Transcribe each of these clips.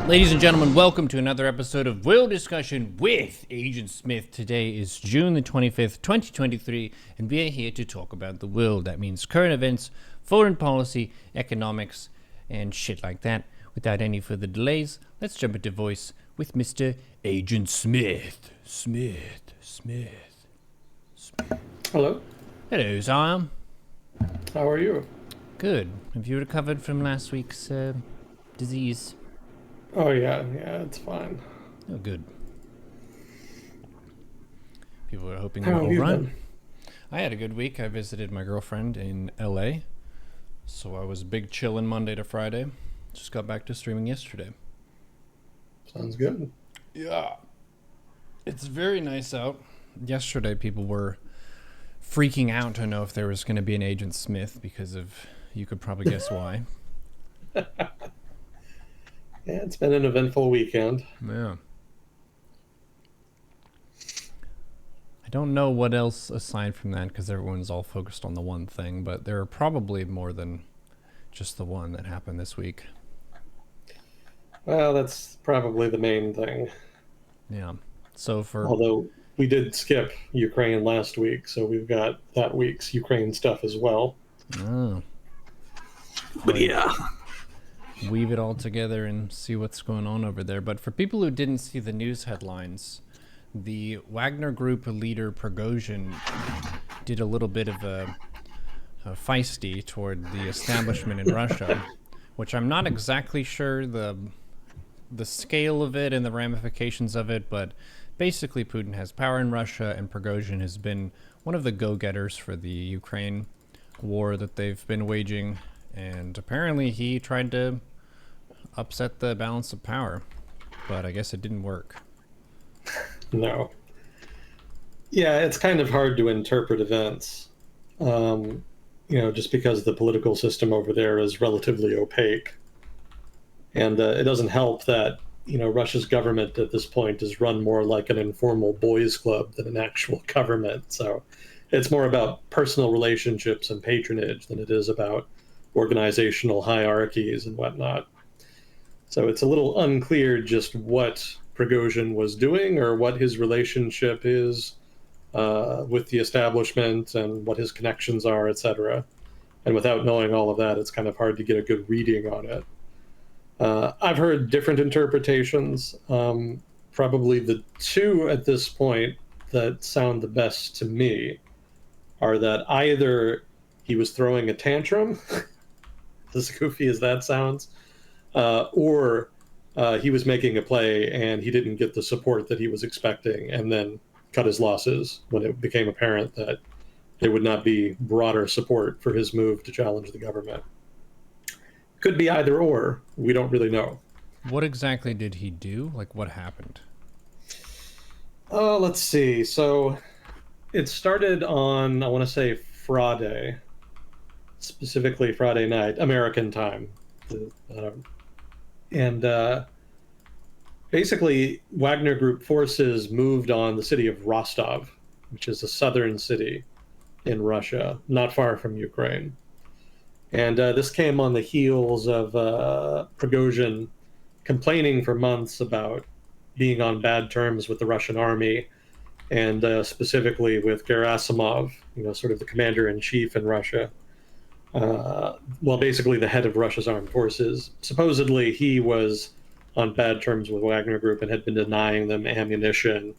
Ladies and gentlemen, welcome to another episode of Will Discussion with Agent Smith. Today is June the 25th, 2023, and we are here to talk about the world. That means current events, foreign policy, economics, and shit like that. Without any further delays, let's jump into voice with Mr. Agent Smith. Smith. Hello. Hello, Zion. How are you? Good. Have you recovered from last week's disease? Oh, yeah, it's fine. Oh, good. People were hoping How you have were you all right. been? I had a good week. I visited my girlfriend in LA. So I was big chillin' Monday to Friday. Just got back to streaming yesterday. Sounds good. Yeah. It's very nice out. Yesterday people were freaking out to know if there was going to be an Agent Smith because of, you could probably guess why. Yeah, it's been an eventful weekend. Yeah. I don't know what else aside from that because everyone's all focused on the one thing, but there are probably more than just the one that happened this week. Well, that's probably the main thing. Yeah. So for Although we did skip Ukraine last week, so we've got that week's Ukraine stuff as well. oh, But yeah. weave it all together and see what's going on over there. But for people who didn't see the news headlines, the Wagner group leader Prigozhin did a little bit of a feisty toward the establishment in Russia, which I'm not exactly sure the scale of it and the ramifications of it, but basically Putin has power in Russia, and Prigozhin has been one of the go-getters for the Ukraine war that they've been waging, and apparently he tried to upset the balance of power, but I guess it didn't work. No. Yeah, it's kind of hard to interpret events, just because the political system over there is relatively opaque. And it doesn't help that, Russia's government at this point is run more like an informal boys' club than an actual government. So it's more about personal relationships and patronage than it is about organizational hierarchies and whatnot. So it's a little unclear just what Prigozhin was doing or what his relationship is with the establishment and what his connections are, etc. And without knowing all of that, it's kind of hard to get a good reading on it. I've heard different interpretations. Probably the two at this point that sound the best to me are that either he was throwing a tantrum, as goofy as that sounds, or he was making a play and he didn't get the support that he was expecting and then cut his losses when it became apparent that there would not be broader support for his move to challenge the government. Could be either or. We don't really know. What exactly did he do? Like, what happened? Let's see. So it started on, I want to say, Friday, specifically Friday night, American time. And basically, Wagner Group forces moved on the city of Rostov, which is a southern city in Russia, not far from Ukraine. And this came on the heels of Prigozhin complaining for months about being on bad terms with the Russian army, and specifically with Gerasimov, sort of the commander-in-chief in Russia. Basically the head of Russia's armed forces. Supposedly he was on bad terms with Wagner Group and had been denying them ammunition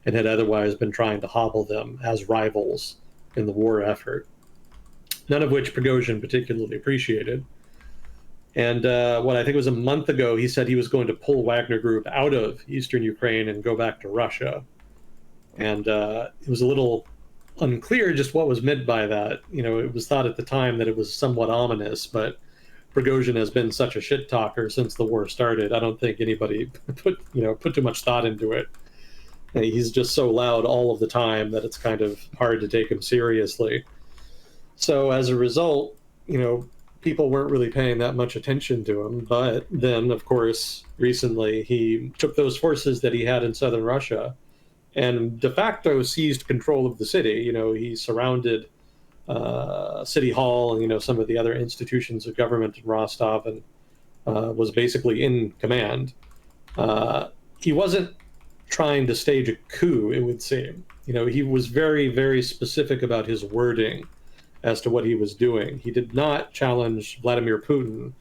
and had otherwise been trying to hobble them as rivals in the war effort. None of which Prigozhin particularly appreciated. And what I think was a month ago, he said he was going to pull Wagner Group out of eastern Ukraine and go back to Russia. And it was a little unclear just what was meant by that. It was thought at the time that it was somewhat ominous, but Prigozhin has been such a shit talker since the war started. I don't think anybody put too much thought into it. And he's just so loud all of the time that it's kind of hard to take him seriously. So as a result, people weren't really paying that much attention to him. But then, of course, recently he took those forces that he had in southern Russia and de facto seized control of the city. He surrounded City Hall and, some of the other institutions of government in Rostov and was basically in command. He wasn't trying to stage a coup, it would seem. He was very, very specific about his wording as to what he was doing. He did not challenge Vladimir Putin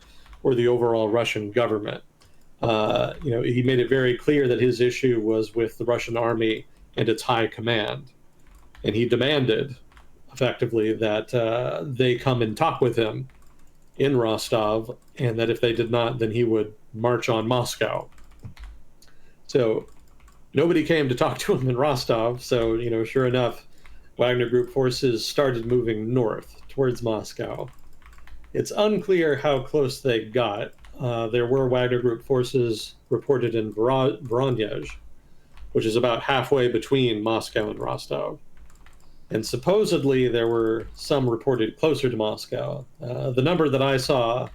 or the overall Russian government. He made it very clear that his issue was with the Russian army and its high command. And he demanded, effectively, that they come and talk with him in Rostov, and that if they did not, then he would march on Moscow. So nobody came to talk to him in Rostov. So, sure enough, Wagner Group forces started moving north towards Moscow. It's unclear how close they got. There were Wagner Group forces reported in Voronezh, which is about halfway between Moscow and Rostov. And supposedly there were some reported closer to Moscow. The number that I saw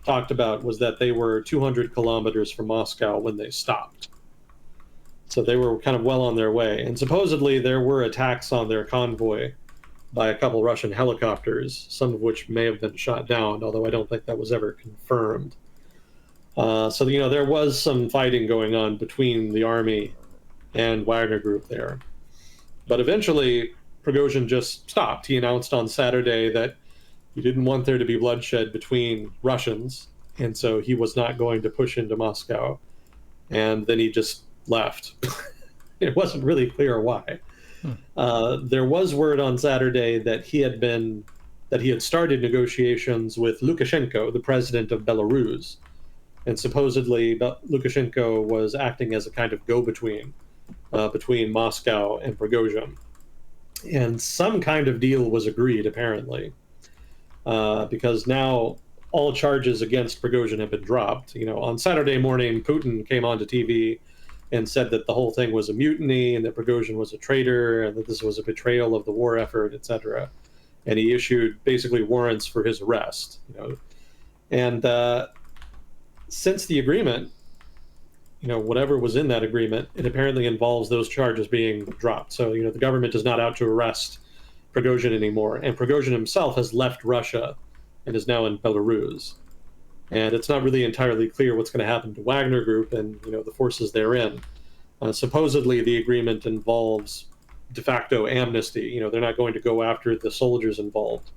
talked about was that they were 200 kilometers from Moscow when they stopped. So they were kind of well on their way. And supposedly there were attacks on their convoy by a couple Russian helicopters, some of which may have been shot down, although I don't think that was ever confirmed. So, there was some fighting going on between the army and Wagner Group there. But eventually, Prigozhin just stopped. He announced on Saturday that he didn't want there to be bloodshed between Russians, and so he was not going to push into Moscow. And then he just left. It wasn't really clear why. There was word on Saturday that he had started negotiations with Lukashenko, the president of Belarus, and supposedly Lukashenko was acting as a kind of go-between between Moscow and Prigozhin. And some kind of deal was agreed, apparently, because now all charges against Prigozhin have been dropped. On Saturday morning, Putin came onto TV and said that the whole thing was a mutiny and that Prigozhin was a traitor and that this was a betrayal of the war effort, etc. And he issued basically warrants for his arrest. And since the agreement, whatever was in that agreement, it apparently involves those charges being dropped. So, the government is not out to arrest Prigozhin anymore. And Prigozhin himself has left Russia and is now in Belarus. And it's not really entirely clear what's going to happen to Wagner Group and, the forces therein. Supposedly, the agreement involves de facto amnesty. They're not going to go after the soldiers involved.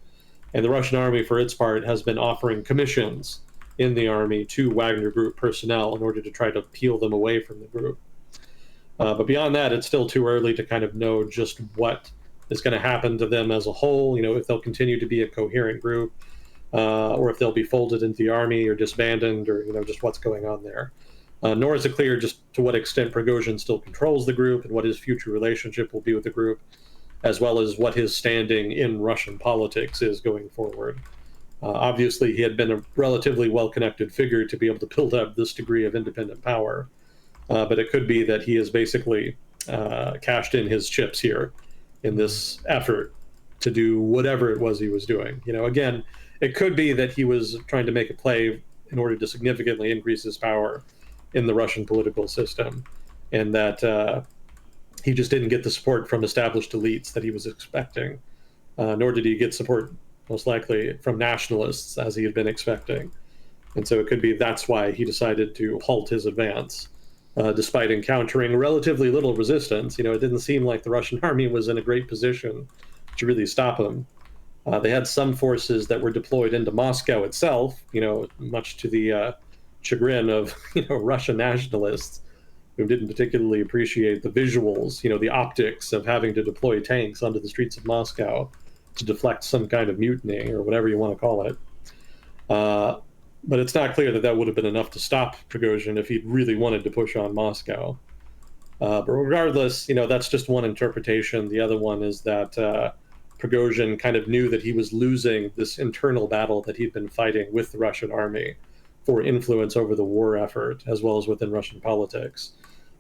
And the Russian army, for its part, has been offering commissions in the army to Wagner Group personnel in order to try to peel them away from the group. But beyond that, it's still too early to kind of know just what is going to happen to them as a whole, if they'll continue to be a coherent group, or if they'll be folded into the army or disbanded, or, just what's going on there. Nor is it clear just to what extent Prigozhin still controls the group and what his future relationship will be with the group, as well as what his standing in Russian politics is going forward. Obviously, he had been a relatively well-connected figure to be able to build up this degree of independent power. But it could be that he has basically cashed in his chips here in this effort to do whatever it was he was doing. Again, it could be that he was trying to make a play in order to significantly increase his power in the Russian political system, and that he just didn't get the support from established elites that he was expecting, nor did he get support, most likely, from nationalists as he had been expecting. And so it could be that's why he decided to halt his advance, despite encountering relatively little resistance. It didn't seem like the Russian army was in a great position to really stop him. They had some forces that were deployed into Moscow itself, much to the chagrin of Russian nationalists who didn't particularly appreciate the visuals, the optics of having to deploy tanks onto the streets of Moscow to deflect some kind of mutiny or whatever you want to call it. But it's not clear that that would have been enough to stop Prigozhin if he'd really wanted to push on Moscow. But regardless, that's just one interpretation. The other one is that Prigozhin kind of knew that he was losing this internal battle that he'd been fighting with the Russian army for influence over the war effort, as well as within Russian politics.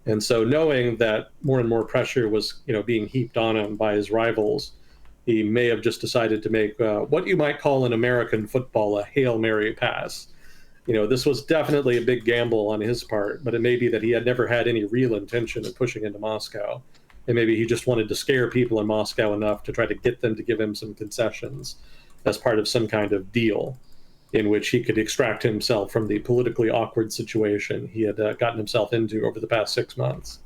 And so knowing that more and more pressure was, being heaped on him by his rivals, he may have just decided to make what you might call in American football a Hail Mary pass. This was definitely a big gamble on his part, but it may be that he had never had any real intention of pushing into Moscow. And maybe he just wanted to scare people in Moscow enough to try to get them to give him some concessions as part of some kind of deal. in which he could extract himself from the politically awkward situation he had gotten himself into over the past 6 months.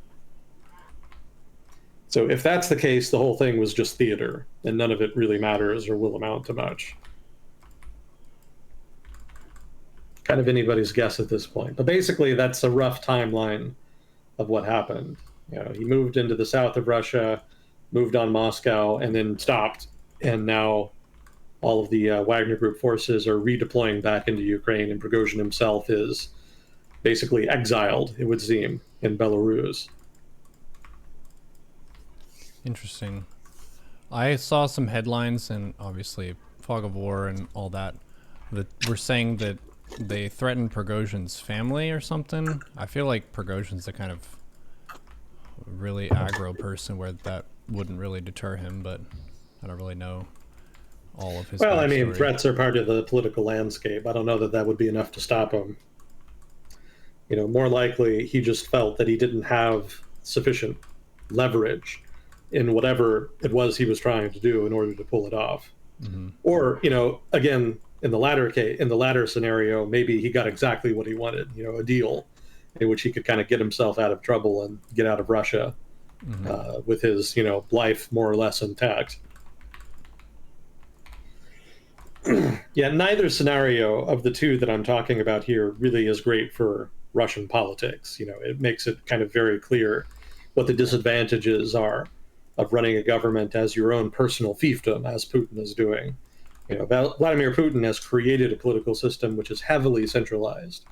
So if that's the case, the whole thing was just theater, and none of it really matters or will amount to much. Kind of anybody's guess at this point. But basically, that's a rough timeline of what happened. He moved into the south of Russia, moved on Moscow, and then stopped. And now all of the Wagner Group forces are redeploying back into Ukraine, and Prigozhin himself is basically exiled, it would seem, in Belarus. Interesting. I saw some headlines, and obviously fog of war and all that were saying that they threatened Prigozhin's family or something. I feel like Prigozhin's the kind of really aggro person where that wouldn't really deter him, but I don't really know all of his Well, backstory. I mean, threats are part of the political landscape. I don't know that that would be enough to stop him. More likely he just felt that he didn't have sufficient leverage in whatever it was he was trying to do in order to pull it off. Mm-hmm. Or, again, in the latter scenario, maybe he got exactly what he wanted, a deal in which he could kind of get himself out of trouble and get out of Russia with his, life more or less intact. Yeah, neither scenario of the two that I'm talking about here really is great for Russian politics. It makes it kind of very clear what the disadvantages are of running a government as your own personal fiefdom, as Putin is doing. Vladimir Putin has created a political system which is heavily centralized.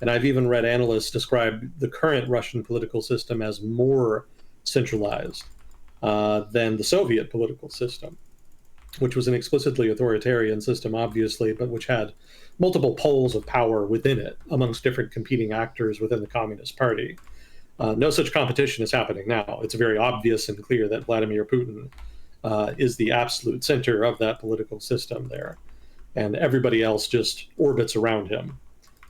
And I've even read analysts describe the current Russian political system as more centralized than the Soviet political system, which was an explicitly authoritarian system, obviously, but which had multiple poles of power within it amongst different competing actors within the Communist Party. No such competition is happening now. It's very obvious and clear that Vladimir Putin is the absolute center of that political system there, and everybody else just orbits around him.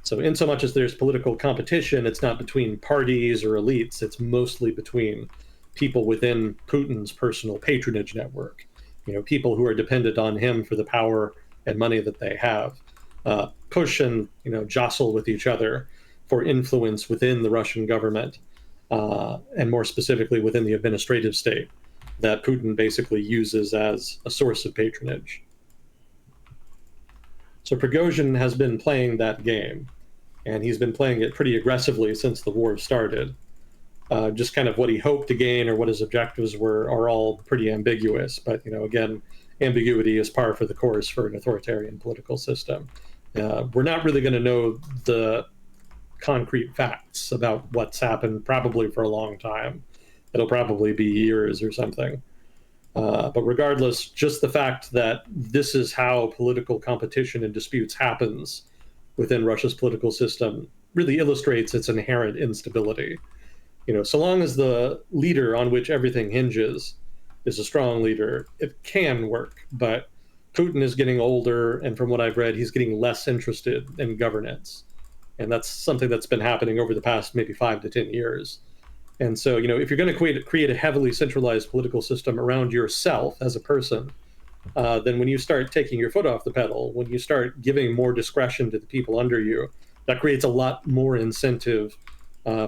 So in so much as there's political competition, it's not between parties or elites, it's mostly between people within Putin's personal patronage network, people who are dependent on him for the power and money that they have, push and, jostle with each other for influence within the Russian government, and more specifically within the administrative state that Putin basically uses as a source of patronage. So Prigozhin has been playing that game, and he's been playing it pretty aggressively since the war started. Just kind of what he hoped to gain or what his objectives were are all pretty ambiguous. But, again, ambiguity is par for the course for an authoritarian political system. We're not really going to know the concrete facts about what's happened probably for a long time. It'll probably be years or something. But regardless, just the fact that this is how political competition and disputes happens within Russia's political system really illustrates its inherent instability. So long as the leader on which everything hinges is a strong leader, it can work. But Putin is getting older, and from what I've read, he's getting less interested in governance. And that's something that's been happening over the past maybe 5 to 10 years. And so, if you're going to create a heavily centralized political system around yourself as a person, then when you start taking your foot off the pedal, when you start giving more discretion to the people under you, that creates a lot more incentive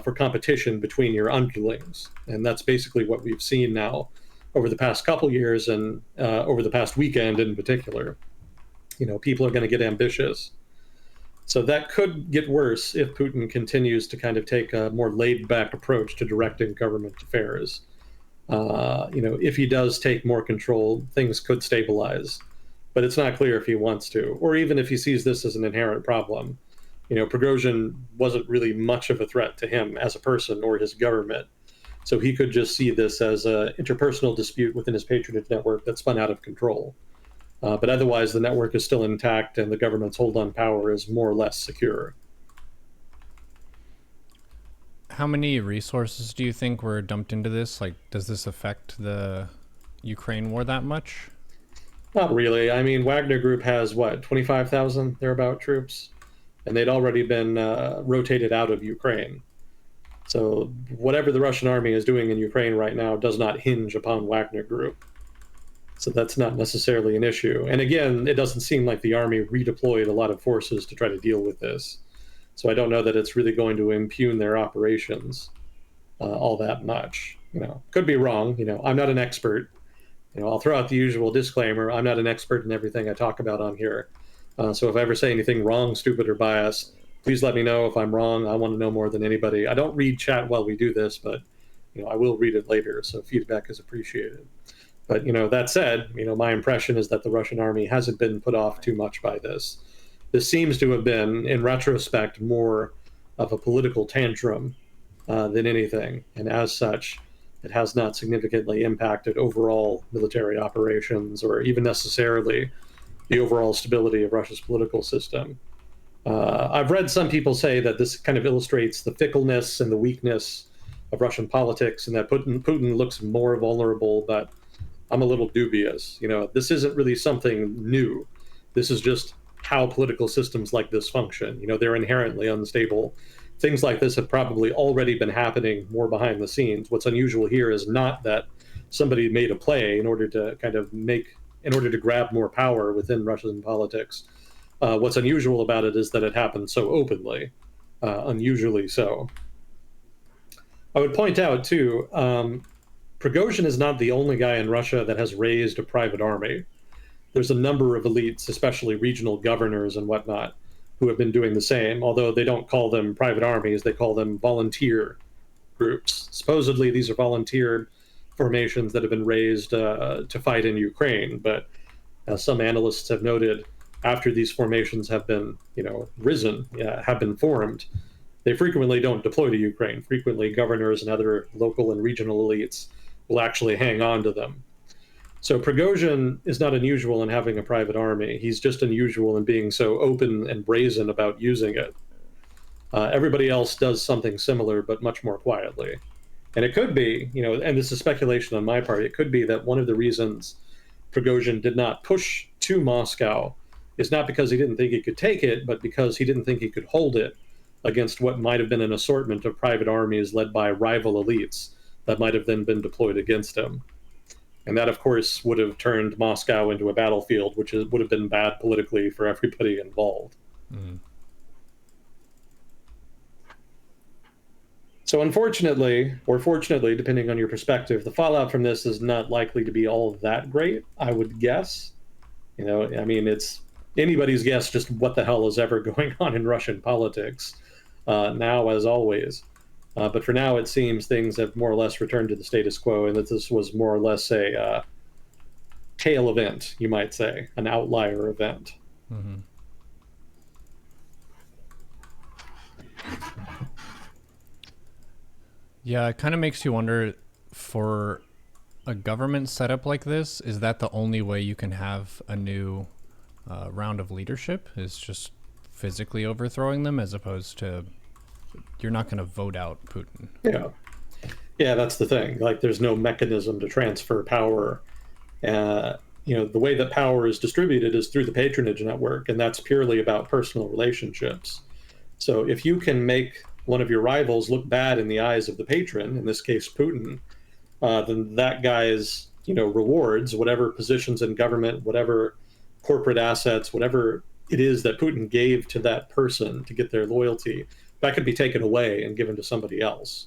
for competition between your underlings. And that's basically what we've seen now over the past couple years and over the past weekend in particular. People are going to get ambitious. So that could get worse if Putin continues to kind of take a more laid-back approach to directing government affairs. If he does take more control, things could stabilize. But it's not clear if he wants to, or even if he sees this as an inherent problem. Prigozhin wasn't really much of a threat to him as a person or his government. So he could just see this as an interpersonal dispute within his patronage network that spun out of control. But otherwise, the network is still intact and the government's hold on power is more or less secure. How many resources do you think were dumped into this? Like, does this affect the Ukraine war that much? Not really. I mean, Wagner Group has, 25,000 thereabout troops? And they'd already been rotated out of Ukraine. So whatever the Russian army is doing in Ukraine right now does not hinge upon Wagner Group. So that's not necessarily an issue. And again, it doesn't seem like the army redeployed a lot of forces to try to deal with this. So I don't know that it's really going to impugn their operations all that much. Could be wrong. I'm not an expert. I'll throw out the usual disclaimer. I'm not an expert in everything I talk about on here. So if I ever say anything wrong, stupid, or biased, please let me know if I'm wrong. I want to know more than anybody. I don't read chat while we do this, but I will read it later. So feedback is appreciated. But that said, my impression is that the Russian army hasn't been put off too much by this. This seems to have been, in retrospect, more of a political tantrum than anything, and as such, it has not significantly impacted overall military operations or even necessarily the overall stability of Russia's political system. I've read some people say that this kind of illustrates the fickleness and the weakness of Russian politics, and that Putin looks more vulnerable, but I'm a little dubious. This isn't really something new. This is just how political systems like this function. They're inherently unstable. Things like this have probably already been happening more behind the scenes. What's unusual here is not that somebody made a play in order to grab more power within Russian politics. What's unusual about it is that it happened so openly, unusually so. I would point out, too, Prigozhin is not the only guy in Russia that has raised a private army. There's a number of elites, especially regional governors and whatnot, who have been doing the same, although they don't call them private armies, they call them volunteer groups. Supposedly, these are volunteer formations that have been raised to fight in Ukraine, but as some analysts have noted, after these formations have been, have been formed, they frequently don't deploy to Ukraine. Frequently, governors and other local and regional elites will actually hang on to them. So Prigozhin is not unusual in having a private army. He's just unusual in being so open and brazen about using it. Everybody else does something similar, but much more quietly. And it could be, and this is speculation on my part, it could be that one of the reasons Prigozhin did not push to Moscow is not because he didn't think he could take it, but because he didn't think he could hold it against what might have been an assortment of private armies led by rival elites that might have then been deployed against him. And that, of course, would have turned Moscow into a battlefield, which would have been bad politically for everybody involved. Mm. So unfortunately, or fortunately, depending on your perspective, the fallout from this is not likely to be all that great, I would guess. It's anybody's guess just what the hell is ever going on in Russian politics now, as always. But for now, it seems things have more or less returned to the status quo, and that this was more or less a tail event, you might say, an outlier event. Mm-hmm. Yeah, it kind of makes you wonder, for a government setup like this, is that the only way you can have a new round of leadership, is just physically overthrowing them, as opposed to, you're not going to vote out Putin? Yeah, that's the thing. There's no mechanism to transfer power. The way that power is distributed is through the patronage network, and that's purely about personal relationships. So if you can make one of your rivals look bad in the eyes of the patron, in this case Putin, then that guy's rewards, whatever positions in government, whatever corporate assets, whatever it is that Putin gave to that person to get their loyalty, that could be taken away and given to somebody else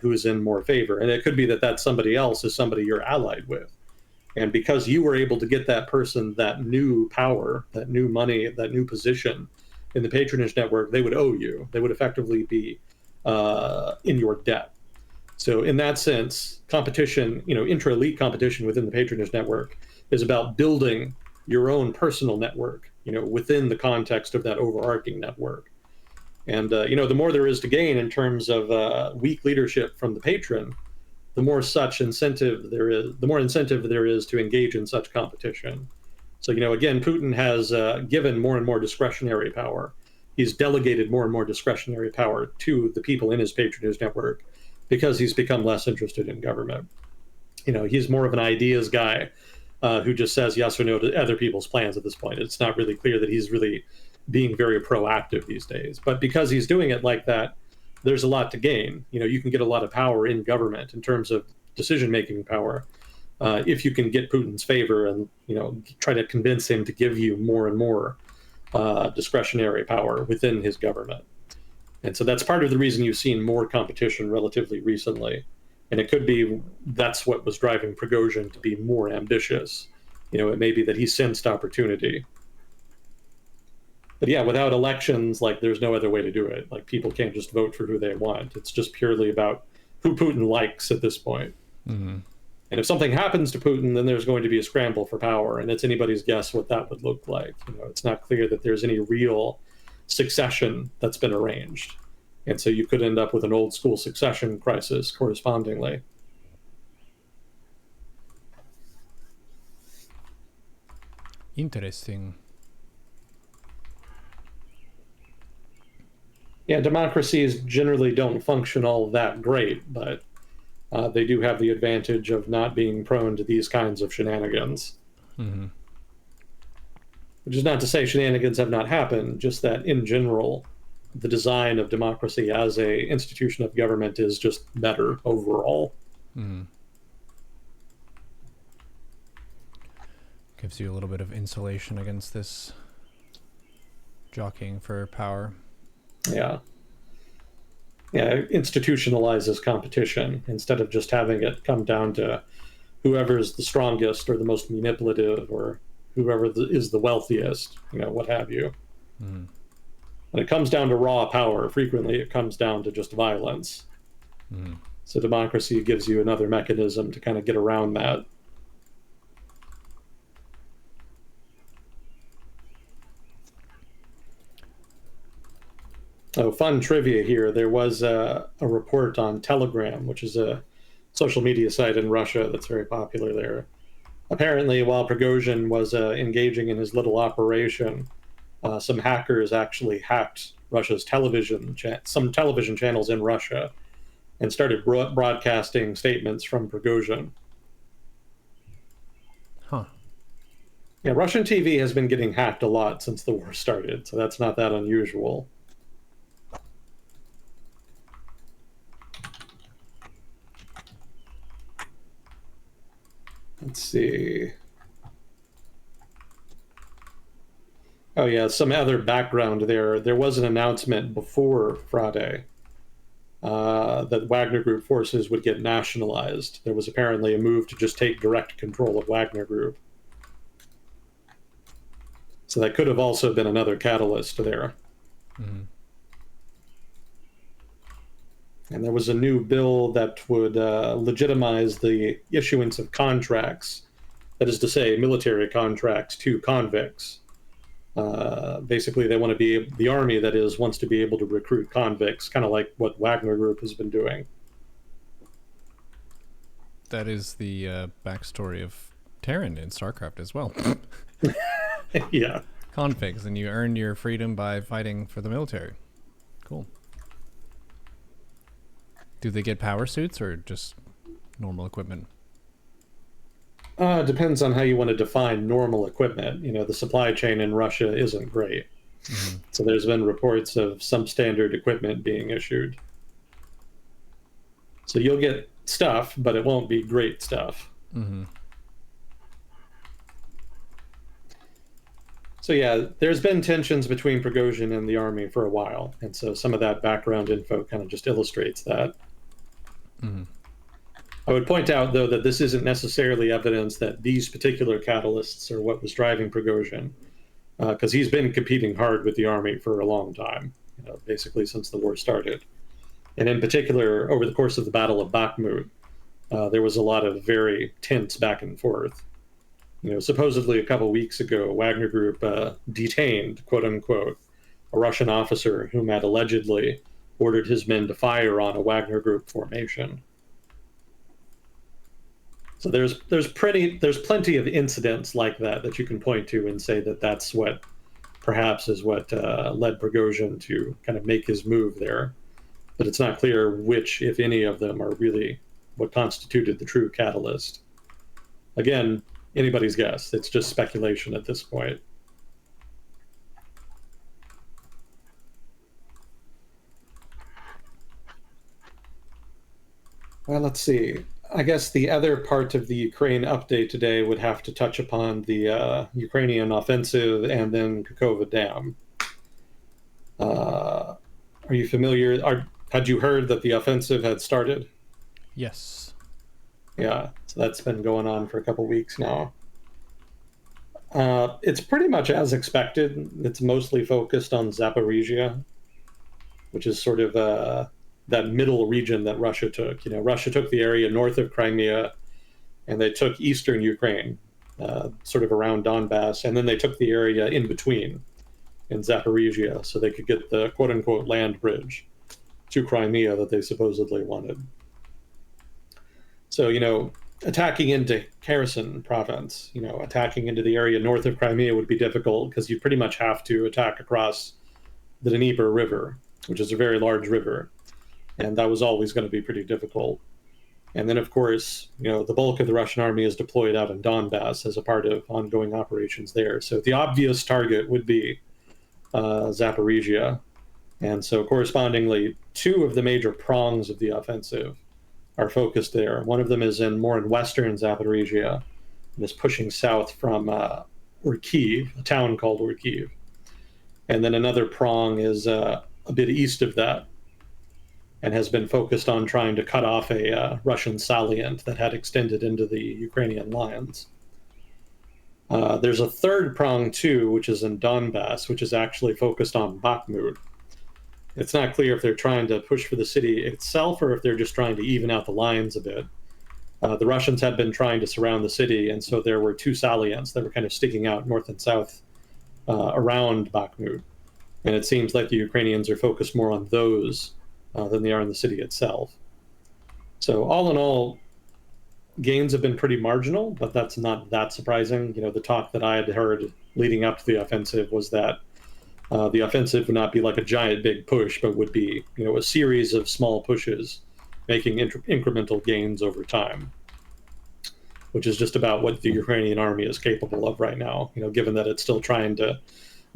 who is in more favor. And it could be that somebody else is somebody you're allied with. And because you were able to get that person that new power, that new money, that new position in the patronage network, they would owe you. They would effectively be in your debt. So in that sense, competition, intra-elite competition within the patronage network is about building your own personal network, within the context of that overarching network. And, the more there is to gain in terms of weak leadership from the patron, the more incentive there is to engage in such competition. So, again, Putin has given more and more discretionary power. He's delegated more and more discretionary power to the people in his patronage network because he's become less interested in government. He's more of an ideas guy who just says yes or no to other people's plans at this point. It's not really clear that he's really being very proactive these days. But because he's doing it like that, there's a lot to gain. You can get a lot of power in government in terms of decision-making power. if you can get Putin's favor and try to convince him to give you more and more discretionary power within his government. And so that's part of the reason you've seen more competition relatively recently. And it could be that's what was driving Prigozhin to be more ambitious. It may be that he sensed opportunity. But yeah, without elections, like, there's no other way to do it. Like, people can't just vote for who they want. It's just purely about who Putin likes at this point. Mm-hmm. And if something happens to Putin, then there's going to be a scramble for power, and it's anybody's guess what that would look like. It's not clear that there's any real succession that's been arranged. And so you could end up with an old school succession crisis correspondingly. Interesting. Yeah, democracies generally don't function all that great, but they do have the advantage of not being prone to these kinds of shenanigans. Mm-hmm. Which is not to say shenanigans have not happened, just that in general, the design of democracy as a institution of government is just better overall. Mm-hmm. Gives you a little bit of insulation against this jockeying for power. Yeah. Yeah, it institutionalizes competition instead of just having it come down to whoever's the strongest or the most manipulative or whoever is the wealthiest, what have you. Mm-hmm. When it comes down to raw power, frequently it comes down to just violence. Mm-hmm. So democracy gives you another mechanism to kind of get around that. Oh, fun trivia here. There was a report on Telegram, which is a social media site in Russia that's very popular there. Apparently, while Prigozhin was engaging in his little operation, some hackers actually hacked Russia's some television channels in Russia, and started broadcasting statements from Prigozhin. Huh. Yeah, Russian TV has been getting hacked a lot since the war started, so that's not that unusual. Let's see. Oh yeah, some other background there. There was an announcement before Friday that Wagner Group forces would get nationalized. There was apparently a move to just take direct control of Wagner Group. So that could have also been another catalyst there. Mm-hmm. And there was a new bill that would legitimize the issuance of contracts, that is to say, military contracts to convicts. Basically, they want to be, the army, that is, wants to be able to recruit convicts, kind of like what Wagner Group has been doing. That is the backstory of Terran in Starcraft as well. Yeah. Configs, and you earn your freedom by fighting for the military. Cool. Do they get power suits or just normal equipment? Depends on how you want to define normal equipment. The supply chain in Russia isn't great. Mm-hmm. So there's been reports of some standard equipment being issued. So you'll get stuff, but it won't be great stuff. Mm-hmm. So yeah, there's been tensions between Prigozhin and the army for a while. And so some of that background info kind of just illustrates that. Mm-hmm. I would point out, though, that this isn't necessarily evidence that these particular catalysts are what was driving Prigozhin, because he's been competing hard with the army for a long time, basically since the war started. And in particular, over the course of the Battle of Bakhmut, there was a lot of very tense back and forth. Supposedly a couple weeks ago, Wagner Group detained, quote unquote, a Russian officer whom had allegedly ordered his men to fire on a Wagner Group formation. So there's plenty of incidents like that you can point to and say that that's what perhaps is what led Prigozhin to kind of make his move there. But it's not clear which, if any of them, are really what constituted the true catalyst. Again, anybody's guess. It's just speculation at this point. Well, let's see. I guess the other part of the Ukraine update today would have to touch upon the Ukrainian offensive and then Kakova Dam. Are you familiar? Had you heard that the offensive had started? Yes. Yeah, so that's been going on for a couple weeks now. It's pretty much as expected. It's mostly focused on Zaporizhia, which is sort of that middle region that Russia took. You know, Russia took the area north of Crimea, and they took eastern Ukraine, sort of around Donbass, and then they took the area in between in Zaporizhia, so they could get the quote-unquote land bridge to Crimea that they supposedly wanted. So, you know, attacking into Kherson province, you know, attacking into the area north of Crimea would be difficult because you pretty much have to attack across the Dnieper River, which is a very large river, and that was always going to be pretty difficult. And then, of course, you know, the bulk of the Russian army is deployed out in Donbass as a part of ongoing operations there. So the obvious target would be Zaporizhia. And so correspondingly, two of the major prongs of the offensive are focused there. One of them is more in western Zaporizhia, and is pushing south from Orkiv, a town called Orkiv. And then another prong is a bit east of that, and has been focused on trying to cut off a Russian salient that had extended into the Ukrainian lines. There's a third prong too, which is in Donbass, which is actually focused on Bakhmut. It's not clear if they're trying to push for the city itself or if they're just trying to even out the lines a bit. The Russians had been trying to surround the city, and so there were two salients that were kind of sticking out north and south around Bakhmut. And it seems like the Ukrainians are focused more on those than they are in the city itself. So all in all, gains have been pretty marginal, but that's not that surprising. You know, the talk that I had heard leading up to the offensive was that the offensive would not be like a giant big push, but would be, you know, a series of small pushes, making incremental gains over time, which is just about what the Ukrainian army is capable of right now. You know, given that it's still trying to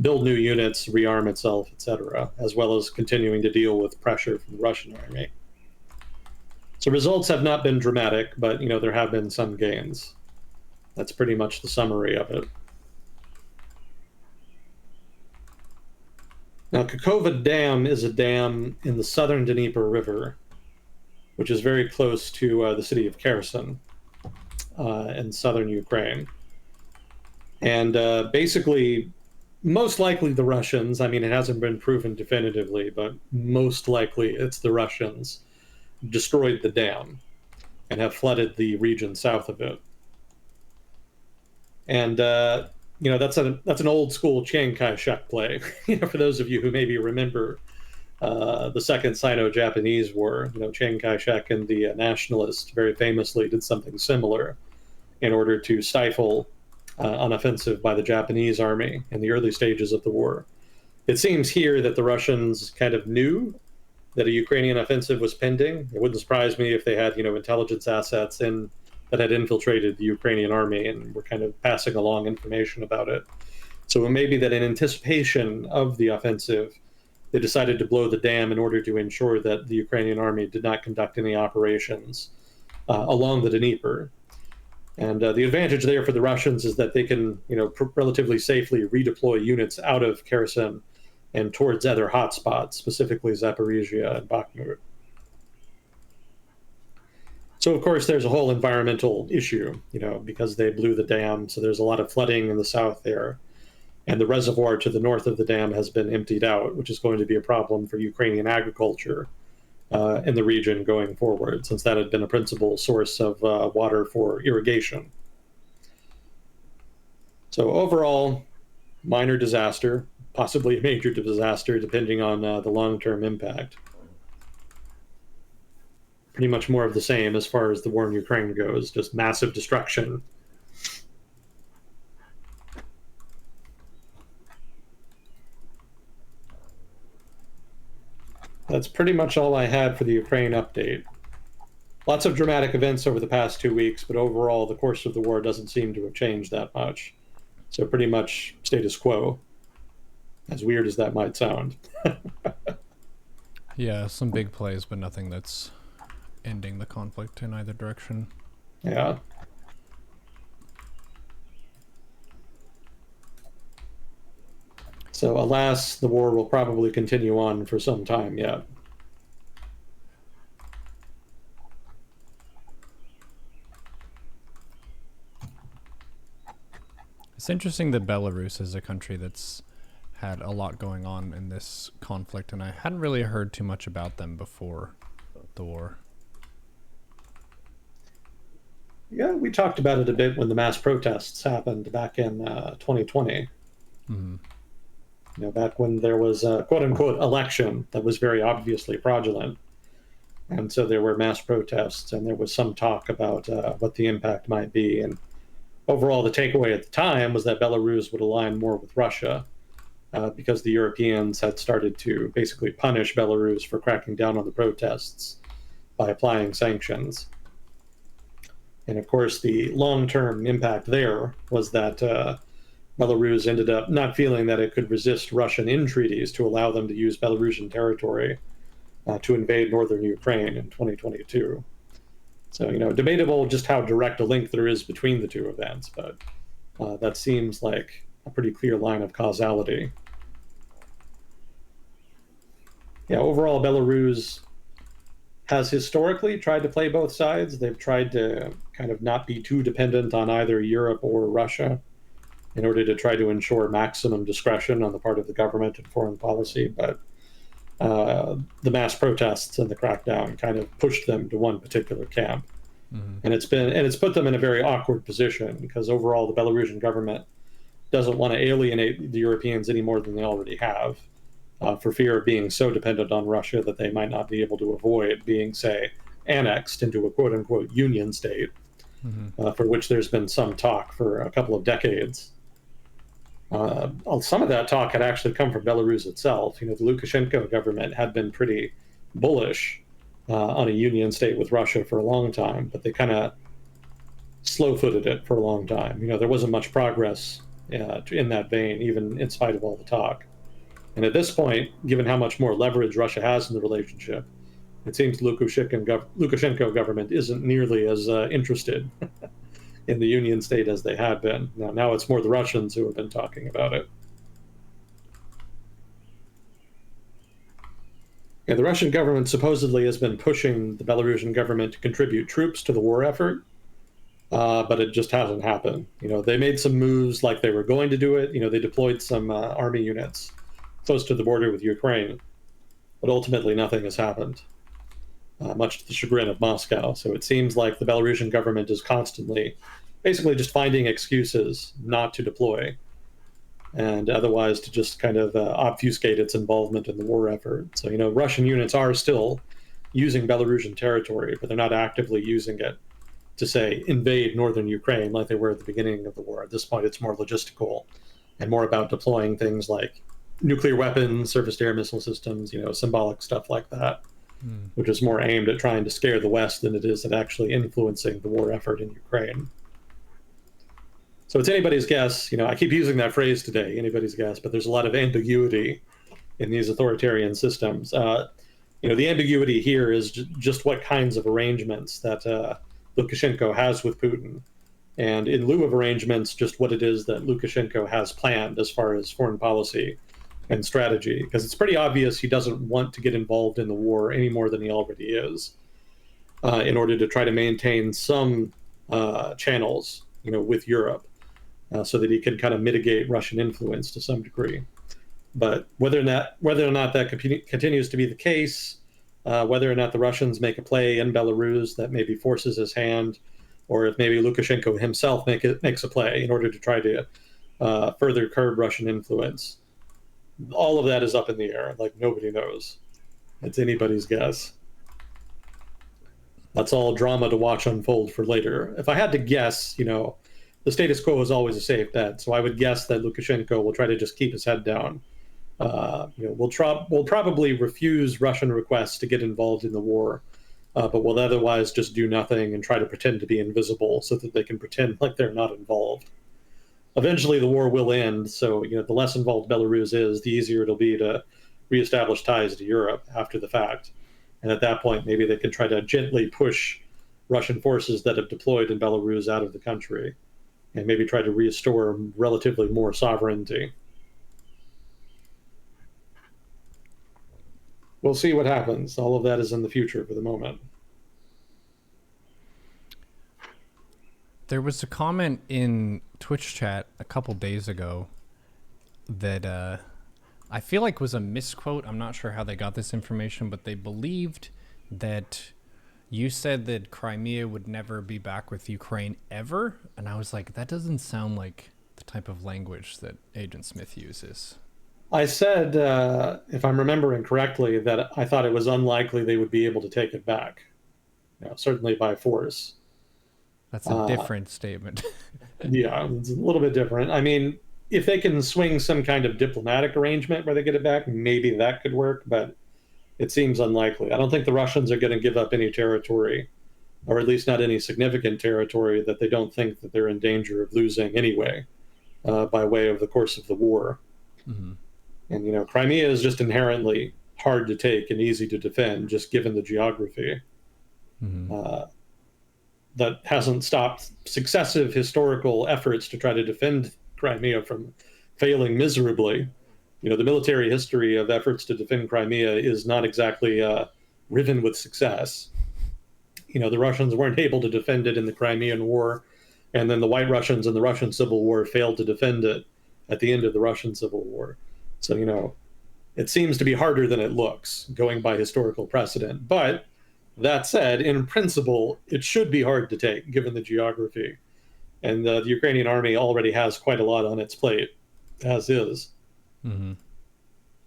build new units, rearm itself, etc., as well as continuing to deal with pressure from the Russian army. So results have not been dramatic, but, you know, there have been some gains. That's pretty much the summary of it. Now, Kakova Dam is a dam in the southern Dnieper River, which is very close to the city of Kherson in southern Ukraine. And basically, most likely the Russians, I mean, it hasn't been proven definitively, but most likely it's the Russians, destroyed the dam and have flooded the region south of it. And you know, that's an old school Chiang Kai-shek play. You know, for those of you who maybe remember the Second Sino-Japanese War, you know, Chiang Kai-shek and the nationalists very famously did something similar in order to stifle an offensive by the Japanese army in the early stages of the war. It seems here that the Russians kind of knew that a Ukrainian offensive was pending. It wouldn't surprise me if they had, you know, intelligence assets that had infiltrated the Ukrainian army and were kind of passing along information about it. So it may be that in anticipation of the offensive, they decided to blow the dam in order to ensure that the Ukrainian army did not conduct any operations along the Dnieper. And the advantage there for the Russians is that they can, you know, relatively safely redeploy units out of Kherson and towards other hotspots, specifically Zaporizhia and Bakhmut. So, of course, there's a whole environmental issue, you know, because they blew the dam. So there's a lot of flooding in the south there. And the reservoir to the north of the dam has been emptied out, which is going to be a problem for Ukrainian agriculture in the region going forward, since that had been a principal source of water for irrigation. So overall, minor disaster, possibly a major disaster, depending on the long-term impact. Pretty much more of the same as far as the war in Ukraine goes, just massive destruction. That's pretty much all I had for the Ukraine update. Lots of dramatic events over the past 2 weeks, but overall, the course of the war doesn't seem to have changed that much. So pretty much status quo, as weird as that might sound. Yeah, some big plays, but nothing that's ending the conflict in either direction. Yeah. So alas, the war will probably continue on for some time yet. It's interesting that Belarus is a country that's had a lot going on in this conflict, and I hadn't really heard too much about them before the war. Yeah, we talked about it a bit when the mass protests happened back in 2020. Mm-hmm. You know, back when there was a quote unquote election that was very obviously fraudulent. And so there were mass protests, and there was some talk about what the impact might be. And overall, the takeaway at the time was that Belarus would align more with Russia because the Europeans had started to basically punish Belarus for cracking down on the protests by applying sanctions. And of course, the long term impact there was that Belarus ended up not feeling that it could resist Russian entreaties to allow them to use Belarusian territory to invade northern Ukraine in 2022. So, you know, debatable just how direct a link there is between the two events, but that seems like a pretty clear line of causality. Yeah, overall, Belarus has historically tried to play both sides. They've tried to kind of not be too dependent on either Europe or Russia in order to try to ensure maximum discretion on the part of the government in foreign policy. But the mass protests and the crackdown kind of pushed them to one particular camp. Mm-hmm. And it's put them in a very awkward position because overall the Belarusian government doesn't want to alienate the Europeans any more than they already have, for fear of being so dependent on Russia that they might not be able to avoid being, say, annexed into a quote unquote union state, for which there's been some talk for a couple of decades. Some of that talk had actually come from Belarus itself. You know, the Lukashenko government had been pretty bullish on a union state with Russia for a long time, but they kind of slow-footed it for a long time. You know, there wasn't much progress in that vein, even in spite of all the talk. And at this point, given how much more leverage Russia has in the relationship, it seems Lukashenko government isn't nearly as interested in the union state as they had been. Now it's more the Russians who have been talking about it. Yeah, the Russian government supposedly has been pushing the Belarusian government to contribute troops to the war effort, but it just hasn't happened. You know, they made some moves like they were going to do it. You know, they deployed some army units close to the border with Ukraine, but ultimately nothing has happened, much to the chagrin of Moscow. So it seems like the Belarusian government is constantly basically just finding excuses not to deploy and otherwise to just kind of obfuscate its involvement in the war effort. So, you know, Russian units are still using Belarusian territory, but they're not actively using it to, say, invade northern Ukraine like they were at the beginning of the war. At this point, it's more logistical and more about deploying things like nuclear weapons, surface-to-air missile systems, you know, symbolic stuff like that, which is more aimed at trying to scare the West than it is at actually influencing the war effort in Ukraine. So it's anybody's guess. You know, I keep using that phrase today, anybody's guess, but there's a lot of ambiguity in these authoritarian systems. You know, the ambiguity here is just what kinds of arrangements that Lukashenko has with Putin. And in lieu of arrangements, just what it is that Lukashenko has planned as far as foreign policy and strategy, because it's pretty obvious he doesn't want to get involved in the war any more than he already is, in order to try to maintain some channels, you know, with Europe, so that he can kind of mitigate Russian influence to some degree. But whether or not that continues to be the case, whether or not the Russians make a play in Belarus that maybe forces his hand, or if maybe Lukashenko himself makes a play in order to try to further curb Russian influence, all of that is up in the air. Like, nobody knows. It's anybody's guess. That's all drama to watch unfold for later. If I had to guess, you know, the status quo is always a safe bet. So I would guess that Lukashenko will try to just keep his head down. You know, we'll probably refuse Russian requests to get involved in the war, but will otherwise just do nothing and try to pretend to be invisible so that they can pretend like they're not involved. Eventually, the war will end. So, you know, the less involved Belarus is, the easier it'll be to reestablish ties to Europe after the fact. And at that point, maybe they could try to gently push Russian forces that have deployed in Belarus out of the country and maybe try to restore relatively more sovereignty. We'll see what happens. All of that is in the future for the moment. There was a comment in Twitch chat a couple days ago that I feel like was a misquote. I'm not sure how they got this information, but they believed that you said that Crimea would never be back with Ukraine ever. And I was like, that doesn't sound like the type of language that Agent Smith uses. I said, if I'm remembering correctly, that I thought it was unlikely they would be able to take it back, certainly by force. That's a different statement. Yeah, it's a little bit different. I mean, if they can swing some kind of diplomatic arrangement where they get it back, maybe that could work, but it seems unlikely. I don't think the Russians are going to give up any territory, or at least not any significant territory that they don't think that they're in danger of losing anyway, by way of the course of the war. Mm-hmm. And, Crimea is just inherently hard to take and easy to defend, just given the geography. Mm-hmm. That hasn't stopped successive historical efforts to try to defend Crimea from failing miserably. The military history of efforts to defend Crimea is not exactly riven with success. The Russians weren't able to defend it in the Crimean War, and then the White Russians in the Russian Civil War failed to defend it at the end of the Russian Civil War. So, it seems to be harder than it looks, going by historical precedent. But that said, in principle, it should be hard to take, given the geography. And the Ukrainian army already has quite a lot on its plate, as is. Mm-hmm.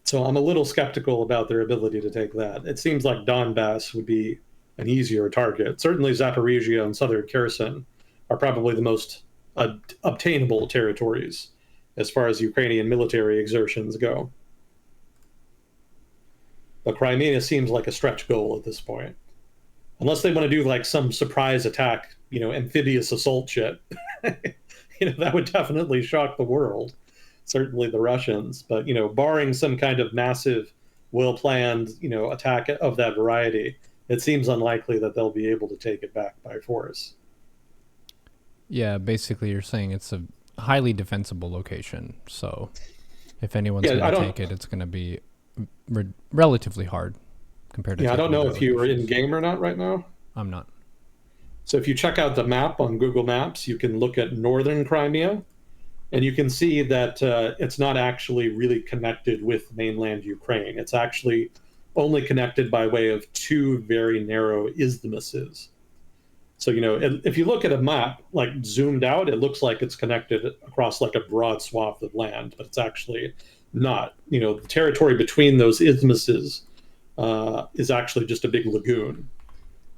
So I'm a little skeptical about their ability to take that. It seems like Donbass would be an easier target. Certainly Zaporizhia and southern Kherson are probably the most obtainable territories as far as Ukrainian military exertions go. But Crimea seems like a stretch goal at this point. Unless they want to do like some surprise attack, amphibious assault shit. That would definitely shock the world. Certainly the Russians. But, barring some kind of massive, well-planned, attack of that variety, it seems unlikely that they'll be able to take it back by force. Yeah, basically you're saying it's a highly defensible location. So if anyone's going to take it, it's going to be relatively hard compared to. Yeah, I don't know if you are in game or not right now. I'm not. So if you check out the map on Google Maps, you can look at northern Crimea, and you can see that it's not actually really connected with mainland Ukraine. It's actually only connected by way of two very narrow isthmuses. So, if you look at a map, like zoomed out, it looks like it's connected across like a broad swath of land, but it's actually not. The territory between those isthmuses is actually just a big lagoon,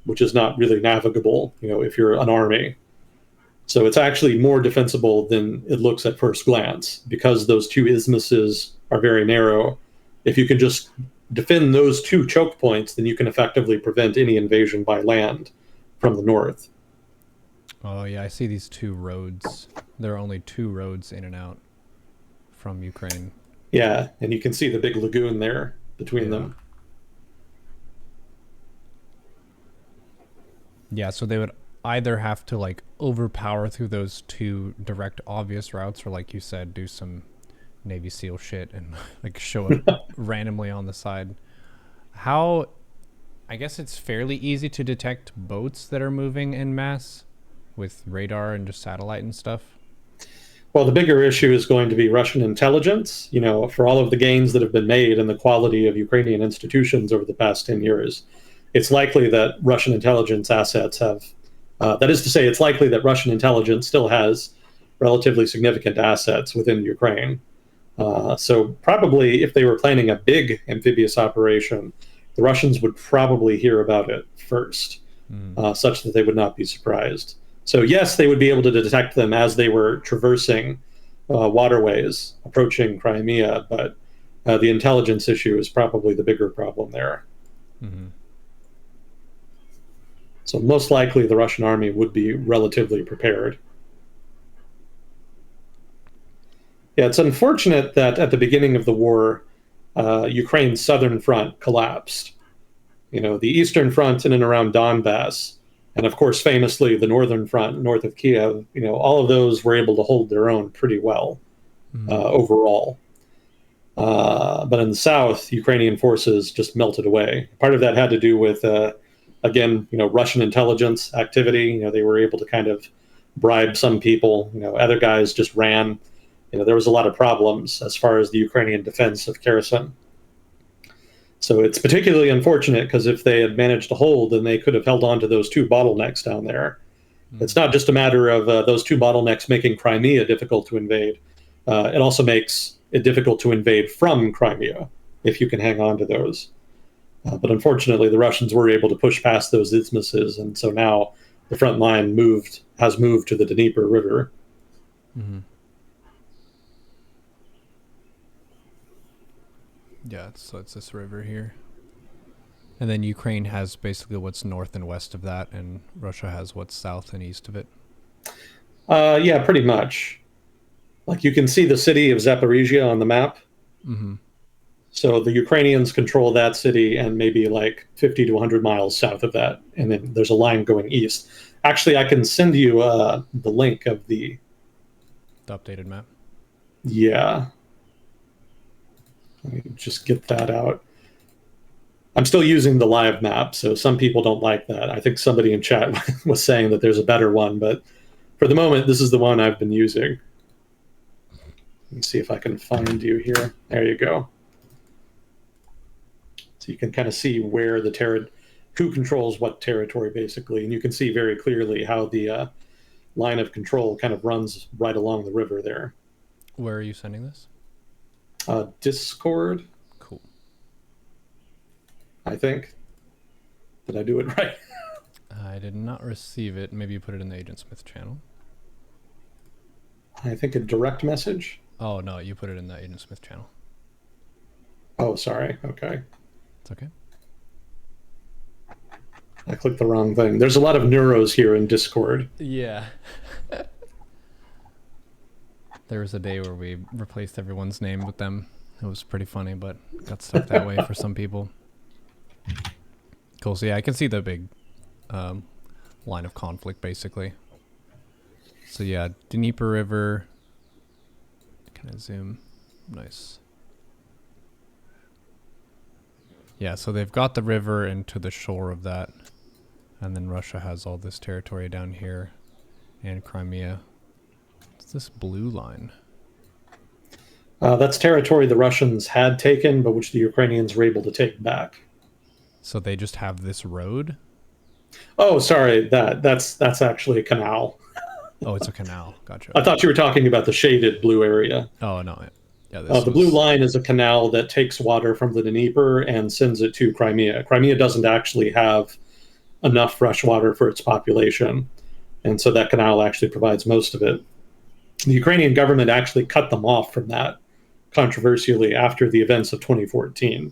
which is not really navigable, if you're an army. So it's actually more defensible than it looks at first glance, because those two isthmuses are very narrow. If you can just defend those two choke points, then you can effectively prevent any invasion by land from the north. Oh, yeah, I see these two roads. There are only two roads in and out from Ukraine. Yeah, and you can see the big lagoon there between them. Yeah, so they would either have to like overpower through those two direct obvious routes, or like you said, do some Navy SEAL shit and like show up randomly on the side. I guess it's fairly easy to detect boats that are moving en masse with radar and just satellite and stuff. Well, the bigger issue is going to be Russian intelligence. For all of the gains that have been made in the quality of Ukrainian institutions over the past 10 years, it's likely that Russian intelligence assets have, that is to say, it's likely that Russian intelligence still has relatively significant assets within Ukraine. So probably if they were planning a big amphibious operation, the Russians would probably hear about it first, such that they would not be surprised. So yes, they would be able to detect them as they were traversing waterways approaching Crimea, but the intelligence issue is probably the bigger problem there. Mm-hmm. So most likely the Russian army would be relatively prepared. Yeah, it's unfortunate that at the beginning of the war, Ukraine's southern front collapsed. the Eastern Front in and around Donbass, and of course, famously, the Northern Front north of Kiev, all of those were able to hold their own pretty well overall. But in the south, Ukrainian forces just melted away. Part of that had to do with, again, Russian intelligence activity. They were able to kind of bribe some people. Other guys just ran. There was a lot of problems as far as the Ukrainian defense of Kherson. So it's particularly unfortunate because if they had managed to hold, then they could have held on to those two bottlenecks down there. It's not just a matter of those two bottlenecks making Crimea difficult to invade. It also makes it difficult to invade from Crimea if you can hang on to those. But unfortunately, the Russians were able to push past those isthmuses, and so now the front line has moved to the Dnieper River. Mm-hmm. Yeah, so it's this river here. And then Ukraine has basically what's north and west of that, and Russia has what's south and east of it. Yeah, pretty much. Like you can see the city of Zaporizhia on the map. Mm-hmm. So the Ukrainians control that city and maybe like 50 to 100 miles south of that. And then there's a line going east. Actually, I can send you the link of the updated map. Yeah. Let me just get that out. I'm still using the live map, so some people don't like that. I think somebody in chat was saying that there's a better one, but for the moment, this is the one I've been using. Let me see if I can find you here. There you go. So you can kind of see where who controls what territory, basically, and you can see very clearly how the line of control kind of runs right along the river there. Where are you sending this? Discord. Cool. I think. Did I do it right? I did not receive it. Maybe you put it in the Agent Smith channel. I think a direct message. Oh, no, you put it in the Agent Smith channel. Oh, sorry. Okay. It's okay. I clicked the wrong thing. There's a lot of Neuros here in Discord. Yeah. There was a day where we replaced everyone's name with them. It was pretty funny, but got stuck that way for some people. Cool. So yeah, I can see the big line of conflict, basically. So yeah, Dnieper River. Can I zoom? Nice. Yeah, so they've got the river and to the shore of that. And then Russia has all this territory down here and Crimea. What's this blue line? That's territory the Russians had taken, but which the Ukrainians were able to take back. So they just have this road? Oh, sorry. That's actually a canal. Oh, it's a canal. Gotcha. I thought you were talking about the shaded blue area. Oh, no. Yeah, the blue line is a canal that takes water from the Dnieper and sends it to Crimea. Crimea doesn't actually have enough fresh water for its population, and so that canal actually provides most of it. The Ukrainian government actually cut them off from that, controversially, after the events of 2014.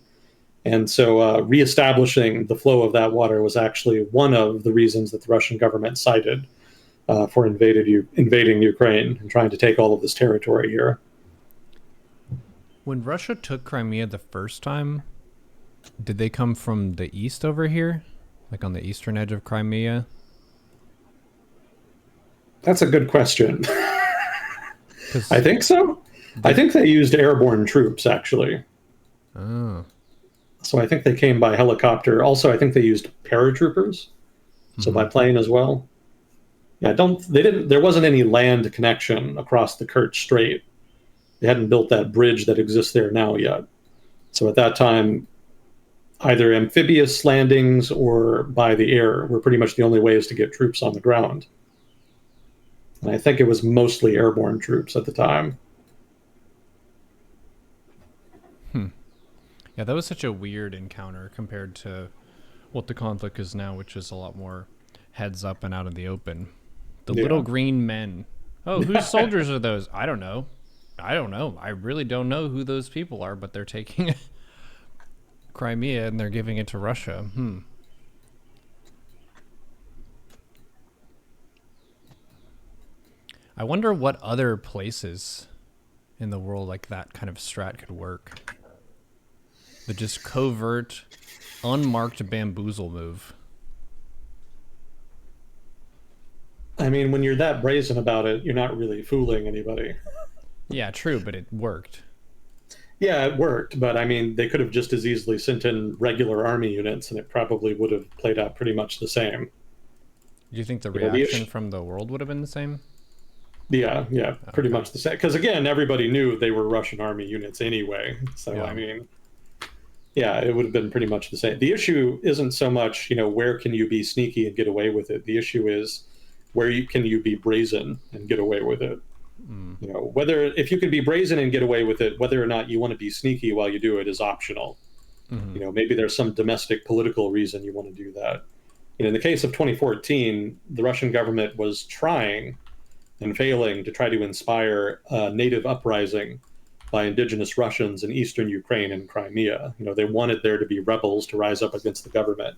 And so reestablishing the flow of that water was actually one of the reasons that the Russian government cited for invading Ukraine and trying to take all of this territory here. When Russia took Crimea the first time, did they come from the east over here? Like on the eastern edge of Crimea? That's a good question. I think so. I think they used airborne troops, actually. Oh. So I think they came by helicopter. Also, I think they used paratroopers, so by plane as well. Yeah, there wasn't any land connection across the Kerch Strait. They hadn't built that bridge that exists there now yet. So at that time, either amphibious landings or by the air were pretty much the only ways to get troops on the ground. And I think it was mostly airborne troops at the time. Yeah, that was such a weird encounter compared to what the conflict is now, which is a lot more heads up and out in the open. The little green men. Oh, whose soldiers are those? I don't know. I really don't know who those people are, but they're taking Crimea and they're giving it to Russia. I wonder what other places in the world like that kind of strat could work. The just covert unmarked bamboozle move. I mean, when you're that brazen about it, you're not really fooling anybody. Yeah, true, but it worked. Yeah, it worked, but I mean, they could have just as easily sent in regular army units, and it probably would have played out pretty much the same. Do you think the The reaction issue, from the world would have been the same? yeah, pretty Okay. much the same. Because again, everybody knew they were Russian army units anyway. So I Yeah. mean, yeah, it would have been pretty much the same. The issue isn't so much, where can you be sneaky and get away with it. The issue is can you be brazen and get away with it. Mm. Whether if you can be brazen and get away with it, whether or not you want to be sneaky while you do it is optional. Mm-hmm. Maybe there's some domestic political reason you want to do that. In the case of 2014, the Russian government was trying and failing to try to inspire a native uprising by indigenous Russians in eastern Ukraine and Crimea. They wanted there to be rebels to rise up against the government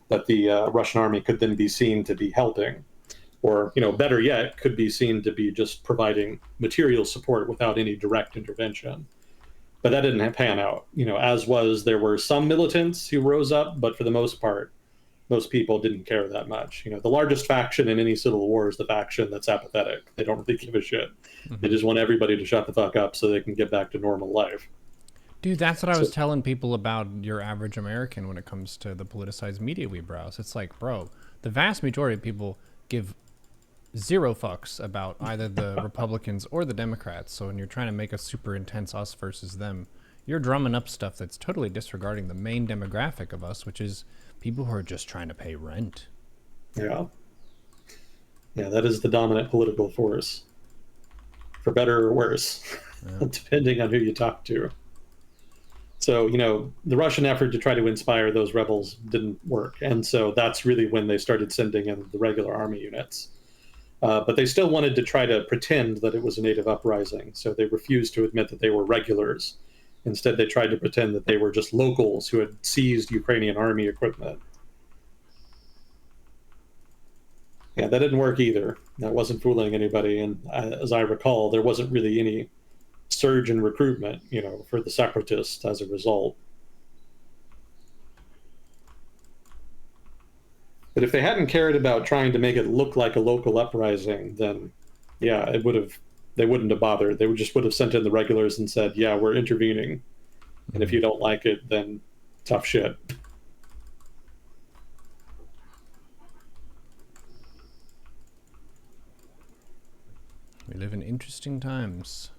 that the Russian army could then be seen to be helping. Or, better yet, could be seen to be just providing material support without any direct intervention. But that didn't pan out. There were some militants who rose up, but for the most part, most people didn't care that much. The largest faction in any civil war is the faction that's apathetic. They don't really give a shit. Mm-hmm. They just want everybody to shut the fuck up so they can get back to normal life. Dude, that's what I was telling people about your average American when it comes to the politicized media we browse. It's like, bro, the vast majority of people give zero fucks about either the Republicans or the Democrats. So when you're trying to make a super intense us versus them, you're drumming up stuff that's totally disregarding the main demographic of us, which is people who are just trying to pay rent. Yeah. Yeah, that is the dominant political force, for better or worse, depending on who you talk to. So, the Russian effort to try to inspire those rebels didn't work. And so that's really when they started sending in the regular army units. But they still wanted to try to pretend that it was a native uprising. So they refused to admit that they were regulars. Instead, they tried to pretend that they were just locals who had seized Ukrainian army equipment. Yeah, that didn't work either. That wasn't fooling anybody. And as I recall, there wasn't really any surge in recruitment, for the separatists as a result. But if they hadn't cared about trying to make it look like a local uprising, then yeah, they wouldn't have bothered. They would have sent in the regulars and said, yeah, we're intervening. And if you don't like it, then tough shit. We live in interesting times.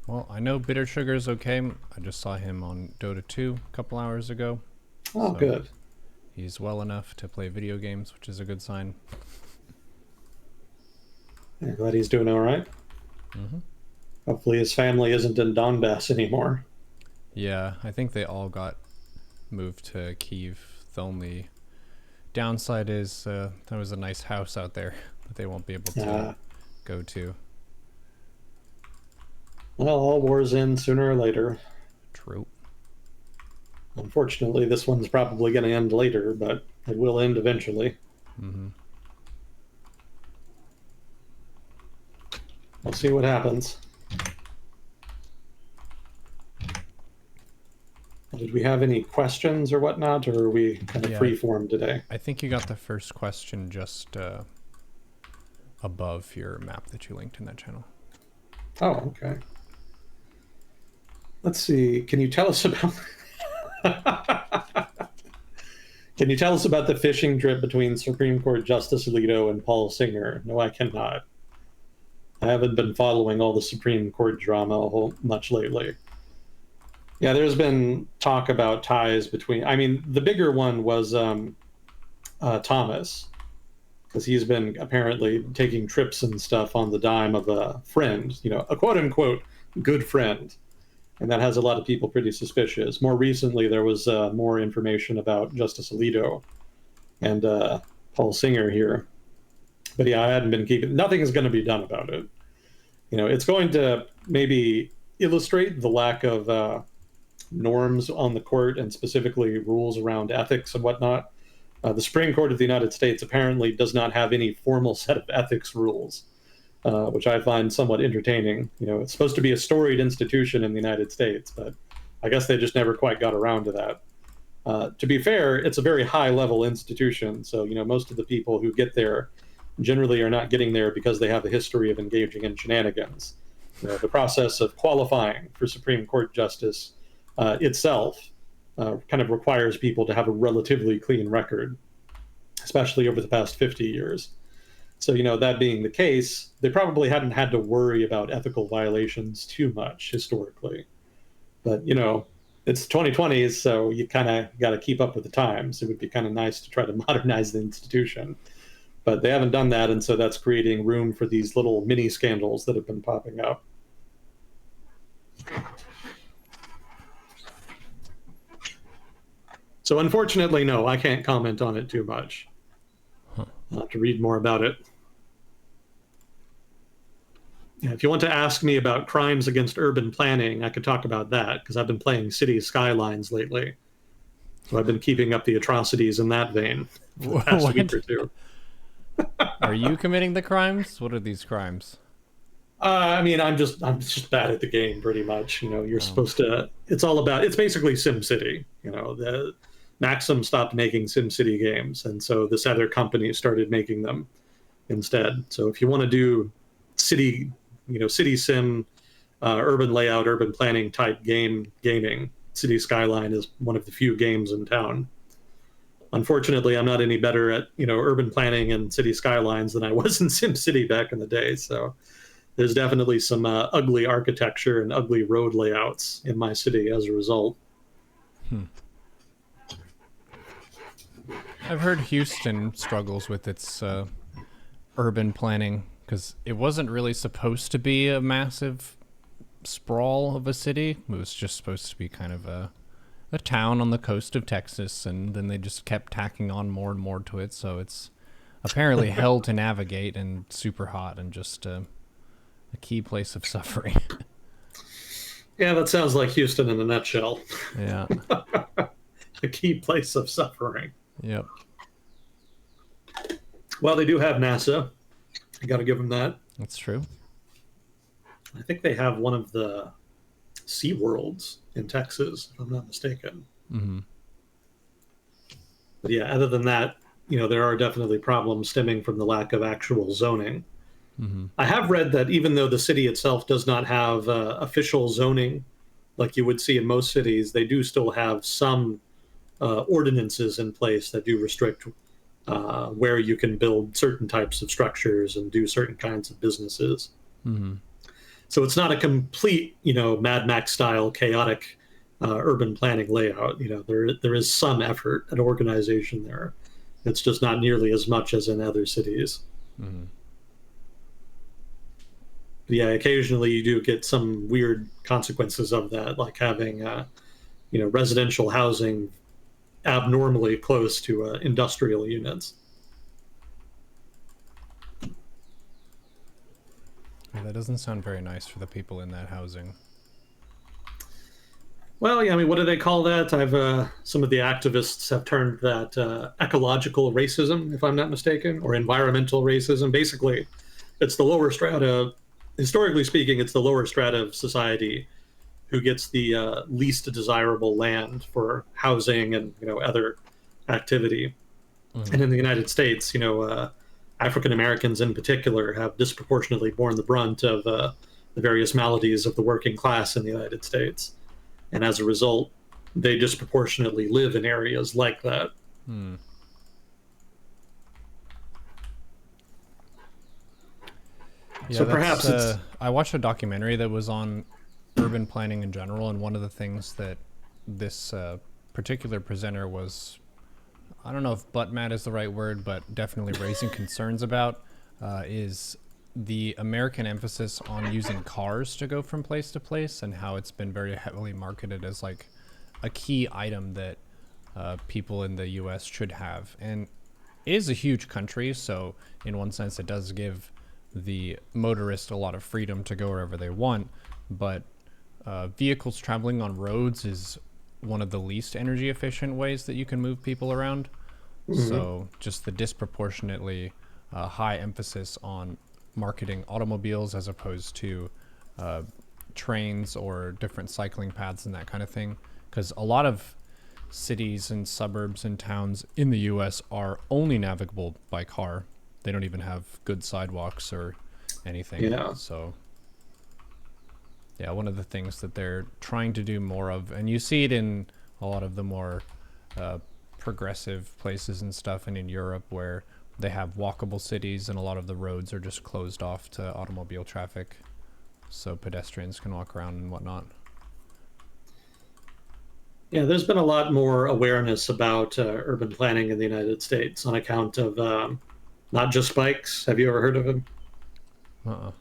Well, I know Bitter Sugar's okay. I just saw him on Dota 2 a couple hours ago. Oh, so good. He's well enough to play video games, which is a good sign. I'm glad he's doing all right. Mm-hmm. Hopefully his family isn't in Donbass anymore. Yeah, I think they all got moved to Kyiv. The only downside is there was a nice house out there that they won't be able to go to. Well, all wars end sooner or later. True. Unfortunately, this one's probably going to end later, but it will end eventually. Mm-hmm. We'll see what happens. Did we have any questions or whatnot, or are we kind of free-form today? I think you got the first question just above your map that you linked in that channel. Oh, okay. Let's see. Can you tell us about... Can you tell us about the fishing trip between Supreme Court Justice Alito and Paul Singer? No, I cannot. I haven't been following all the Supreme Court drama much lately. Yeah, there's been talk about ties between... I mean, the bigger one was Thomas, because he's been apparently taking trips and stuff on the dime of a friend, a quote-unquote good friend. And that has a lot of people pretty suspicious. More recently, there was more information about Justice Alito and Paul Singer here. But yeah, I hadn't been keeping... Nothing is going to be done about it. It's going to maybe illustrate the lack of norms on the court, and specifically rules around ethics and whatnot. The Supreme Court of the United States apparently does not have any formal set of ethics rules, which I find somewhat entertaining. It's supposed to be a storied institution in the United States, but I guess they just never quite got around to that. To be fair, it's a very high level institution. So, most of the people who get there generally are not getting there because they have a history of engaging in shenanigans. The process of qualifying for Supreme Court justice itself kind of requires people to have a relatively clean record, especially over the past 50 years. So, that being the case, they probably hadn't had to worry about ethical violations too much historically. But, it's 2020s, so you kind of got to keep up with the times. It would be kind of nice to try to modernize the institution. But they haven't done that, and so that's creating room for these little mini scandals that have been popping up. So unfortunately, no, I can't comment on it too much. I'll have to read more about it. Yeah, if you want to ask me about crimes against urban planning, I could talk about that, because I've been playing City Skylines lately. So I've been keeping up the atrocities in that vein for the past week or two. Are you committing the crimes? What are these crimes? I'm just bad at the game, pretty much. You're supposed to. It's basically SimCity. The Maxim stopped making SimCity games, and so this other company started making them instead. So if you want to do city sim, urban layout, urban planning type gaming, City Skyline is one of the few games in town. Unfortunately, I'm not any better at urban planning and city skylines than I was in SimCity back in the day. So there's definitely some ugly architecture and ugly road layouts in my city as a result. I've heard Houston struggles with its urban planning because it wasn't really supposed to be a massive sprawl of a city. It was just supposed to be kind of a town on the coast of Texas, and then they just kept tacking on more and more to it. So it's apparently hell to navigate and super hot and just a key place of suffering. Yeah, that sounds like Houston in a nutshell. Yeah. A key place of suffering. Yep. Well, they do have NASA. I got to give them that. That's true. I think they have one of the Sea Worlds in Texas, if I'm not mistaken. Mm-hmm. But yeah, other than that, there are definitely problems stemming from the lack of actual zoning. Mm-hmm. I have read that even though the city itself does not have official zoning like you would see in most cities, they do still have some ordinances in place that do restrict where you can build certain types of structures and do certain kinds of businesses. Mm-hmm. So it's not a complete, Mad Max style chaotic urban planning layout. There is some effort at organization there. It's just not nearly as much as in other cities. Mm-hmm. But yeah, occasionally you do get some weird consequences of that, like having, residential housing abnormally close to industrial units. Yeah, that doesn't sound very nice for the people in that housing. Well, yeah, what do they call that? Some of the activists have termed that ecological racism, if I'm not mistaken, or environmental racism. Basically, it's the lower strata. Historically speaking, it's the lower strata of society who gets the least desirable land for housing and other activity. Mm-hmm. And in the United States, African Americans in particular have disproportionately borne the brunt of the various maladies of the working class in the United States. And as a result, they disproportionately live in areas like that. Hmm. Yeah, so perhaps I watched a documentary that was on urban planning in general, and one of the things that this particular presenter was, I don't know if butt mad is the right word, but definitely raising concerns about is the American emphasis on using cars to go from place to place, and how it's been very heavily marketed as like a key item that people in the US should have. And it is a huge country, so in one sense it does give the motorist a lot of freedom to go wherever they want, but vehicles traveling on roads is one of the least energy efficient ways that you can move people around. Mm-hmm. So just the disproportionately high emphasis on marketing automobiles as opposed to trains or different cycling paths and that kind of thing. Because a lot of cities and suburbs and towns in the US are only navigable by car. They don't even have good sidewalks or anything. Yeah. So yeah, one of the things that they're trying to do more of, and you see it in a lot of the more progressive places and stuff, and in Europe where they have walkable cities and a lot of the roads are just closed off to automobile traffic so pedestrians can walk around and whatnot. Yeah, there's been a lot more awareness about urban planning in the United States on account of Not Just Bikes. Have you ever heard of him? Uh-uh.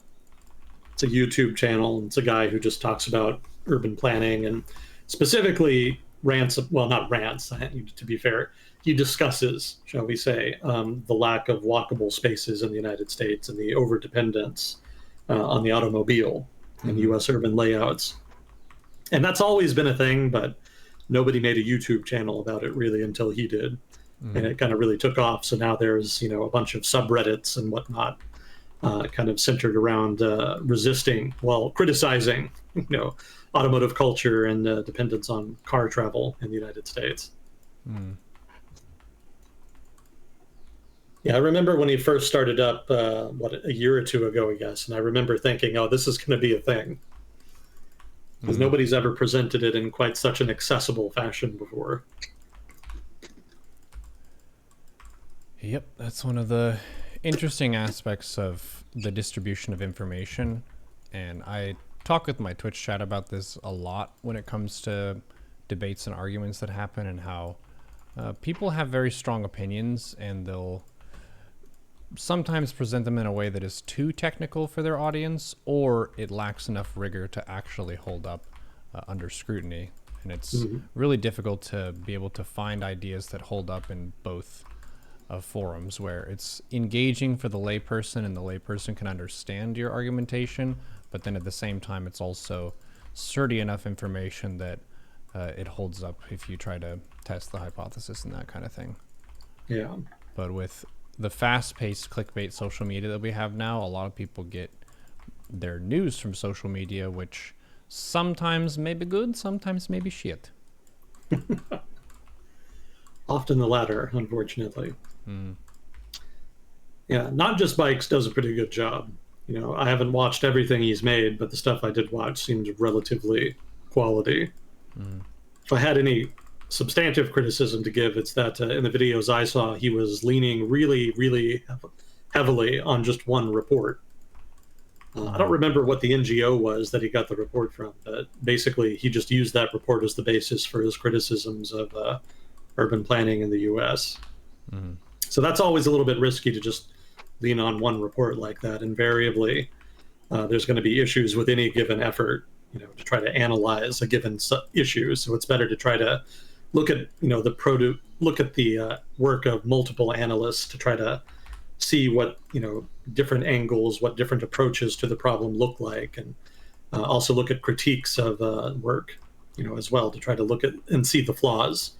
It's a YouTube channel. It's a guy who just talks about urban planning and specifically rants, well, not rants, to be fair. He discusses, shall we say, the lack of walkable spaces in the United States and the overdependence on the automobile in U.S. urban layouts. And that's always been a thing, but nobody made a YouTube channel about it really until he did. And it kind of really took off. So now there's, a bunch of subreddits and whatnot kind of centered around criticizing, automotive culture and dependence on car travel in the United States. Yeah, I remember when he first started up, a year or two ago, I guess, and I remember thinking, oh, this is going to be a thing. Because nobody's ever presented it in quite such an accessible fashion before. Yep, that's one of the interesting aspects of the distribution of information. And I talk with my Twitch chat about this a lot when it comes to debates and arguments that happen, and how people have very strong opinions and they'll sometimes present them in a way that is too technical for their audience, or it lacks enough rigor to actually hold up under scrutiny. And it's really difficult to be able to find ideas that hold up in both forums, where it's engaging for the layperson and the layperson can understand your argumentation, but then at the same time it's also sturdy enough information that it holds up if you try to test the hypothesis and that kind of thing. Yeah. But with the fast-paced clickbait social media that we have now, a lot of people get their news from social media, which sometimes may be good, sometimes may be shit. Often the latter, unfortunately. Yeah, Not Just Bikes does a pretty good job. I haven't watched everything he's made, but the stuff I did watch seemed relatively quality. If I had any substantive criticism to give, it's that in the videos I saw, he was leaning really, really heavily on just one report. I don't remember what the NGO was that he got the report from, but basically he just used that report as the basis for his criticisms of urban planning in the U.S. So that's always a little bit risky to just lean on one report like that. Invariably, there's going to be issues with any given effort, to try to analyze a given issue. So it's better to try to look at, the work of multiple analysts to try to see what, different angles, what different approaches to the problem look like, and also look at critiques of work, as well, to try to look at and see the flaws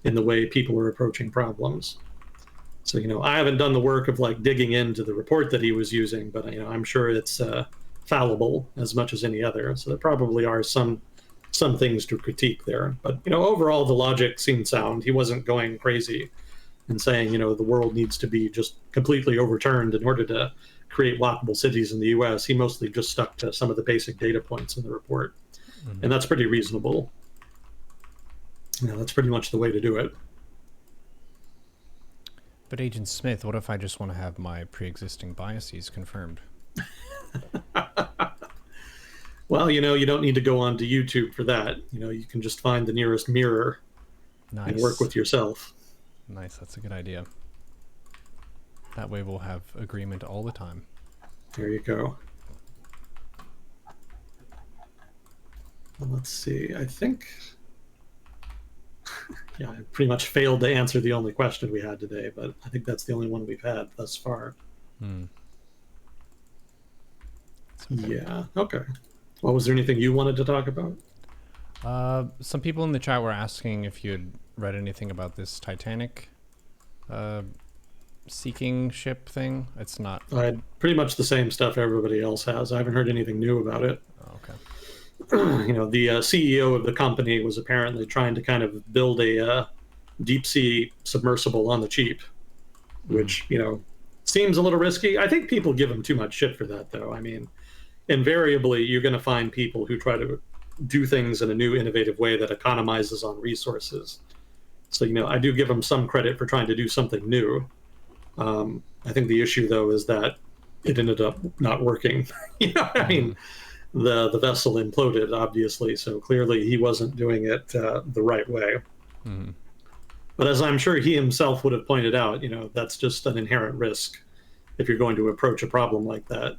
in the way people are approaching problems. So, I haven't done the work of digging into the report that he was using, but I'm sure it's fallible as much as any other. So there probably are some things to critique there. But, overall, the logic seemed sound. He wasn't going crazy and saying, the world needs to be just completely overturned in order to create walkable cities in the U.S. He mostly just stuck to some of the basic data points in the report. And that's pretty reasonable. That's pretty much the way to do it. But Agent Smith, what if I just want to have my pre-existing biases confirmed? Well, you don't need to go onto YouTube for that. You can just find the nearest mirror and work with yourself. Nice, that's a good idea. That way we'll have agreement all the time. There you go. Well, let's see. I think... Yeah, I pretty much failed to answer the only question we had today, but I think that's the only one we've had thus far. Okay. Yeah, okay. Well, was there anything you wanted to talk about? Some people in the chat were asking if you had read anything about this Titanic seeking ship thing. It's not... I had pretty much the same stuff everybody else has. I haven't heard anything new about it. Oh, okay. The CEO of the company was apparently trying to kind of build a deep sea submersible on the cheap, which seems a little risky. I think people give him too much shit for that, though. I mean, invariably, you're going to find people who try to do things in a new, innovative way that economizes on resources. So, I do give him some credit for trying to do something new. I think the issue, though, is that it ended up not working. I mean, the vessel imploded, obviously, so clearly he wasn't doing it the right way. But as I'm sure he himself would have pointed out, that's just an inherent risk if you're going to approach a problem like that.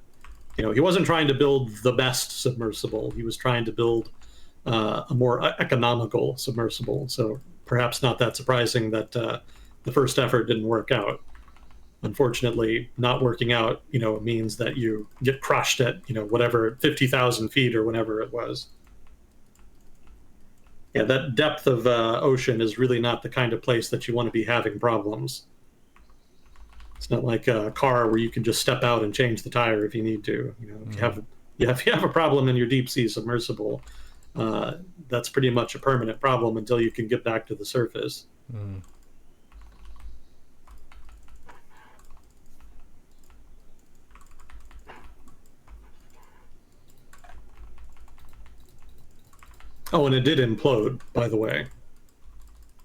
He wasn't trying to build the best submersible. He was trying to build a more economical submersible. So perhaps not that surprising that the first effort didn't work out. Unfortunately, not working out, means that you get crushed at, whatever, 50,000 feet or whatever it was. Yeah, that depth of ocean is really not the kind of place that you want to be having problems. It's not like a car where you can just step out and change the tire if you need to. If you have a problem in your deep sea submersible, that's pretty much a permanent problem until you can get back to the surface. Oh, and it did implode, by the way.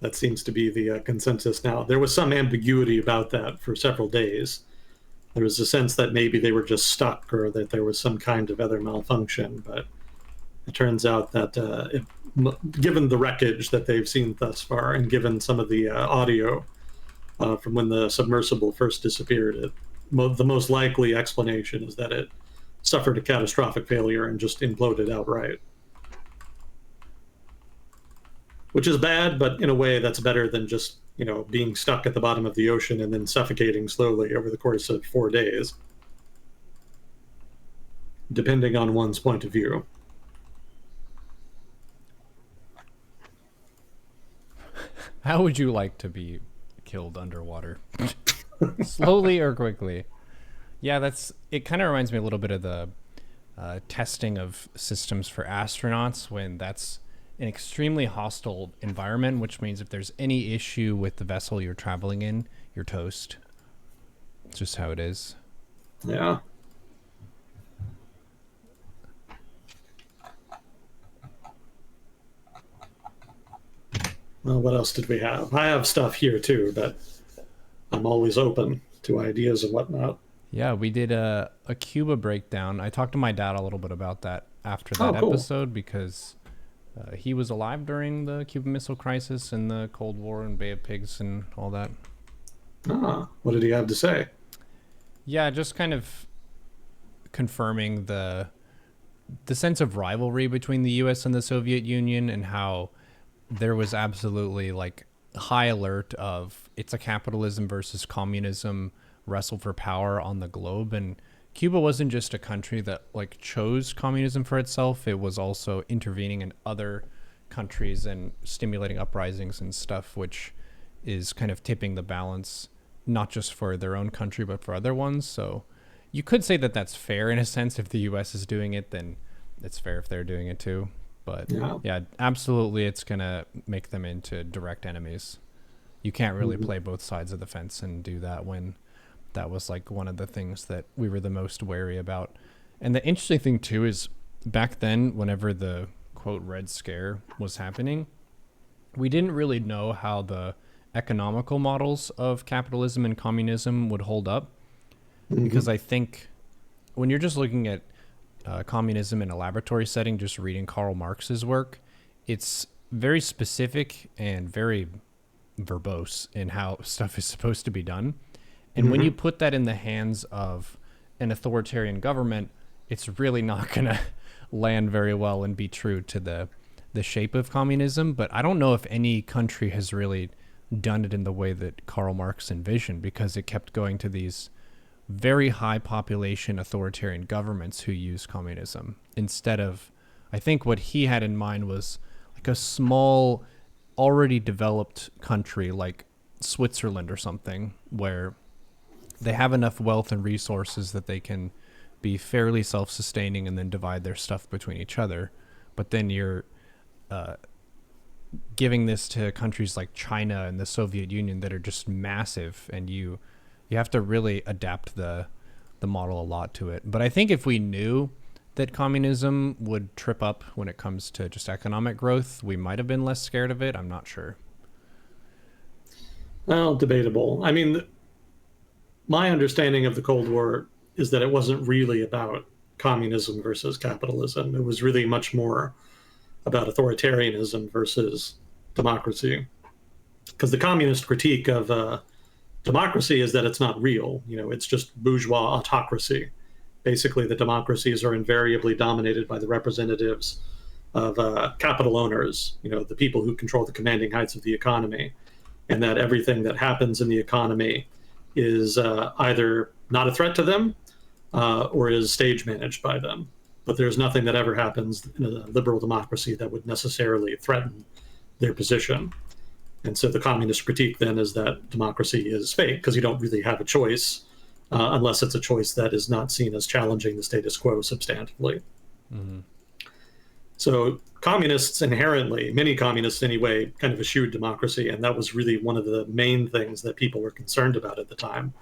That seems to be the consensus now. There was some ambiguity about that for several days. There was a sense that maybe they were just stuck or that there was some kind of other malfunction, but it turns out that given the wreckage that they've seen thus far and given some of the audio from when the submersible first disappeared, the most likely explanation is that it suffered a catastrophic failure and just imploded outright. Which is bad, but in a way that's better than just, being stuck at the bottom of the ocean and then suffocating slowly over the course of 4 days, depending on one's point of view. How would you like to be killed underwater? Slowly or quickly? Yeah, it kind of reminds me a little bit of the testing of systems for astronauts when that's an extremely hostile environment, which means if there's any issue with the vessel you're traveling in, you're toast. It's just how it is. Yeah. Well, what else did we have? I have stuff here too, but I'm always open to ideas and whatnot. Yeah, we did a Cuba breakdown. I talked to my dad a little bit about that after that episode because he was alive during the Cuban Missile Crisis and the Cold War and Bay of Pigs and all that. What did he have to say? Yeah, just kind of confirming the sense of rivalry between the U.S. and the Soviet Union and how there was absolutely like high alert of it's a capitalism versus communism wrestle for power on the globe. And Cuba wasn't just a country that like chose communism for itself. It was also intervening in other countries and stimulating uprisings and stuff, which is kind of tipping the balance, not just for their own country, but for other ones. So you could say that that's fair in a sense. If the US is doing it, then it's fair if they're doing it too. But yeah, absolutely. It's going to make them into direct enemies. You can't really play both sides of the fence and do that when that was like one of the things that we were the most wary about. And the interesting thing too is back then, whenever the quote Red Scare was happening, we didn't really know how the economical models of capitalism and communism would hold up. Because I think when you're just looking at communism in a laboratory setting, just reading Karl Marx's work, it's very specific and very verbose in how stuff is supposed to be done. And when you put that in the hands of an authoritarian government, it's really not going to land very well and be true to the shape of communism. But I don't know if any country has really done it in the way that Karl Marx envisioned, because it kept going to these very high population authoritarian governments who use communism instead of, I think what he had in mind was like a small, already developed country like Switzerland or something, where they have enough wealth and resources that they can be fairly self-sustaining and then divide their stuff between each other. but then you're giving this to countries like China and the Soviet Union that are just massive, and you have to really adapt the model a lot to it. But I think if we knew that communism would trip up when it comes to just economic growth, we might have been less scared of it. I'm not sure. Well, debatable. I mean, my understanding of the Cold War is that it wasn't really about communism versus capitalism. It was really much more about authoritarianism versus democracy. Because the communist critique of democracy is that it's not real. It's just bourgeois autocracy. Basically, the democracies are invariably dominated by the representatives of capital owners, the people who control the commanding heights of the economy, and that everything that happens in the economy is either not a threat to them or is stage managed by them. But there's nothing that ever happens in a liberal democracy that would necessarily threaten their position. And so the communist critique then is that democracy is fake because you don't really have a choice unless it's a choice that is not seen as challenging the status quo substantively. Mm-hmm. So communists inherently, many communists anyway, kind of eschewed democracy, and that was really one of the main things that people were concerned about at the time.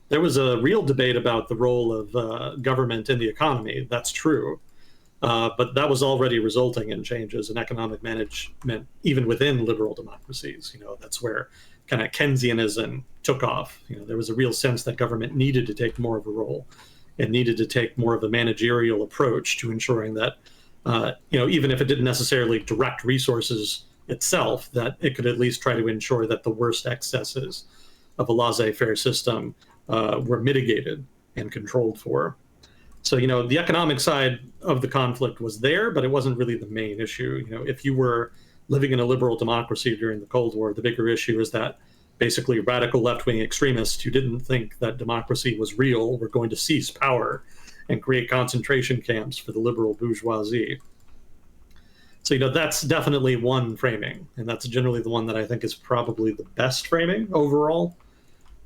There was a real debate about the role of government in the economy. That's true. But that was already resulting in changes in economic management, even within liberal democracies. That's where kind of Keynesianism took off. There was a real sense that government needed to take more of a role and needed to take more of a managerial approach to ensuring that, even if it didn't necessarily direct resources itself, that it could at least try to ensure that the worst excesses of a laissez-faire system were mitigated and controlled for. So, the economic side of the conflict was there, but it wasn't really the main issue. If you were living in a liberal democracy during the Cold War, the bigger issue is that basically radical left-wing extremists who didn't think that democracy was real were going to seize power and create concentration camps for the liberal bourgeoisie. So, that's definitely one framing, and that's generally the one that I think is probably the best framing overall.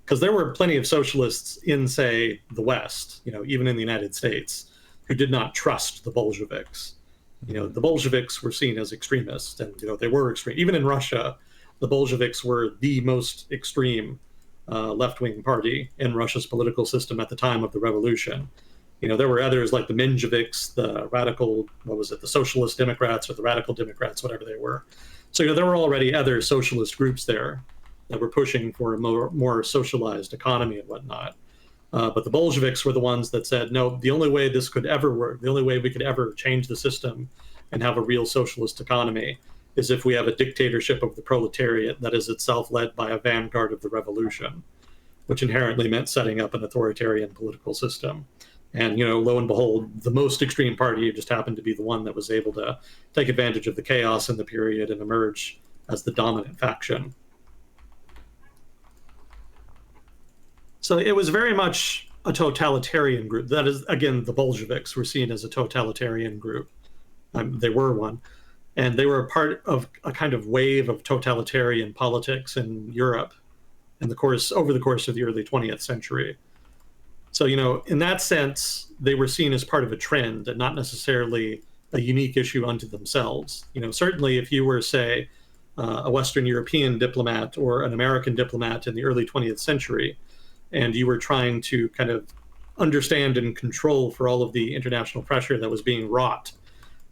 Because there were plenty of socialists in, say, the West, even in the United States, who did not trust the Bolsheviks. The Bolsheviks were seen as extremists, and they were extreme. Even in Russia, the Bolsheviks were the most extreme left-wing party in Russia's political system at the time of the revolution. There were others like the Mensheviks, the radical, the Socialist Democrats or the Radical Democrats, whatever they were. So there were already other socialist groups there that were pushing for a more socialized economy and whatnot. But the Bolsheviks were the ones that said, no, the only way this could ever work, the only way we could ever change the system and have a real socialist economy is if we have a dictatorship of the proletariat that is itself led by a vanguard of the revolution, which inherently meant setting up an authoritarian political system. And, lo and behold, the most extreme party just happened to be the one that was able to take advantage of the chaos in the period and emerge as the dominant faction. So it was very much a totalitarian group. That is, again, the Bolsheviks were seen as a totalitarian group. They were one. And they were a part of a kind of wave of totalitarian politics in Europe over the course of the early 20th century. So, in that sense, they were seen as part of a trend and not necessarily a unique issue unto themselves. Certainly if you were, say, a Western European diplomat or an American diplomat in the early 20th century, and you were trying to kind of understand and control for all of the international pressure that was being wrought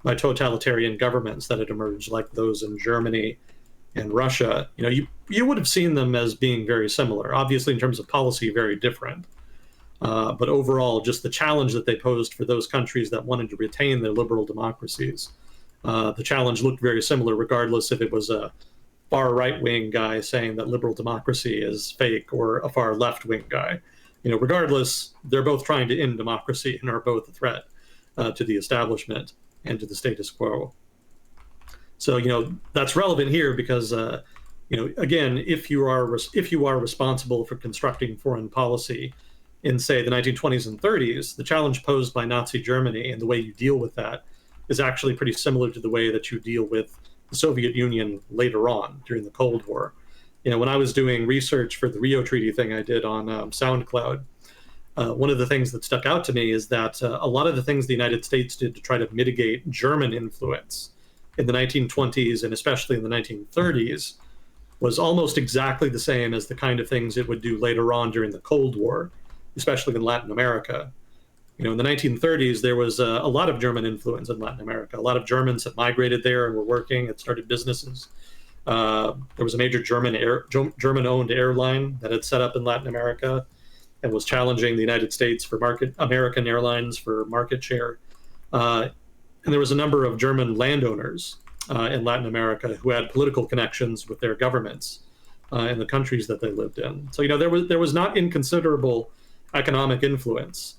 by totalitarian governments that had emerged, like those in Germany and Russia, you would have seen them as being very similar. Obviously, in terms of policy, very different. But overall, just the challenge that they posed for those countries that wanted to retain their liberal democracies, the challenge looked very similar, regardless if it was a far right-wing guy saying that liberal democracy is fake or a far left-wing guy. Regardless, they're both trying to end democracy and are both a threat to the establishment and to the status quo. So, that's relevant here because, again, if you are responsible for constructing foreign policy in, say, the 1920s and 30s, the challenge posed by Nazi Germany and the way you deal with that is actually pretty similar to the way that you deal with the Soviet Union later on during the Cold War. When I was doing research for the Rio Treaty thing I did on SoundCloud, one of the things that stuck out to me is that a lot of the things the United States did to try to mitigate German influence in the 1920s and especially in the 1930s was almost exactly the same as the kind of things it would do later on during the Cold War, especially in Latin America. In the 1930s, there was a lot of German influence in Latin America. A lot of Germans had migrated there and were working, had started businesses. There was a major German-owned airline that had set up in Latin America and was challenging the United States for American airlines for market share. And there was a number of German landowners in Latin America who had political connections with their governments in the countries that they lived in. So, there was not inconsiderable economic influence,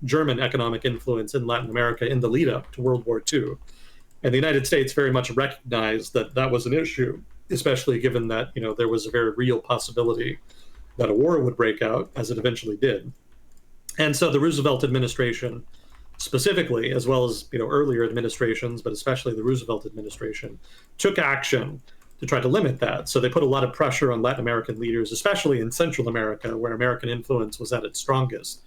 German economic influence in Latin America in the lead up to World War II. And the United States very much recognized that that was an issue, especially given that, there was a very real possibility that a war would break out, as it eventually did. And so the Roosevelt administration specifically, as well as, earlier administrations, but especially the Roosevelt administration, took action to try to limit that. So they put a lot of pressure on Latin American leaders, especially in Central America, where American influence was at its strongest,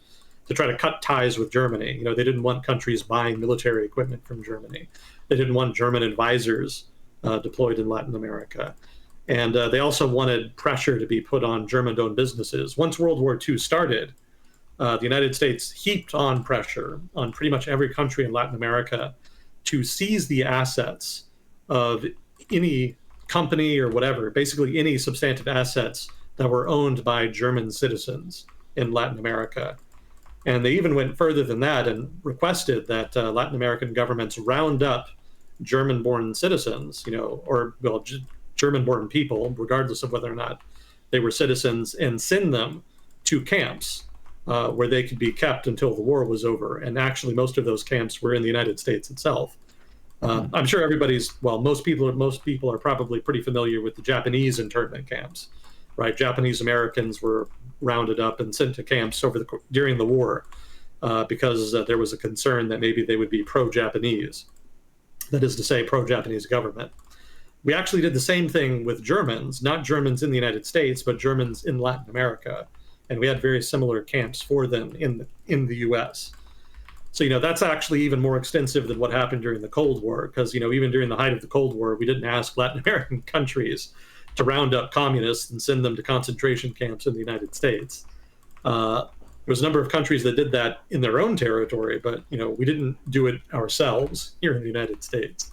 to try to cut ties with Germany. They didn't want countries buying military equipment from Germany. They didn't want German advisors deployed in Latin America. And they also wanted pressure to be put on German-owned businesses. Once World War II started, the United States heaped on pressure on pretty much every country in Latin America to seize the assets of any company or whatever, basically any substantive assets that were owned by German citizens in Latin America. And they even went further than that and requested that Latin American governments round up German-born citizens, German-born people, regardless of whether or not they were citizens, and send them to camps where they could be kept until the war was over. And actually, most of those camps were in the United States itself. I'm sure most people are probably pretty familiar with the Japanese internment camps, right? Japanese Americans were rounded up and sent to camps during the war because there was a concern that maybe they would be pro-Japanese, that is to say, pro-Japanese government. We actually did the same thing with Germans, not Germans in the United States, but Germans in Latin America. And we had very similar camps for them in the U.S. So, that's actually even more extensive than what happened during the Cold War, because, even during the height of the Cold War, we didn't ask Latin American countries to round up communists and send them to concentration camps in the United States. There was a number of countries that did that in their own territory, but, we didn't do it ourselves here in the United States.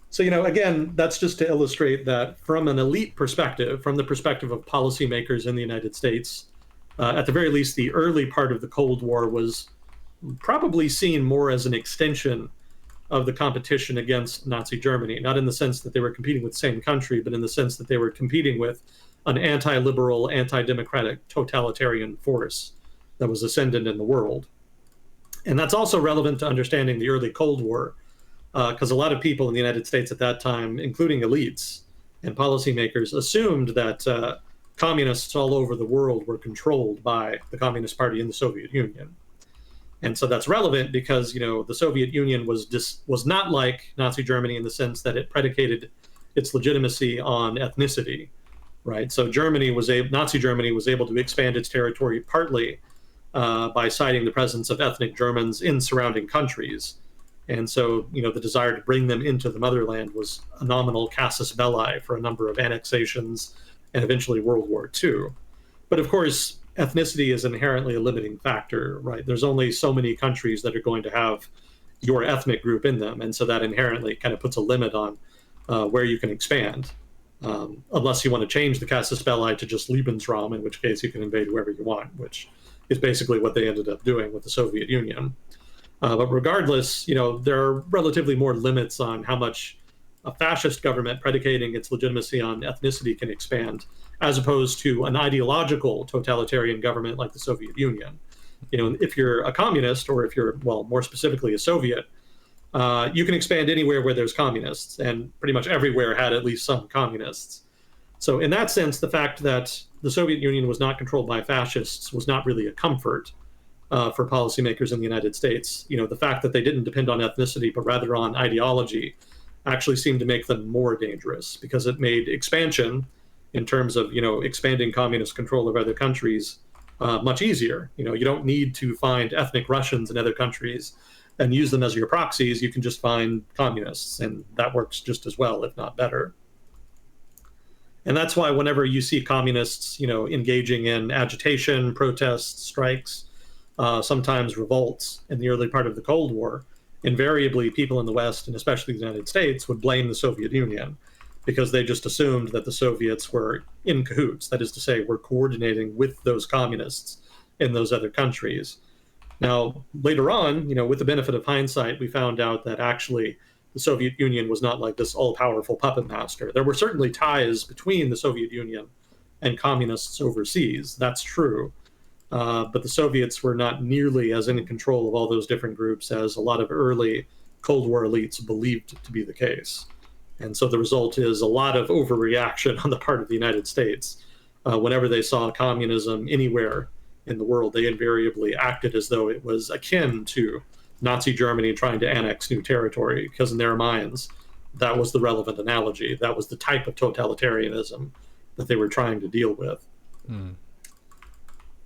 So, again, that's just to illustrate that from an elite perspective, from the perspective of policymakers in the United States, at the very least, the early part of the Cold War was probably seen more as an extension of the competition against Nazi Germany, not in the sense that they were competing with the same country, but in the sense that they were competing with an anti-liberal, anti-democratic, totalitarian force that was ascendant in the world. And that's also relevant to understanding the early Cold War, because a lot of people in the United States at that time, including elites and policymakers, assumed that communists all over the world were controlled by the Communist Party in the Soviet Union. And so that's relevant because, the Soviet Union was not like Nazi Germany in the sense that it predicated its legitimacy on ethnicity, right? So Nazi Germany was able to expand its territory partly by citing the presence of ethnic Germans in surrounding countries. And so, the desire to bring them into the motherland was a nominal casus belli for a number of annexations and eventually World War II. But of course, ethnicity is inherently a limiting factor, right? There's only so many countries that are going to have your ethnic group in them. And so that inherently kind of puts a limit on where you can expand, unless you want to change the casus belli to just Lebensraum, in which case you can invade whoever you want, which is basically what they ended up doing with the Soviet Union. But regardless, there are relatively more limits on how much a fascist government predicating its legitimacy on ethnicity can expand, as opposed to an ideological totalitarian government like the Soviet Union. If you're a communist, or if you're, more specifically a Soviet, you can expand anywhere where there's communists, and pretty much everywhere had at least some communists. So in that sense, the fact that the Soviet Union was not controlled by fascists was not really a comfort for policymakers in the United States. The fact that they didn't depend on ethnicity, but rather on ideology, actually seemed to make them more dangerous, because it made expansion in terms of, expanding communist control of other countries much easier. You don't need to find ethnic Russians in other countries and use them as your proxies. You can just find communists, and that works just as well, if not better. And that's why whenever you see communists, engaging in agitation, protests, strikes, sometimes revolts in the early part of the Cold War, invariably people in the West, and especially the United States, would blame the Soviet Union because they just assumed that the Soviets were in cahoots. That is to say, were coordinating with those communists in those other countries. Now, later on, with the benefit of hindsight, we found out that actually the Soviet Union was not like this all-powerful puppet master. There were certainly ties between the Soviet Union and communists overseas. That's true. But the Soviets were not nearly as in control of all those different groups as a lot of early Cold War elites believed to be the case. And so the result is a lot of overreaction on the part of the United States. Whenever they saw communism anywhere in the world, they invariably acted as though it was akin to Nazi Germany trying to annex new territory, because in their minds, that was the relevant analogy. That was the type of totalitarianism that they were trying to deal with.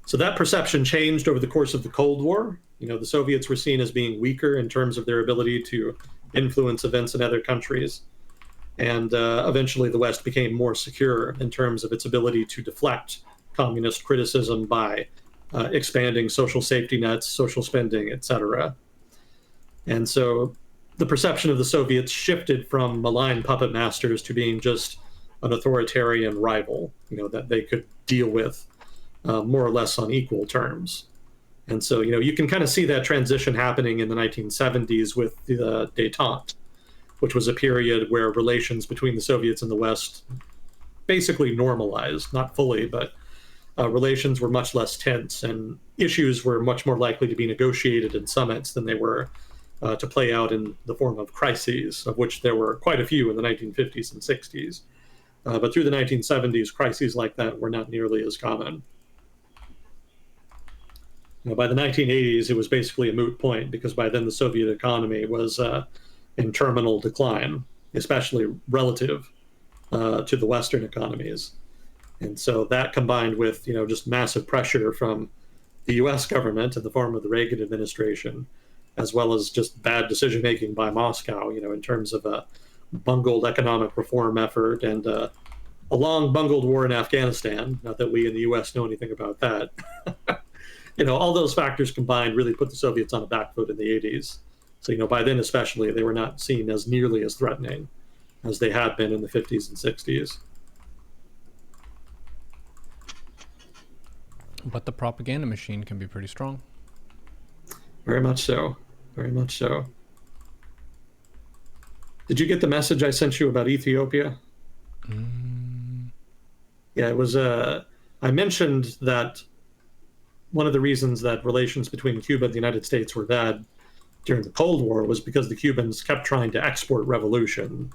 So that perception changed over the course of the Cold War. The Soviets were seen as being weaker in terms of their ability to influence events in other countries. And eventually the West became more secure in terms of its ability to deflect communist criticism by expanding social safety nets, social spending, etc. And so the perception of the Soviets shifted from malign puppet masters to being just an authoritarian rival, that they could deal with more or less on equal terms. And so, you can kind of see that transition happening in the 1970s with the détente, which was a period where relations between the Soviets and the West basically normalized, not fully, but relations were much less tense, and issues were much more likely to be negotiated in summits than they were to play out in the form of crises, of which there were quite a few in the 1950s and 60s. But through the 1970s, crises like that were not nearly as common. By the 1980s, it was basically a moot point, because by then the Soviet economy was in terminal decline, especially relative to the Western economies. And so that combined with, just massive pressure from the US government in the form of the Reagan administration, as well as just bad decision-making by Moscow, in terms of a bungled economic reform effort and a long bungled war in Afghanistan. Not that we in the US know anything about that. All those factors combined really put the Soviets on a back foot in the 80s. So, by then especially, they were not seen as nearly as threatening as they had been in the 50s and 60s. But the propaganda machine can be pretty strong. Very much so. Very much so. Did you get the message I sent you about Ethiopia? Yeah, it was. I mentioned that one of the reasons that relations between Cuba and the United States were bad during the Cold War was because the Cubans kept trying to export revolution.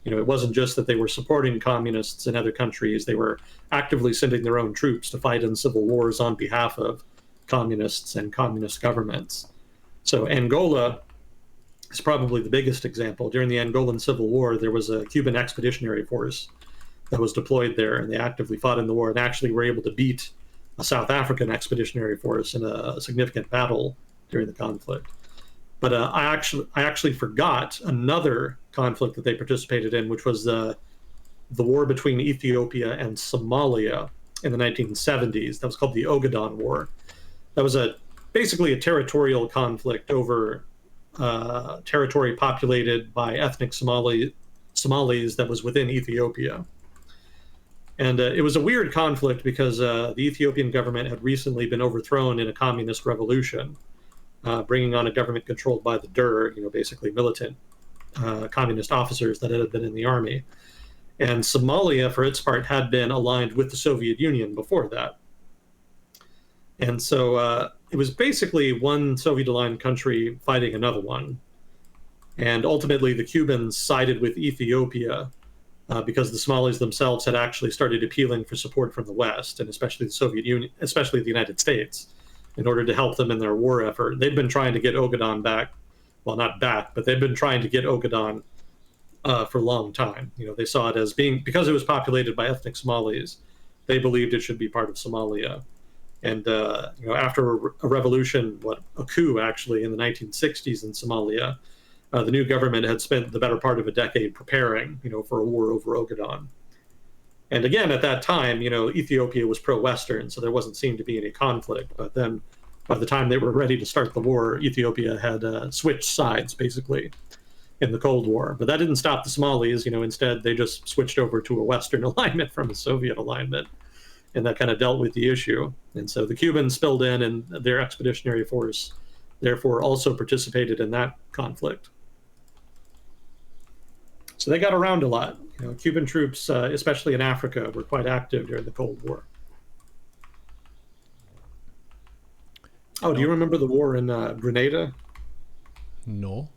It wasn't just that they were supporting communists in other countries. They were actively sending their own troops to fight in civil wars on behalf of communists and communist governments. So Angola is probably the biggest example. During the Angolan Civil War, there was a Cuban expeditionary force that was deployed there, and they actively fought in the war and actually were able to beat a South African expeditionary force in a significant battle during the conflict. But I actually forgot another conflict that they participated in, which was the war between Ethiopia and Somalia in the 1970s. That was called the Ogaden War. That was basically a territorial conflict over territory populated by ethnic Somalis that was within Ethiopia. And it was a weird conflict because the Ethiopian government had recently been overthrown in a communist revolution, bringing on a government controlled by the DER, basically militant communist officers that had been in the army. And Somalia, for its part, had been aligned with the Soviet Union before that. And so it was basically one Soviet-aligned country fighting another one. And ultimately, the Cubans sided with Ethiopia because the Somalis themselves had actually started appealing for support from the West, and especially the Soviet Union, especially the United States, in order to help them in their war effort. They'd been trying to get Ogaden back. Well, not back, but they've been trying to get Ogaden for a long time. They saw it as being, because it was populated by ethnic Somalis, they believed it should be part of Somalia. And after a revolution, a coup actually in the 1960s in Somalia, the new government had spent the better part of a decade preparing, for a war over Ogaden. And again, at that time, Ethiopia was pro-Western, so there wasn't seen to be any conflict. But then, by the time they were ready to start the war, Ethiopia had switched sides, basically, in the Cold War. But that didn't stop the Somalis. Instead, they just switched over to a Western alignment from a Soviet alignment, and that kind of dealt with the issue. And so the Cubans spilled in, and their expeditionary force, therefore, also participated in that conflict. So they got around a lot. Cuban troops, especially in Africa, were quite active during the Cold War. Oh, do you remember the war in Grenada? No.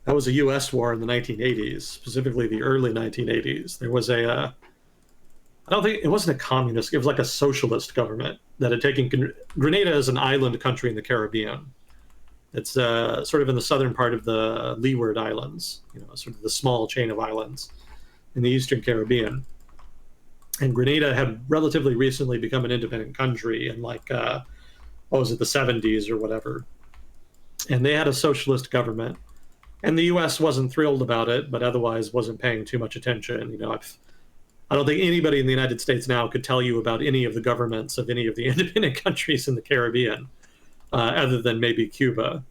That was a U.S. war in the 1980s, specifically the early 1980s. There was I don't think, it wasn't a communist, it was like a socialist government that had taken, Grenada is an island country in the Caribbean. It's sort of in the southern part of the Leeward Islands, sort of the small chain of islands in the Eastern Caribbean. And Grenada had relatively recently become an independent country in the 70s or whatever. And they had a socialist government. And the U.S. wasn't thrilled about it, but otherwise wasn't paying too much attention. I don't think anybody in the United States now could tell you about any of the governments of any of the independent countries in the Caribbean. Other than maybe Cuba,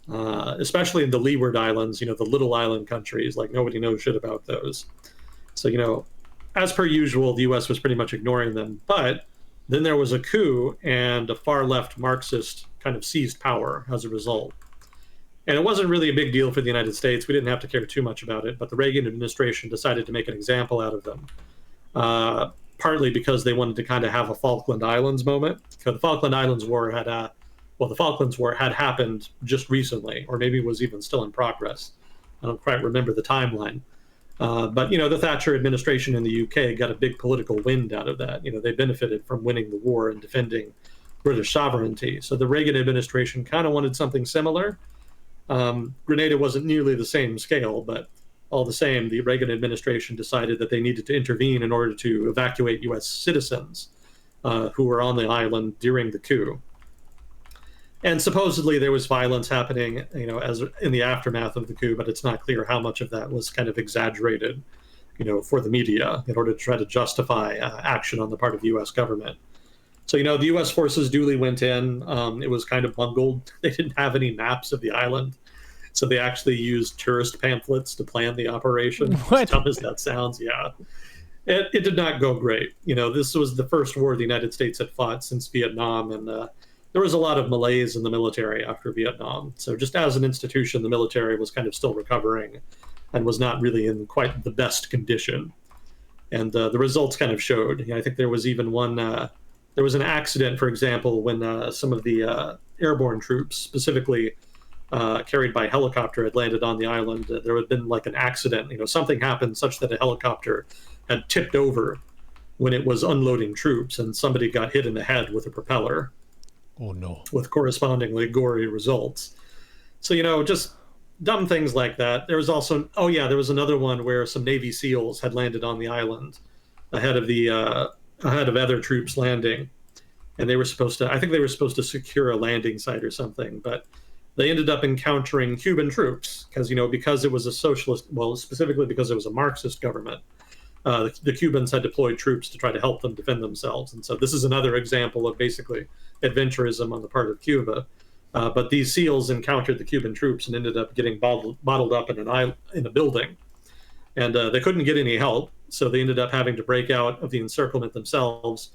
especially in the Leeward Islands, the little island countries, nobody knows shit about those. So, as per usual, the U.S. was pretty much ignoring them. But then there was a coup, and a far-left Marxist kind of seized power as a result. And it wasn't really a big deal for the United States. We didn't have to care too much about it, but the Reagan administration decided to make an example out of them. Partly because they wanted to kind of have a Falkland Islands moment. Because the Falkland Islands War the Falklands War had happened just recently, or maybe was even still in progress. I don't quite remember the timeline. But, the Thatcher administration in the UK got a big political wind out of that. They benefited from winning the war and defending British sovereignty. So the Reagan administration kind of wanted something similar. Grenada wasn't nearly the same scale, but all the same, the Reagan administration decided that they needed to intervene in order to evacuate U.S. citizens who were on the island during the coup. And supposedly there was violence happening, as in the aftermath of the coup, but it's not clear how much of that was kind of exaggerated, for the media in order to try to justify action on the part of the U.S. government. So, the U.S. forces duly went in. It was kind of bungled. They didn't have any maps of the island. So they actually used tourist pamphlets to plan the operation. What? As dumb as that sounds, yeah. It did not go great. This was the first war the United States had fought since Vietnam, and there was a lot of malaise in the military after Vietnam. So just as an institution, the military was kind of still recovering and was not really in quite the best condition. And the results kind of showed. I think there was even there was an accident, for example, when some of the airborne troops, specifically carried by helicopter, had landed on the island. There had been an accident. Something happened such that a helicopter had tipped over when it was unloading troops, and somebody got hit in the head with a propeller. Oh, no. With correspondingly gory results. So, just dumb things like that. There was also, there was another one where some Navy SEALs had landed on the island ahead of other troops landing. And they were supposed to secure a landing site or something, but they ended up encountering Cuban troops because it was a socialist, specifically because it was a Marxist government. The Cubans had deployed troops to try to help them defend themselves. And so this is another example of basically adventurism on the part of Cuba. But these SEALs encountered the Cuban troops and ended up getting bottled up in a building. And they couldn't get any help, so they ended up having to break out of the encirclement themselves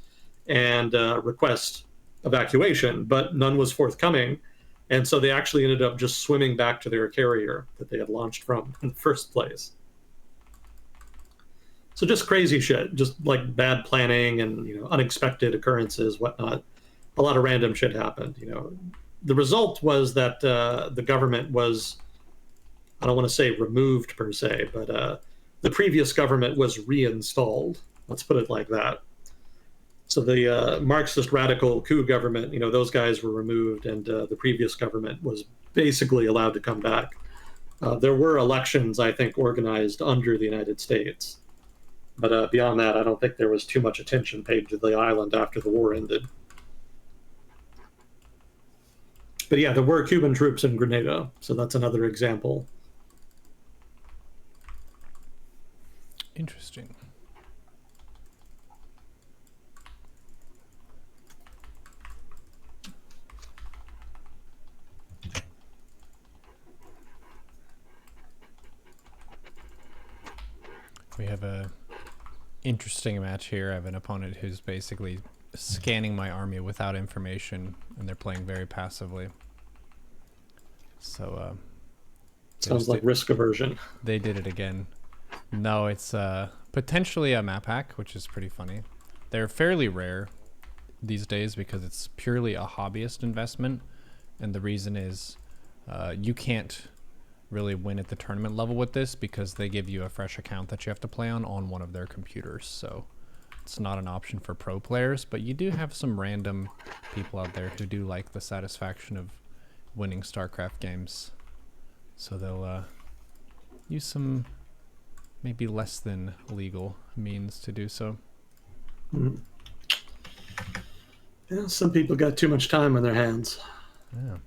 and request evacuation, but none was forthcoming. And so they actually ended up just swimming back to their carrier that they had launched from in the first place. So just crazy shit, just bad planning and unexpected occurrences, whatnot. A lot of random shit happened. The result was that the government was, I don't want to say removed per se, but the previous government was reinstalled. Let's put it like that. So the Marxist radical coup government, those guys were removed, and the previous government was basically allowed to come back. There were elections, I think, organized under the United States. But beyond that, I don't think there was too much attention paid to the island after the war ended. But yeah, there were Cuban troops in Grenada, so that's another example. Interesting. We have a interesting match here. I have an opponent who's basically scanning my army without information, and they're playing very passively. So sounds like risk aversion. They did it again. No, it's potentially a map hack, which is pretty funny. They're fairly rare these days because it's purely a hobbyist investment, and the reason is you can't really win at the tournament level with this because they give you a fresh account that you have to play on one of their computers. So it's not an option for pro players, but you do have some random people out there who do like the satisfaction of winning Starcraft games. So they'll use some maybe less than legal means to do so. Mm-hmm. Yeah, some people got too much time on their hands. Yeah.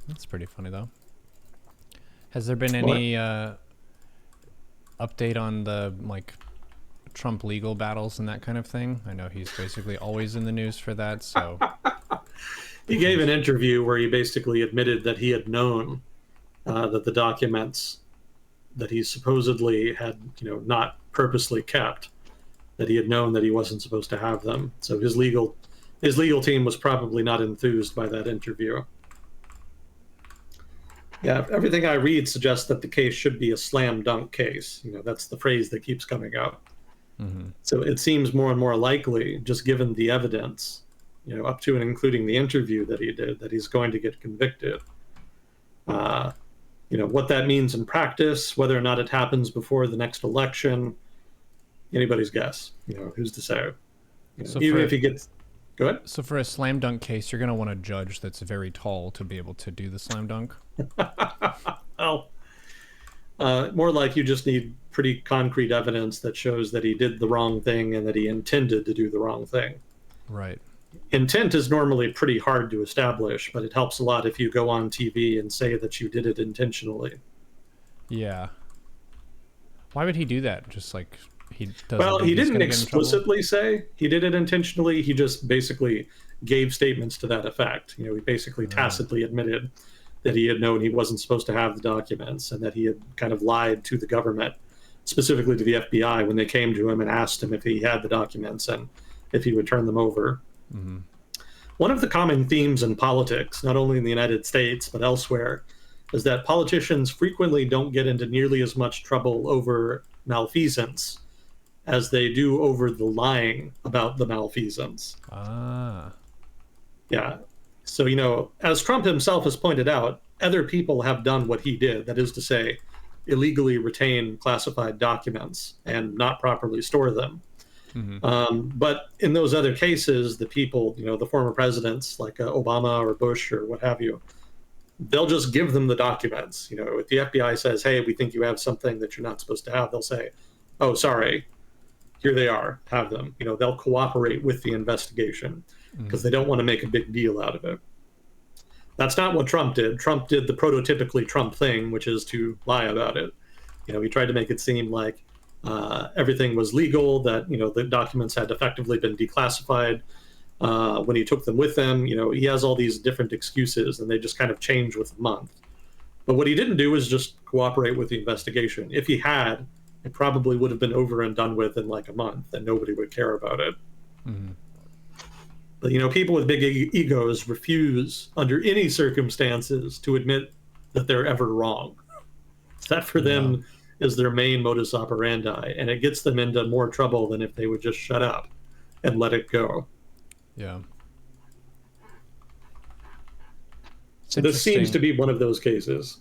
That's pretty funny, though. Has there been any update on the, like, Trump legal battles and that kind of thing? I know he's basically always in the news for that, so... He gave an interview where he basically admitted that he had known that the documents that he supposedly had, not purposely kept, that he had known that he wasn't supposed to have them. So his legal team was probably not enthused by that interview. Yeah, everything I read suggests that the case should be a slam dunk case. That's the phrase that keeps coming up. Mm-hmm. So it seems more and more likely, just given the evidence, up to and including the interview that he did, that he's going to get convicted. What that means in practice, whether or not it happens before the next election, anybody's guess. Who's to say? Even if he gets... Go ahead. So for a slam dunk case, you're going to want a judge that's very tall to be able to do the slam dunk? Well, more like you just need pretty concrete evidence that shows that he did the wrong thing and that he intended to do the wrong thing. Right. Intent is normally pretty hard to establish, but it helps a lot if you go on TV and say that you did it intentionally. Yeah. Why would he do that? Just like... He didn't explicitly say he did it intentionally. He just basically gave statements to that effect. He basically tacitly admitted that he had known he wasn't supposed to have the documents and that he had kind of lied to the government, specifically to the FBI, when they came to him and asked him if he had the documents and if he would turn them over. Mm-hmm. One of the common themes in politics, not only in the United States but elsewhere, is that politicians frequently don't get into nearly as much trouble over malfeasance as they do over the lying about the malfeasance. Yeah. So, as Trump himself has pointed out, other people have done what he did, that is to say, illegally retain classified documents and not properly store them. Mm-hmm. But in those other cases, the people, the former presidents like Obama or Bush or what have you, they'll just give them the documents. If the FBI says, hey, we think you have something that you're not supposed to have, they'll say, oh, sorry, here they are, have them. They'll cooperate with the investigation because they don't want to make a big deal out of it. That's not what Trump did. Trump did the prototypically Trump thing, which is to lie about it. He tried to make it seem like everything was legal, that, the documents had effectively been declassified when he took them with him. He has all these different excuses and they just kind of change with a month. But what he didn't do is just cooperate with the investigation. If he had, it probably would have been over and done with in like a month and nobody would care about it. Mm-hmm. But, people with big egos refuse under any circumstances to admit that they're ever wrong. That for them is their main modus operandi, and it gets them into more trouble than if they would just shut up and let it go. Yeah. So this seems to be one of those cases.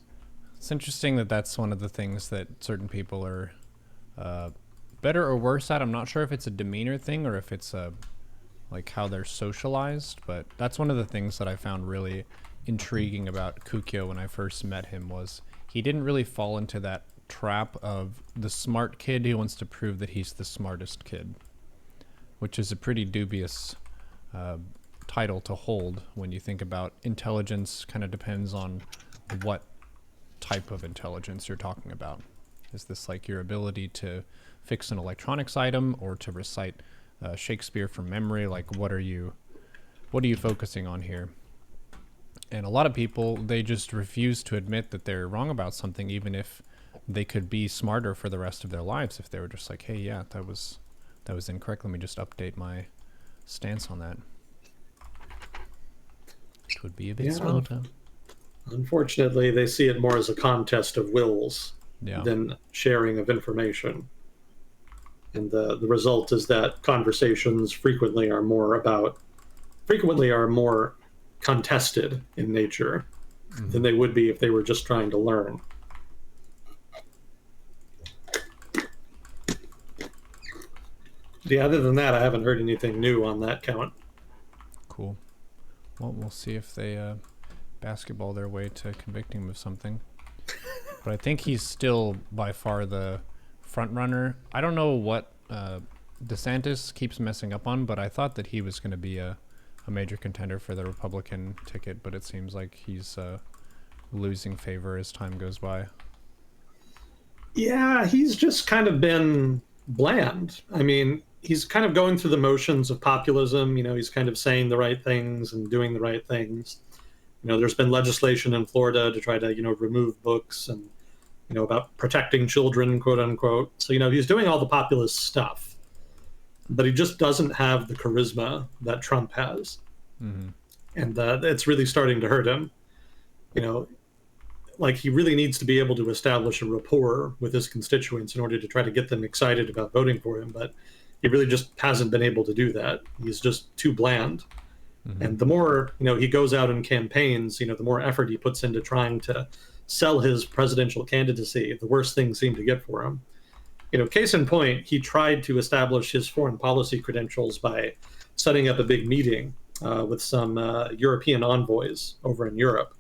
It's interesting that that's one of the things that certain people are better or worse at. I'm not sure if it's a demeanor thing or if it's like how they're socialized, but that's one of the things that I found really intriguing about Kukyo when I first met him was he didn't really fall into that trap of the smart kid who wants to prove that he's the smartest kid, which is a pretty dubious title to hold when you think about intelligence. Kind of depends on what type of intelligence you're talking about. Is this like your ability to fix an electronics item or to recite Shakespeare from memory? Like, what are you focusing on here? And a lot of people, they just refuse to admit that they're wrong about something, even if they could be smarter for the rest of their lives if they were just like, hey, yeah, that was incorrect. Let me just update my stance on that. It would be a bit smarter. Unfortunately, they see it more as a contest of wills than sharing of information. And the result is that conversations frequently are more contested in nature than they would be if they were just trying to learn. Yeah, other than that, I haven't heard anything new on that count. Cool. Well, we'll see if they basketball their way to convicting him of something. But I think he's still by far the front runner. I don't know what DeSantis keeps messing up on, but I thought that he was going to be a major contender for the Republican ticket, but it seems like he's losing favor as time goes by. Yeah, he's just kind of been bland. I mean, he's kind of going through the motions of populism. You know, he's kind of saying the right things and doing the right things. You know, there's been legislation in Florida to try to, remove books and, about protecting children, quote unquote. So, he's doing all the populist stuff, but he just doesn't have the charisma that Trump has. Mm-hmm. And it's really starting to hurt him. Like, he really needs to be able to establish a rapport with his constituents in order to try to get them excited about voting for him. But he really just hasn't been able to do that. He's just too bland. Mm-hmm. And the more, he goes out and campaigns, the more effort he puts into trying to sell his presidential candidacy, the worse things seem to get for him. Case in point, he tried to establish his foreign policy credentials by setting up a big meeting with some European envoys over in Europe.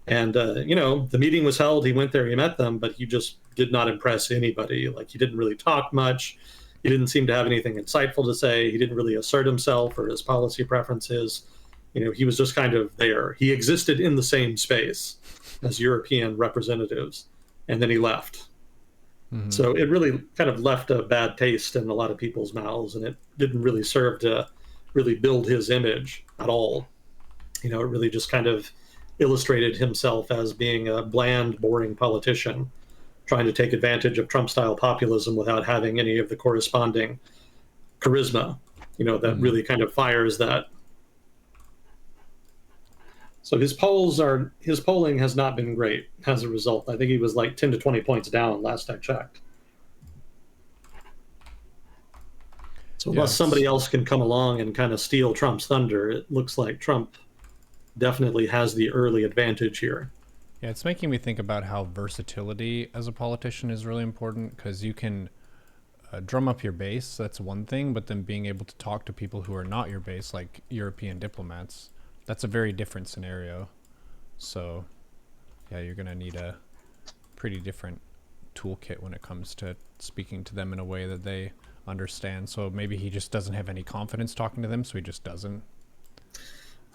And, the meeting was held, he went there, he met them, but he just did not impress anybody. Like, he didn't really talk much. He didn't seem to have anything insightful to say. He didn't really assert himself or his policy preferences. He was just kind of there. He existed in the same space as European representatives, and then he left. Mm-hmm. So it really kind of left a bad taste in a lot of people's mouths, and it didn't really serve to really build his image at all. It really just kind of illustrated himself as being a bland, boring politician trying to take advantage of Trump-style populism without having any of the corresponding charisma, that really kind of fires that. So his polling has not been great as a result. I think he was like 10 to 20 points down last I checked. So unless somebody else can come along and kind of steal Trump's thunder, it looks like Trump definitely has the early advantage here. Yeah, it's making me think about how versatility as a politician is really important, because you can drum up your base, that's one thing, but then being able to talk to people who are not your base, like European diplomats, that's a very different scenario. So, yeah, you're going to need a pretty different toolkit when it comes to speaking to them in a way that they understand. So maybe he just doesn't have any confidence talking to them, so he just doesn't.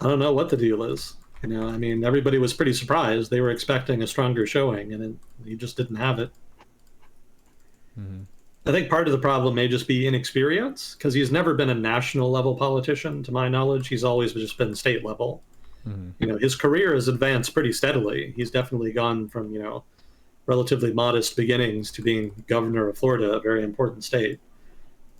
I don't know what the deal is. Everybody was pretty surprised. They were expecting a stronger showing, and he just didn't have it. Mm-hmm. I think part of the problem may just be inexperience, because he's never been a national level politician, to my knowledge. He's always just been state level. Mm-hmm. His career has advanced pretty steadily. He's definitely gone from, relatively modest beginnings to being governor of Florida, a very important state.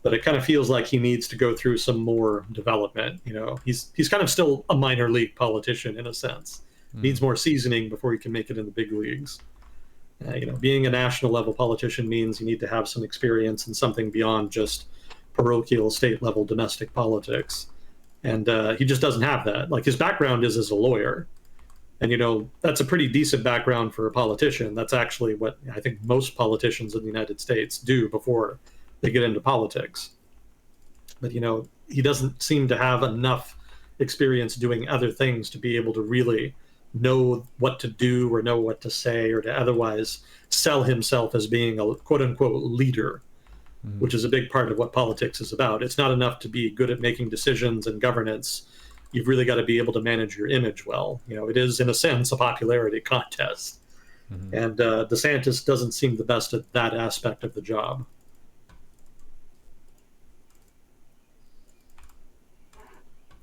But it kind of feels like he needs to go through some more development. He's kind of still a minor league politician in a sense. Needs more seasoning before he can make it in the big leagues. Being a national level politician means you need to have some experience in something beyond just parochial state level domestic politics. And he just doesn't have that. Like, his background is as a lawyer. And, that's a pretty decent background for a politician. That's actually what I think most politicians in the United States do before they get into politics. But, he doesn't seem to have enough experience doing other things to be able to really know what to do or know what to say or to otherwise sell himself as being a quote unquote leader, which is a big part of what politics is about. It's not enough to be good at making decisions and governance. You've really got to be able to manage your image well. It is, in a sense, a popularity contest. And DeSantis doesn't seem the best at that aspect of the job.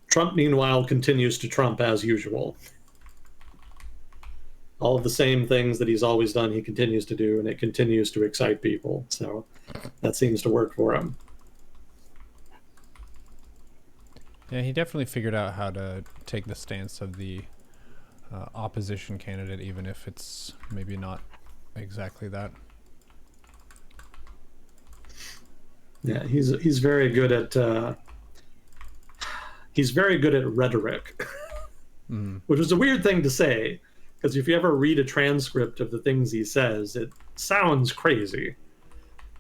Trump, meanwhile, continues to Trump as usual. All of the same things that he's always done, he continues to do, and it continues to excite people. So that seems to work for him. Yeah, he definitely figured out how to take the stance of the opposition candidate, even if it's maybe not exactly that. Yeah, he's very good at rhetoric, which is a weird thing to say, because if you ever read a transcript of the things he says, it sounds crazy.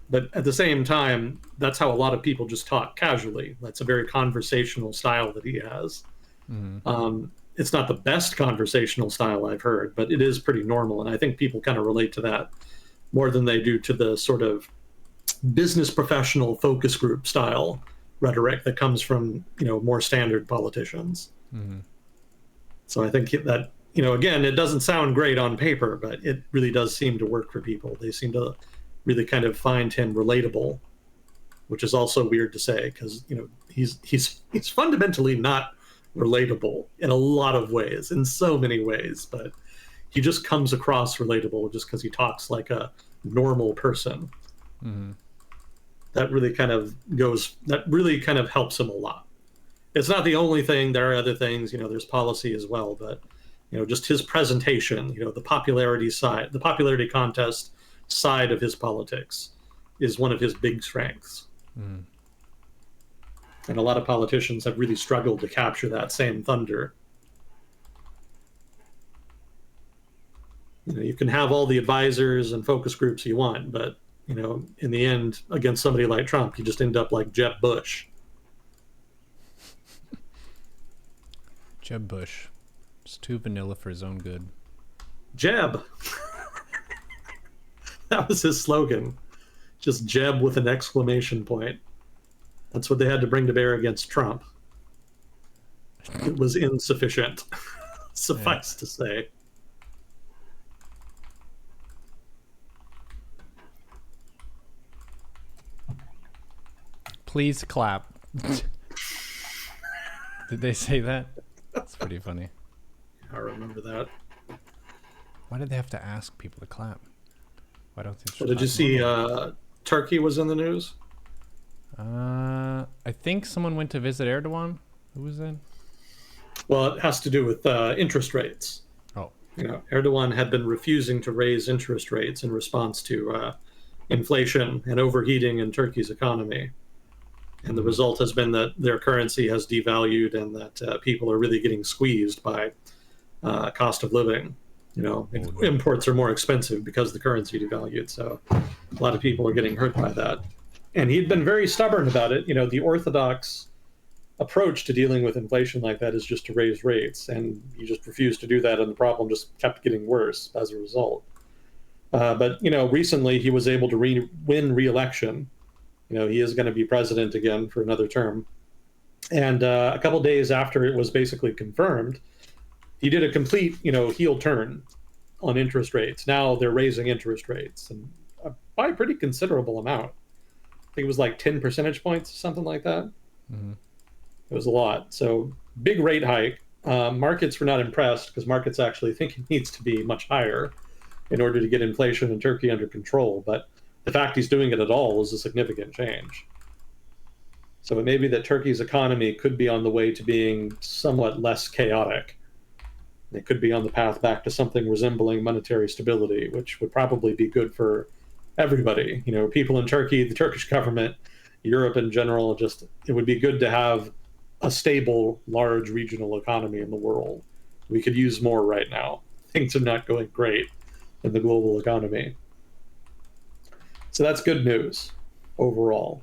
But at the same time, that's how a lot of people just talk casually. That's a very conversational style that he has. It's not the best conversational style I've heard, but it is pretty normal. And I think people kind of relate to that more than they do to the sort of business professional focus group style rhetoric that comes from, more standard politicians. So I think that, again, it doesn't sound great on paper, but it really does seem to work for people. They seem to really kind of find him relatable, which is also weird to say, because he's fundamentally not relatable in a lot of ways, in so many ways, but he just comes across relatable just because he talks like a normal person. That really kind of helps him a lot. It's not the only thing. There are other things, there's policy as well, but just his presentation, the popularity contest side of his politics is one of his big strengths. And a lot of politicians have really struggled to capture that same thunder. You can have all the advisors and focus groups you want, but in the end, against somebody like Trump, you just end up like Jeb Bush. Jeb Bush. Just too vanilla for his own good. Jeb. That was his slogan. Just Jeb with an exclamation point. That's what they had to bring to bear against Trump. It was insufficient, suffice to say. Please clap. Did they say that? That's pretty funny. I remember that. Why did they have to ask people to clap? Why don't they just Did you see Turkey was in the news? I think someone went to visit Erdogan. Who was that? Well, it has to do with interest rates. Oh. Erdogan had been refusing to raise interest rates in response to inflation and overheating in Turkey's economy. And the result has been that their currency has devalued and that people are really getting squeezed by cost of living. Imports are more expensive because the currency devalued. So a lot of people are getting hurt by that. And he'd been very stubborn about it. The orthodox approach to dealing with inflation like that is just to raise rates. And he just refused to do that. And the problem just kept getting worse as a result. But recently he was able to win re-election. He is going to be president again for another term. And a couple of days after it was basically confirmed, he did a complete, heel turn on interest rates. Now they're raising interest rates and by a pretty considerable amount. I think it was like 10 percentage points, something like that. It was a lot. So big rate hike. Markets were not impressed because markets actually think it needs to be much higher in order to get inflation in Turkey under control. But the fact he's doing it at all is a significant change. So it may be that Turkey's economy could be on the way to being somewhat less chaotic. It could be on the path back to something resembling monetary stability, which would probably be good for everybody. People in Turkey, the Turkish government, Europe in general, it would be good to have a stable, large regional economy in the world. We could use more right now. Things are not going great in the global economy. So that's good news overall.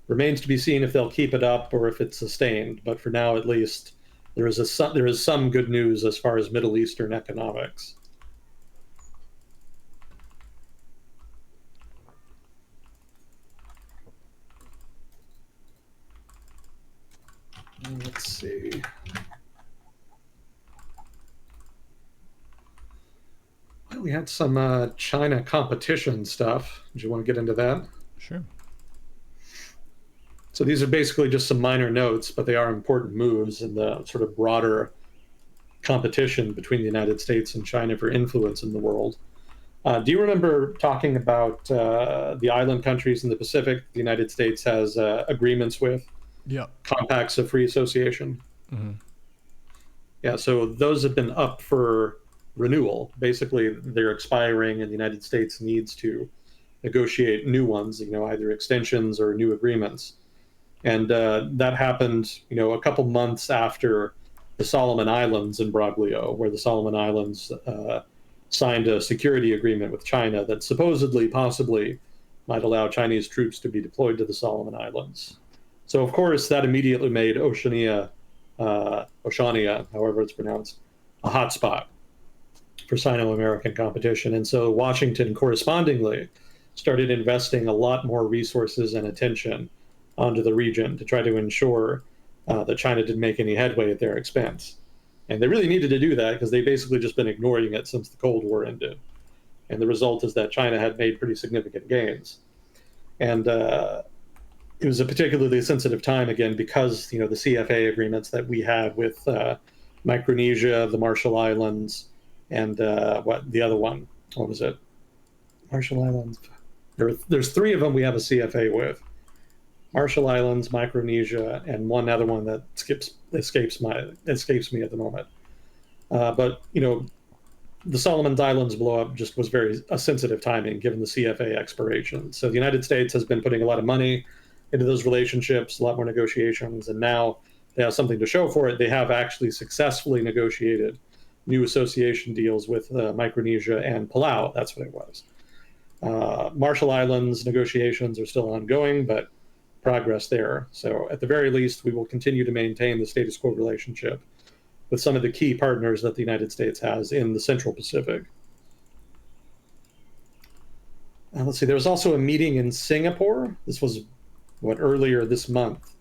Remains to be seen if they'll keep it up or if it's sustained. But for now, at least, there is some good news as far as Middle Eastern economics. Let's see. Well, we had some China competition stuff. Do you want to get into that? Sure. So these are basically just some minor notes, but they are important moves in the sort of broader competition between the United States and China for influence in the world. Do you remember talking about the island countries in the Pacific the United States has agreements with? Yeah. Compacts of free association? Mm-hmm. Yeah, so those have been up for renewal. Basically, they're expiring, and the United States needs to negotiate new ones, either extensions or new agreements. And that happened, a couple months after the Solomon Islands imbroglio, where the Solomon Islands signed a security agreement with China that supposedly, possibly, might allow Chinese troops to be deployed to the Solomon Islands. So, of course, that immediately made Oceania, however it's pronounced, a hotspot for Sino-American competition. And so Washington correspondingly started investing a lot more resources and attention onto the region to try to ensure that China didn't make any headway at their expense. And they really needed to do that because they've basically just been ignoring it since the Cold War ended. And the result is that China had made pretty significant gains. And it was a particularly sensitive time, again, because, the CFA agreements that we had with Micronesia, the Marshall Islands, and the other one? What was it? Marshall Islands. There's three of them we have a CFA with. Marshall Islands, Micronesia, and one other one that escapes me at the moment. But the Solomon Islands blow up just was very sensitive timing given the CFA expiration. So the United States has been putting a lot of money into those relationships, a lot more negotiations, and now they have something to show for it. They have actually successfully negotiated new association deals with Micronesia and Palau. That's what it was. Marshall Islands negotiations are still ongoing, but progress there. So at the very least, we will continue to maintain the status quo relationship with some of the key partners that the United States has in the Central Pacific. Let's see, there was also a meeting in Singapore. This was earlier this month,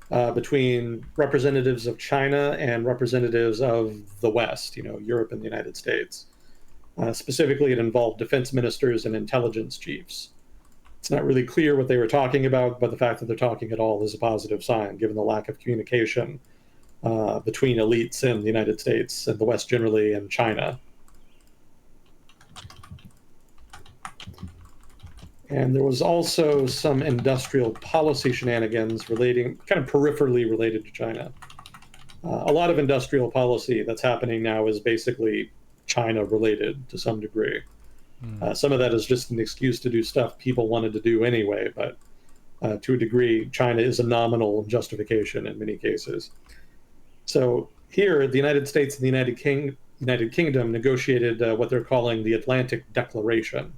between representatives of China and representatives of the West, Europe and the United States. Specifically, it involved defense ministers and intelligence chiefs. It's not really clear what they were talking about, but the fact that they're talking at all is a positive sign, given the lack of communication between elites in the United States and the West generally and China. And there was also some industrial policy shenanigans kind of peripherally related to China. A lot of industrial policy that's happening now is basically China related to some degree. Some of that is just an excuse to do stuff people wanted to do anyway, but to a degree, China is a nominal justification in many cases. So here, the United States and the United Kingdom negotiated what they're calling the Atlantic Declaration.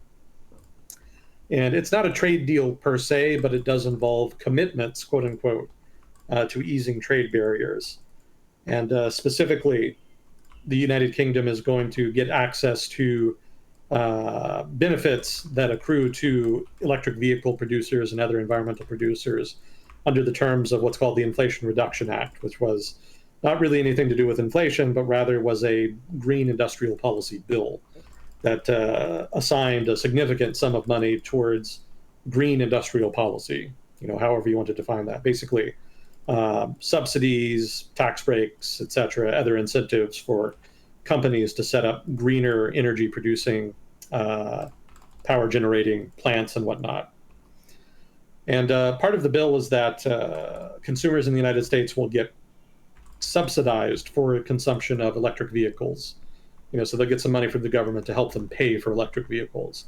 And it's not a trade deal per se, but it does involve commitments, quote unquote, to easing trade barriers. And specifically, the United Kingdom is going to get access to benefits that accrue to electric vehicle producers and other environmental producers under the terms of what's called the Inflation Reduction Act, which was not really anything to do with inflation, but rather was a green industrial policy bill that assigned a significant sum of money towards green industrial policy, however you want to define that. Basically, subsidies, tax breaks, et cetera, other incentives for companies to set up greener energy producing, power generating plants and whatnot. And part of the bill is that consumers in the United States will get subsidized for consumption of electric vehicles. So they'll get some money from the government to help them pay for electric vehicles.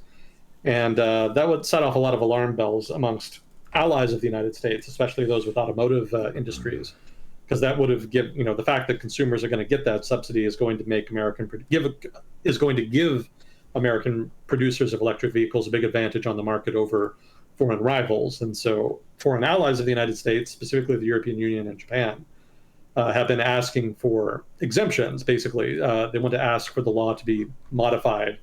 And that would set off a lot of alarm bells amongst allies of the United States, especially those with automotive industries, because that would have the fact that consumers are going to get that subsidy is going to make give American producers of electric vehicles a big advantage on the market over foreign rivals. And so foreign allies of the United States, specifically the European Union and Japan, have been asking for exemptions. Basically, they want to ask for the law to be modified,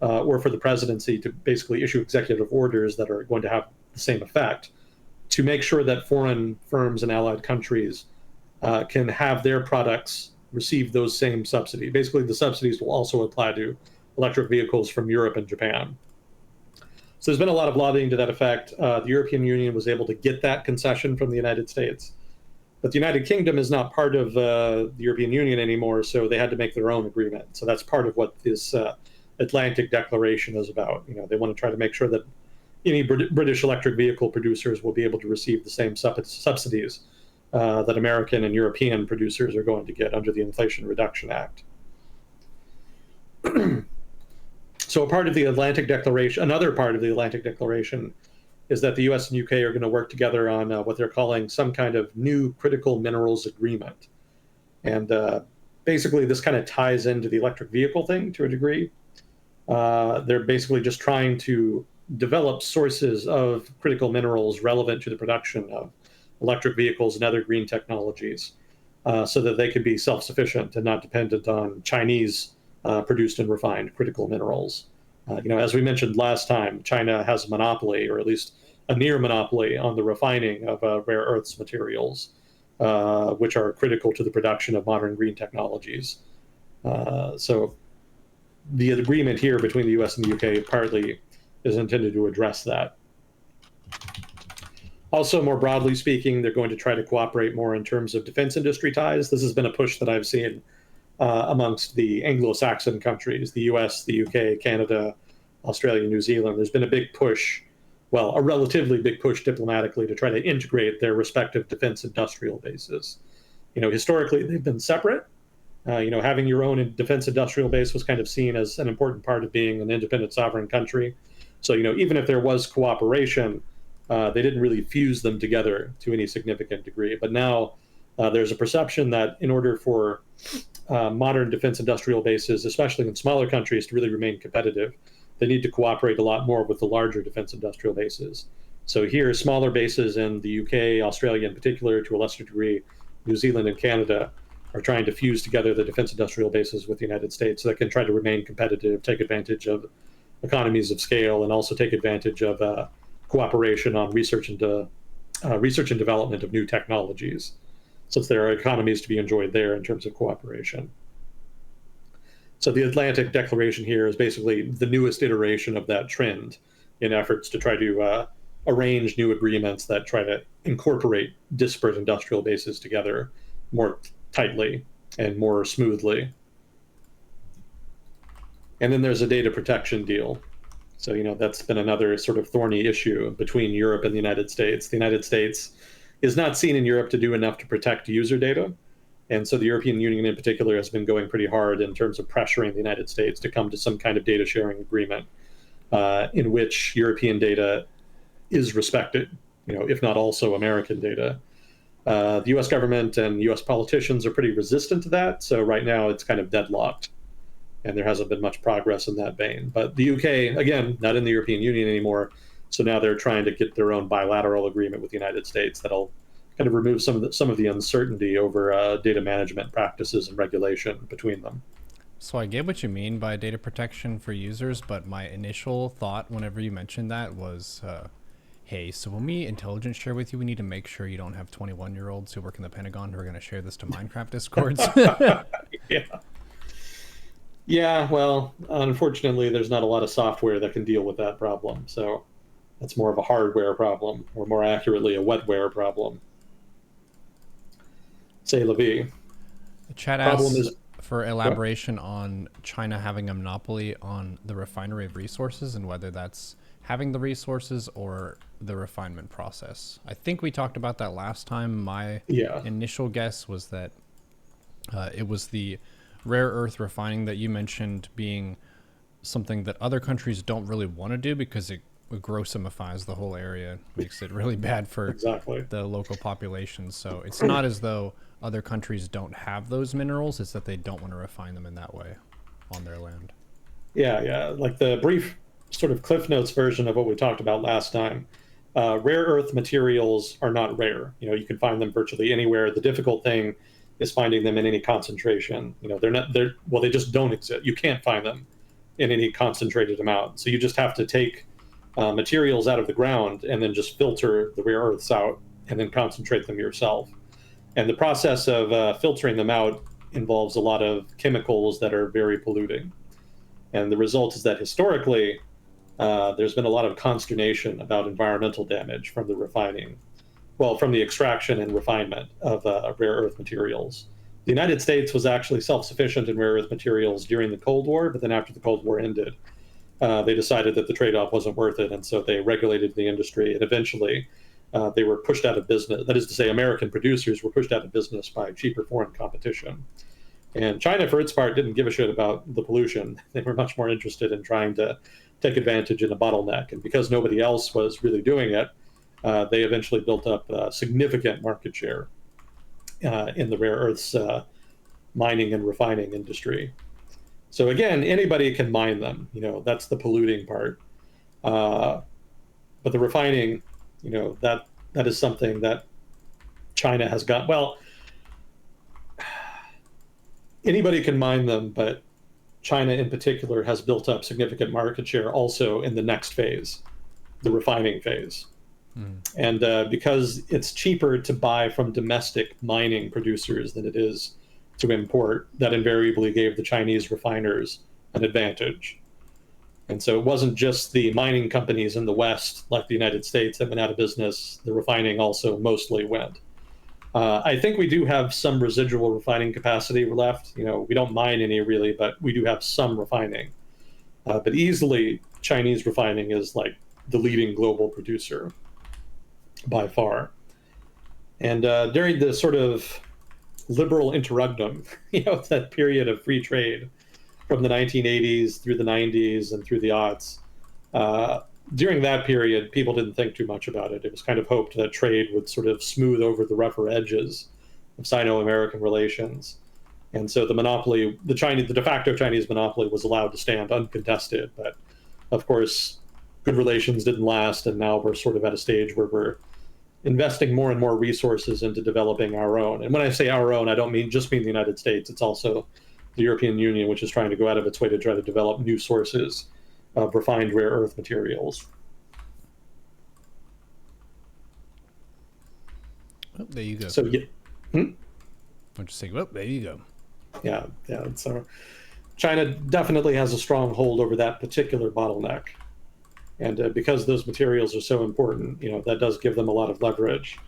or for the presidency to basically issue executive orders that are going to have the same effect, to make sure that foreign firms and allied countries can have their products receive those same subsidies. Basically, the subsidies will also apply to electric vehicles from Europe and Japan. So there's been a lot of lobbying to that effect. The European Union was able to get that concession from the United States. But the United Kingdom is not part of the European Union anymore, so they had to make their own agreement. So that's part of what this Atlantic Declaration is about. They want to try to make sure that any British electric vehicle producers will be able to receive the same subsidies that American and European producers are going to get under the Inflation Reduction Act. So another part of the Atlantic Declaration is that the US and UK are going to work together on what they're calling some kind of new critical minerals agreement. And basically this kind of ties into the electric vehicle thing to a degree. They're basically just trying to develop sources of critical minerals relevant to the production of electric vehicles and other green technologies, so that they can be self-sufficient and not dependent on Chinese produced and refined critical minerals. As we mentioned last time, China has a monopoly, or at least a near monopoly, on the refining of rare earths materials, which are critical to the production of modern green technologies. So the agreement here between the US and the UK partly is intended to address that. Also, more broadly speaking, they're going to try to cooperate more in terms of defense industry ties. This has been a push that I've seen amongst the Anglo-Saxon countries, the US, the UK, Canada, Australia, New Zealand. There's been a big push, well, a relatively big push diplomatically, to try to integrate their respective defense industrial bases. Historically, they've been separate. Having your own defense industrial base was kind of seen as an important part of being an independent sovereign country. So, even if there was cooperation, they didn't really fuse them together to any significant degree. But now there's a perception that in order for modern defense industrial bases, especially in smaller countries, to really remain competitive, they need to cooperate a lot more with the larger defense industrial bases. So here, smaller bases in the UK, Australia in particular, to a lesser degree, New Zealand and Canada, are trying to fuse together the defense industrial bases with the United States so they can try to remain competitive, take advantage of economies of scale, and also take advantage of cooperation on research and development of new technologies, since there are economies to be enjoyed there in terms of cooperation. So the Atlantic Declaration here is basically the newest iteration of that trend in efforts to try to arrange new agreements that try to incorporate disparate industrial bases together more tightly and more smoothly. And then there's a data protection deal. So, that's been another sort of thorny issue between Europe and the United States. The United States is not seen in Europe to do enough to protect user data. And so the European Union in particular has been going pretty hard in terms of pressuring the United States to come to some kind of data sharing agreement in which European data is respected, if not also American data. The US government and US politicians are pretty resistant to that. So right now it's kind of deadlocked, and there hasn't been much progress in that vein. But the UK, again, not in the European Union anymore, so now they're trying to get their own bilateral agreement with the United States that'll kind of remove some of the uncertainty over data management practices and regulation between them. So I get what you mean by data protection for users, but my initial thought whenever you mentioned that was, hey, so when we intelligence share with you, we need to make sure you don't have 21-year-olds who work in the Pentagon who are going to share this to Minecraft discords. Yeah. Yeah, well, unfortunately, there's not a lot of software that can deal with that problem. So that's more of a hardware problem, or more accurately, a wetware problem. Say la vie. The chat asks for elaboration on China having a monopoly on the refinery of resources and whether that's having the resources or the refinement process. I think we talked about that last time. My initial guess was that it was the rare earth refining that you mentioned being something that other countries don't really want to do because it grossimifies the whole area, makes it really bad for the local population. So it's not as though other countries don't have those minerals, it's that they don't want to refine them in that way on their land. Yeah, like the brief sort of Cliff Notes version of what we talked about last time. Rare earth materials are not rare. You can find them virtually anywhere. The difficult thing is finding them in any concentration. They just don't exist. You can't find them in any concentrated amount. So you just have to take materials out of the ground and then just filter the rare earths out and then concentrate them yourself. And the process of filtering them out involves a lot of chemicals that are very polluting. And the result is that historically, there's been a lot of consternation about environmental damage from the from the extraction and refinement of rare earth materials. The United States was actually self-sufficient in rare earth materials during the Cold War, but then after the Cold War ended, they decided that the trade-off wasn't worth it, and so they regulated the industry, and eventually they were pushed out of business. That is to say, American producers were pushed out of business by cheaper foreign competition. And China, for its part, didn't give a shit about the pollution. They were much more interested in trying to take advantage in a bottleneck. And because nobody else was really doing it, they eventually built up a significant market share in the rare earths mining and refining industry. So again, anybody can mine them. That's the polluting part. But the refining, that is something that China has got. Well, anybody can mine them, but China in particular has built up significant market share also in the next phase, the refining phase. And because it's cheaper to buy from domestic mining producers than it is to import, that invariably gave the Chinese refiners an advantage. And so it wasn't just the mining companies in the West, like the United States, that went out of business. The refining also mostly went. I think we do have some residual refining capacity left. We don't mine any really, but we do have some refining. But easily, Chinese refining is like the leading global producer by far. And during the sort of liberal interregnum, that period of free trade from the 1980s through the 90s and through the aughts, during that period, people didn't think too much about it. It was kind of hoped that trade would sort of smooth over the rougher edges of Sino-American relations. And so the monopoly, the de facto Chinese monopoly was allowed to stand uncontested. But of course, good relations didn't last. And now we're sort of at a stage where we're investing more and more resources into developing our own. And when I say our own, I don't just mean the United States. It's also the European Union, which is trying to go out of its way to try to develop new sources of refined rare earth materials. Oh, there you go. So, yeah. I'm just saying, oh, there you go. Yeah. So China definitely has a strong hold over that particular bottleneck. And because those materials are so important, that does give them a lot of leverage.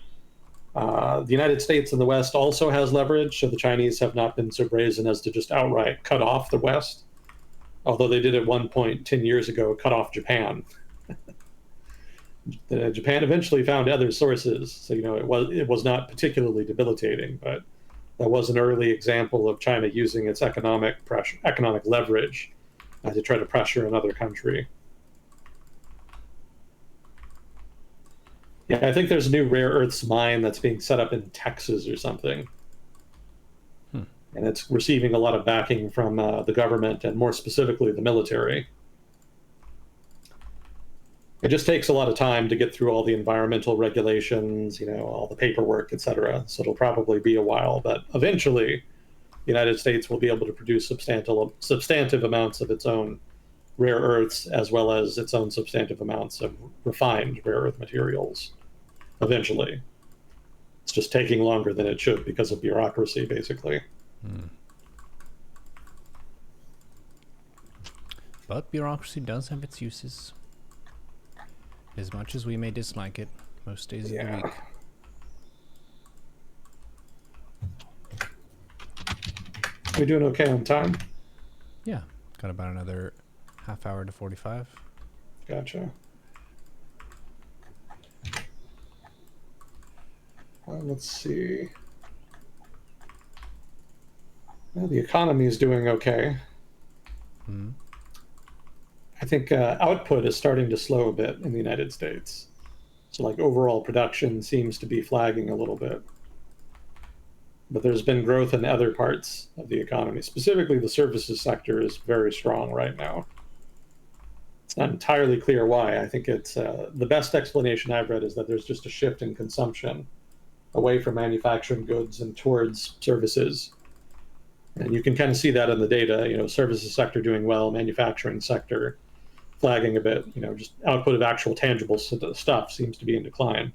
The United States and the West also has leverage, so the Chinese have not been so brazen as to just outright cut off the West, although they did at one point 10 years ago cut off Japan. Japan eventually found other sources, so it was not particularly debilitating, but that was an early example of China using its economic leverage to try to pressure another country. Yeah, I think there's a new rare earths mine that's being set up in Texas or something. And it's receiving a lot of backing from the government and more specifically the military. It just takes a lot of time to get through all the environmental regulations, all the paperwork, et cetera. So it'll probably be a while, but eventually the United States will be able to produce substantive amounts of its own rare earths, as well as its own substantive amounts of refined rare earth materials. Eventually. It's just taking longer than it should because of bureaucracy, basically. But bureaucracy does have its uses. As much as we may dislike it, most days of the week. We doing okay on time? Yeah, got about another half hour to 45. Gotcha. Let's see. Well, the economy is doing okay. I think output is starting to slow a bit in the United States. So overall production seems to be flagging a little bit. But there's been growth in other parts of the economy. Specifically, the services sector is very strong right now. It's not entirely clear why. I think it's the best explanation I've read is that there's just a shift in consumption away from manufacturing goods and towards services. And you can kind of see that in the data, services sector doing well, manufacturing sector flagging a bit, just output of actual tangible stuff seems to be in decline.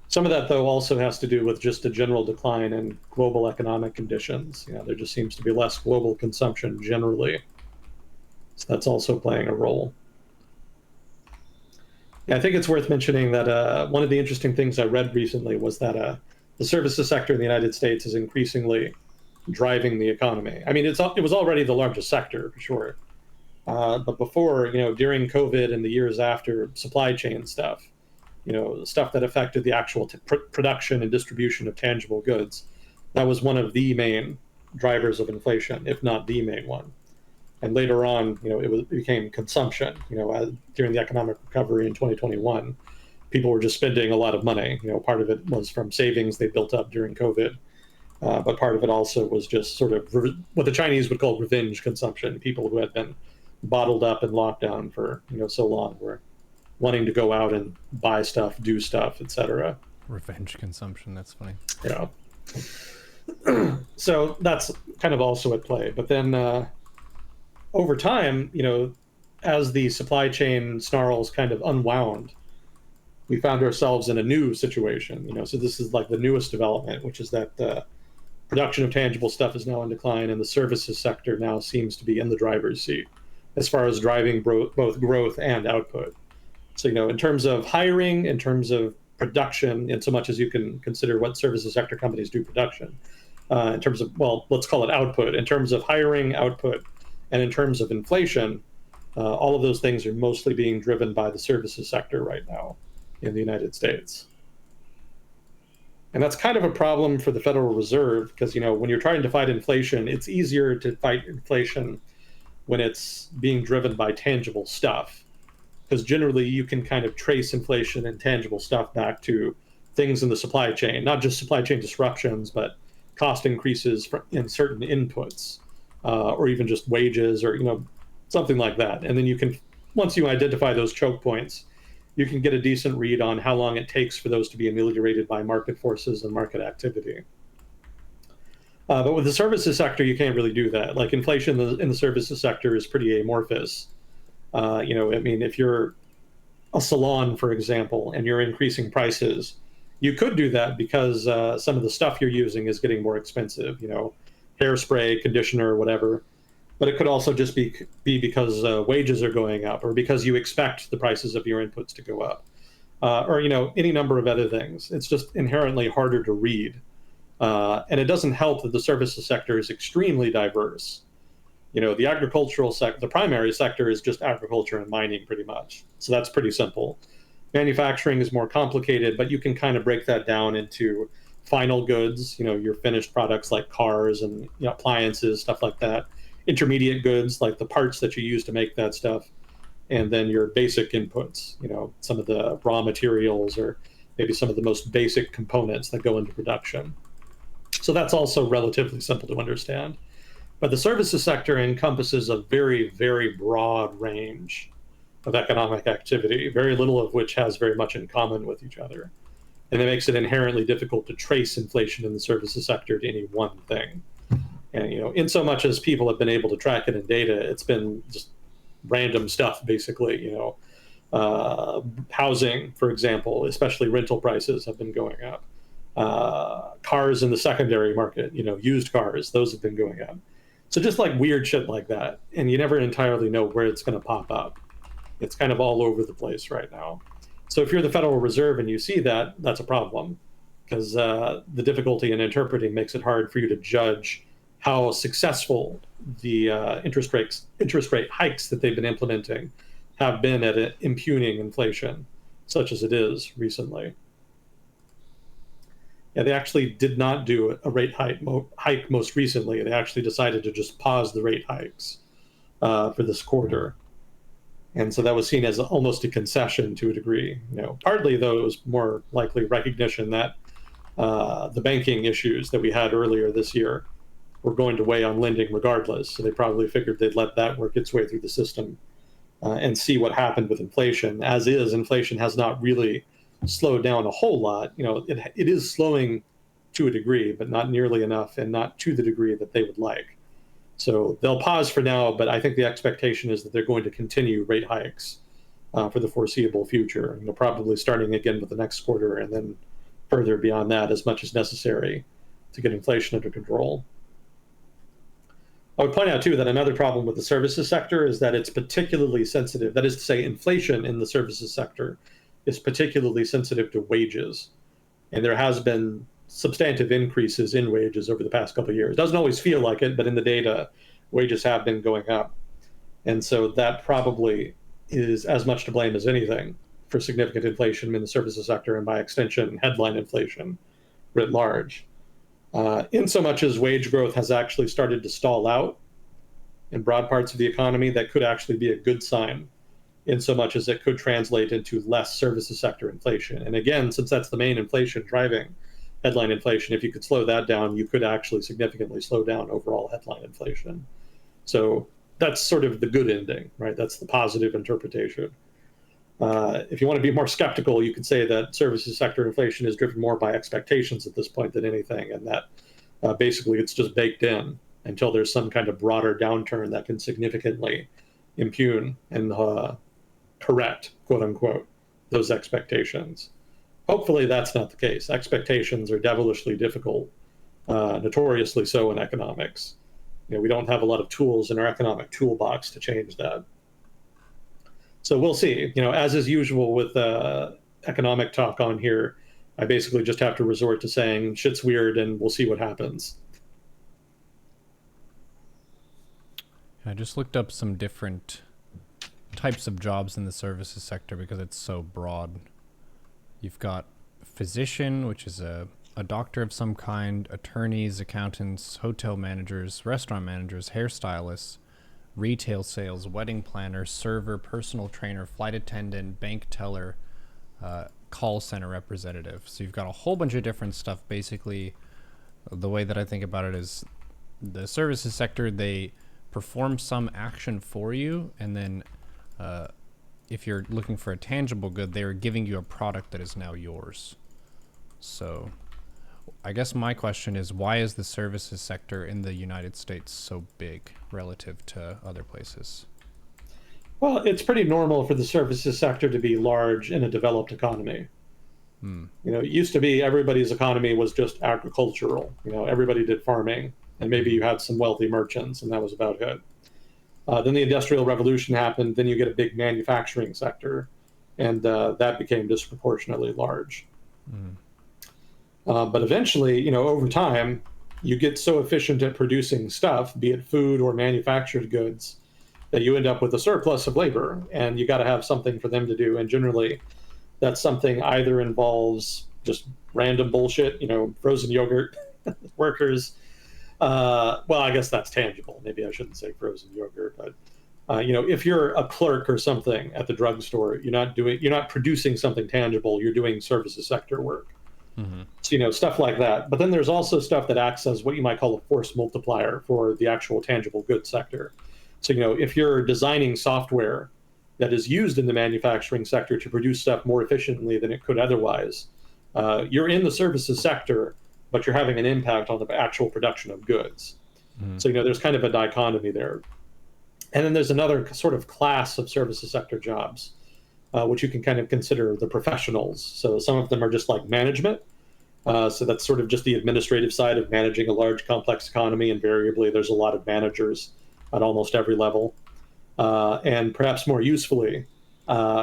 Some of that, though, also has to do with just a general decline in global economic conditions. There just seems to be less global consumption generally. So that's also playing a role. Yeah, I think it's worth mentioning that one of the interesting things I read recently was that the services sector in the United States is increasingly driving the economy. I mean, it was already the largest sector, for sure. But before, during COVID and the years after, supply chain stuff, stuff that affected the actual production and distribution of tangible goods, that was one of the main drivers of inflation, if not the main one. And later on, it became consumption. During the economic recovery in 2021, people were just spending a lot of money. Part of it was from savings they built up during COVID, but part of it also was just sort of what the Chinese would call revenge consumption. People who had been bottled up in lockdown for so long were wanting to go out and buy stuff, do stuff, etc. Revenge consumption. That's funny. Yeah. So that's kind of also at play. But then over time, as the supply chain snarls kind of unwound, we found ourselves in a new situation. So this is like the newest development, which is that the production of tangible stuff is now in decline, and the services sector now seems to be in the driver's seat as far as driving both growth and output. So, in terms of hiring, in terms of production, in so much as you can consider what services sector companies do production, in terms of, well, let's call it output, in terms of hiring, output, and in terms of inflation, all of those things are mostly being driven by the services sector right now in the United States. And that's kind of a problem for the Federal Reserve because, when you're trying to fight inflation, it's easier to fight inflation when it's being driven by tangible stuff. Because generally you can kind of trace inflation and tangible stuff back to things in the supply chain, not just supply chain disruptions, but cost increases in certain inputs, or even just wages or, something like that. And then you can, once you identify those choke points, you can get a decent read on how long it takes for those to be ameliorated by market forces and market activity. But with the services sector, you can't really do that. Like inflation in the services sector is pretty amorphous. If you're a salon, for example, and you're increasing prices, you could do that because some of the stuff you're using is getting more expensive, hairspray, conditioner, whatever. But it could also just be because wages are going up or because you expect the prices of your inputs to go up, or, any number of other things. It's just inherently harder to read. And it doesn't help that the services sector is extremely diverse. The agricultural sector, the primary sector is just agriculture and mining pretty much. So that's pretty simple. Manufacturing is more complicated, but you can kind of break that down into final goods, your finished products like cars and appliances, stuff like that. Intermediate goods like the parts that you use to make that stuff. And then your basic inputs, some of the raw materials or maybe some of the most basic components that go into production. So that's also relatively simple to understand. But the services sector encompasses a very, very broad range of economic activity, very little of which has very much in common with each other. And it makes it inherently difficult to trace inflation in the services sector to any one thing. And, in so much as people have been able to track it in data, it's been just random stuff, basically. Housing, for example, especially rental prices have been going up. Cars in the secondary market, used cars, those have been going up. So just like weird shit like that. And you never entirely know where it's going to pop up. It's kind of all over the place right now. So if you're the Federal Reserve and you see that, that's a problem. Because the difficulty in interpreting makes it hard for you to judge how successful the interest rate hikes that they've been implementing have been at impugning inflation, such as it is recently. Yeah, they actually did not do a rate hike most recently. They actually decided to just pause the rate hikes for this quarter. And so that was seen as almost a concession to a degree. Partly, though, it was more likely recognition that the banking issues that we had earlier this year were going to weigh on lending regardless. So they probably figured they'd let that work its way through the system and see what happened with inflation. As is, inflation has not really slowed down a whole lot. It is slowing to a degree, but not nearly enough, and not to the degree that they would like. So they'll pause for now, but I think the expectation is that they're going to continue rate hikes for the foreseeable future. Probably starting again with the next quarter, and then further beyond that, as much as necessary to get inflation under control. I would point out, too, that another problem with the services sector is that it's particularly sensitive. That is to say, inflation in the services sector is particularly sensitive to wages. And there has been substantive increases in wages over the past couple of years. It doesn't always feel like it, but in the data, wages have been going up. And so that probably is as much to blame as anything for significant inflation in the services sector, and by extension, headline inflation writ large. In so much as wage growth has actually started to stall out in broad parts of the economy, that could actually be a good sign, in so much as it could translate into less services sector inflation. And again, since that's the main inflation driving headline inflation, if you could slow that down, you could actually significantly slow down overall headline inflation. So that's sort of the good ending, right? That's the positive interpretation. If you want to be more skeptical, you could say that services sector inflation is driven more by expectations at this point than anything, and that basically it's just baked in until there's some kind of broader downturn that can significantly impugn and correct, quote unquote, those expectations. Hopefully that's not the case. Expectations are devilishly difficult, notoriously so in economics. We don't have a lot of tools in our economic toolbox to change that. So we'll see. As is usual with economic talk on here, I basically just have to resort to saying shit's weird and we'll see what happens. I just looked up some different types of jobs in the services sector because it's so broad. You've got physician, which is a doctor of some kind, attorneys, accountants, hotel managers, restaurant managers, hairstylists, retail sales, wedding planner, server, personal trainer, flight attendant, bank teller, call center representative. So you've got a whole bunch of different stuff. Basically, the way that I think about it is the services sector, they perform some action for you, and then if you're looking for a tangible good, they're giving you a product that is now yours. So I guess my question is, why is the services sector in the United States so big relative to other places? Well, it's pretty normal for the services sector to be large in a developed economy. It used to be everybody's economy was just agricultural. Everybody did farming, and maybe you had some wealthy merchants, and that was about it. Then the Industrial Revolution happened. Then you get a big manufacturing sector, and that became disproportionately large. But eventually, over time, you get so efficient at producing stuff, be it food or manufactured goods, that you end up with a surplus of labor, and you got to have something for them to do. And generally, that something either involves just random bullshit, frozen yogurt workers. Well, I guess that's tangible. Maybe I shouldn't say frozen yogurt, but if you're a clerk or something at the drugstore, you're not producing something tangible. You're doing services sector work. So, stuff like that. But then there's also stuff that acts as what you might call a force multiplier for the actual tangible goods sector. So, if you're designing software that is used in the manufacturing sector to produce stuff more efficiently than it could otherwise, you're in the services sector, but you're having an impact on the actual production of goods. So, there's kind of a dichotomy there. And then there's another sort of class of services sector jobs, which you can kind of consider the professionals. So some of them are just like management. So that's sort of just the administrative side of managing a large, complex economy. Invariably, there's a lot of managers at almost every level. And perhaps more usefully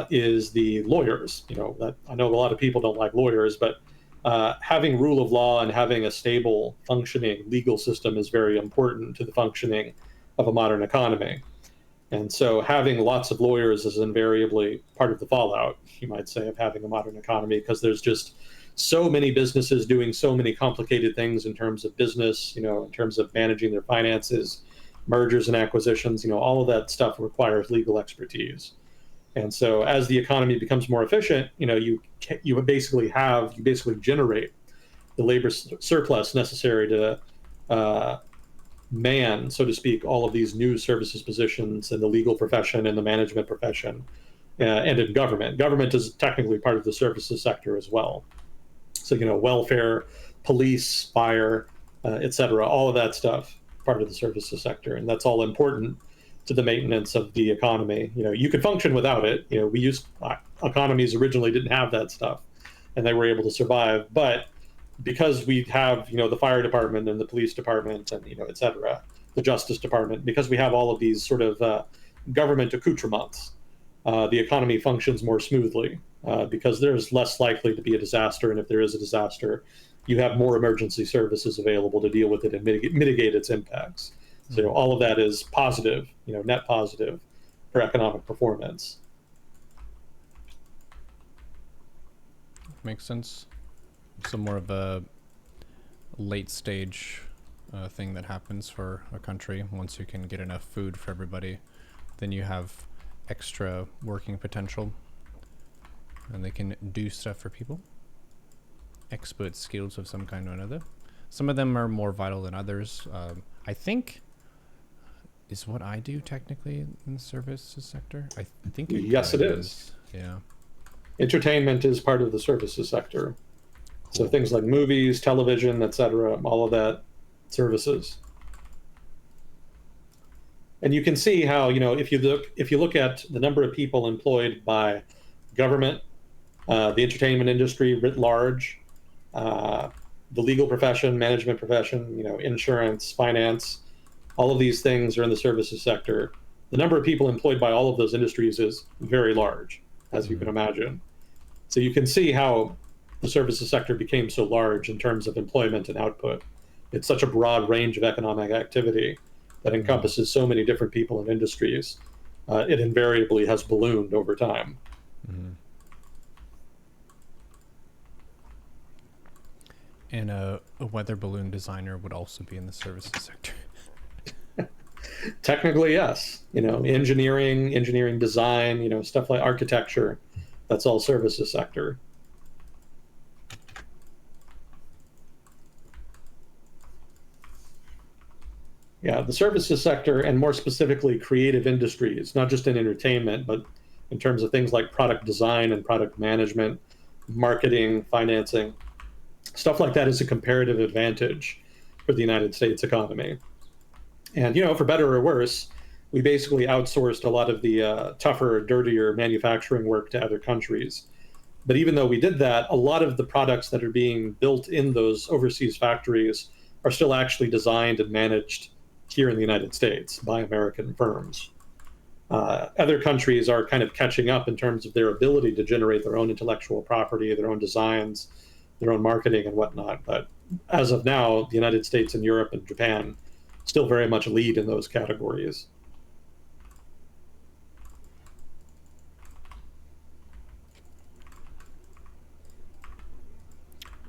is the lawyers. That I know a lot of people don't like lawyers, but having rule of law and having a stable, functioning legal system is very important to the functioning of a modern economy. And so having lots of lawyers is invariably part of the fallout, you might say, of having a modern economy, because there's just so many businesses doing so many complicated things in terms of business, in terms of managing their finances, mergers and acquisitions, all of that stuff requires legal expertise. And so as the economy becomes more efficient, you basically generate the labor surplus necessary to man, so to speak, all of these new services positions in the legal profession and the management profession. and in government. Government is technically part of the services sector as well. So, welfare, police, fire, etc., all of that stuff, part of the services sector. And that's all important to the maintenance of the economy. You could function without it. Economies originally didn't have that stuff, and they were able to survive. But because we have, the fire department and the police department and, et cetera, the justice department, because we have all of these sort of government accoutrements, the economy functions more smoothly because there's less likely to be a disaster. And if there is a disaster, you have more emergency services available to deal with it and mitigate its impacts. So all of that is positive, net positive for economic performance. Makes sense. So more of a late stage thing that happens for a country. Once you can get enough food for everybody, then you have extra working potential and they can do stuff for people. Expert skills of some kind or another. Some of them are more vital than others. I think is what I do technically in the services sector. I think yes, it is. Yeah. Entertainment is part of the services sector. So things like movies, television, etc., all of that, services. And you can see how, if you look at the number of people employed by government, the entertainment industry writ large, the legal profession, management profession, insurance, finance, all of these things are in the services sector. The number of people employed by all of those industries is very large, as you can imagine. So you can see how the services sector became so large in terms of employment and output. It's such a broad range of economic activity that encompasses so many different people and industries. It invariably has ballooned over time. Mm-hmm. And a weather balloon designer would also be in the services sector. Technically, yes. Engineering design, stuff like architecture, that's all services sector. Yeah, the services sector, and more specifically creative industries, not just in entertainment, but in terms of things like product design and product management, marketing, financing, stuff like that is a comparative advantage for the United States economy. And, for better or worse, we basically outsourced a lot of the tougher, dirtier manufacturing work to other countries. But even though we did that, a lot of the products that are being built in those overseas factories are still actually designed and managed here in the United States by American firms. Other countries are kind of catching up in terms of their ability to generate their own intellectual property, their own designs, their own marketing and whatnot. But as of now, the United States and Europe and Japan still very much lead in those categories.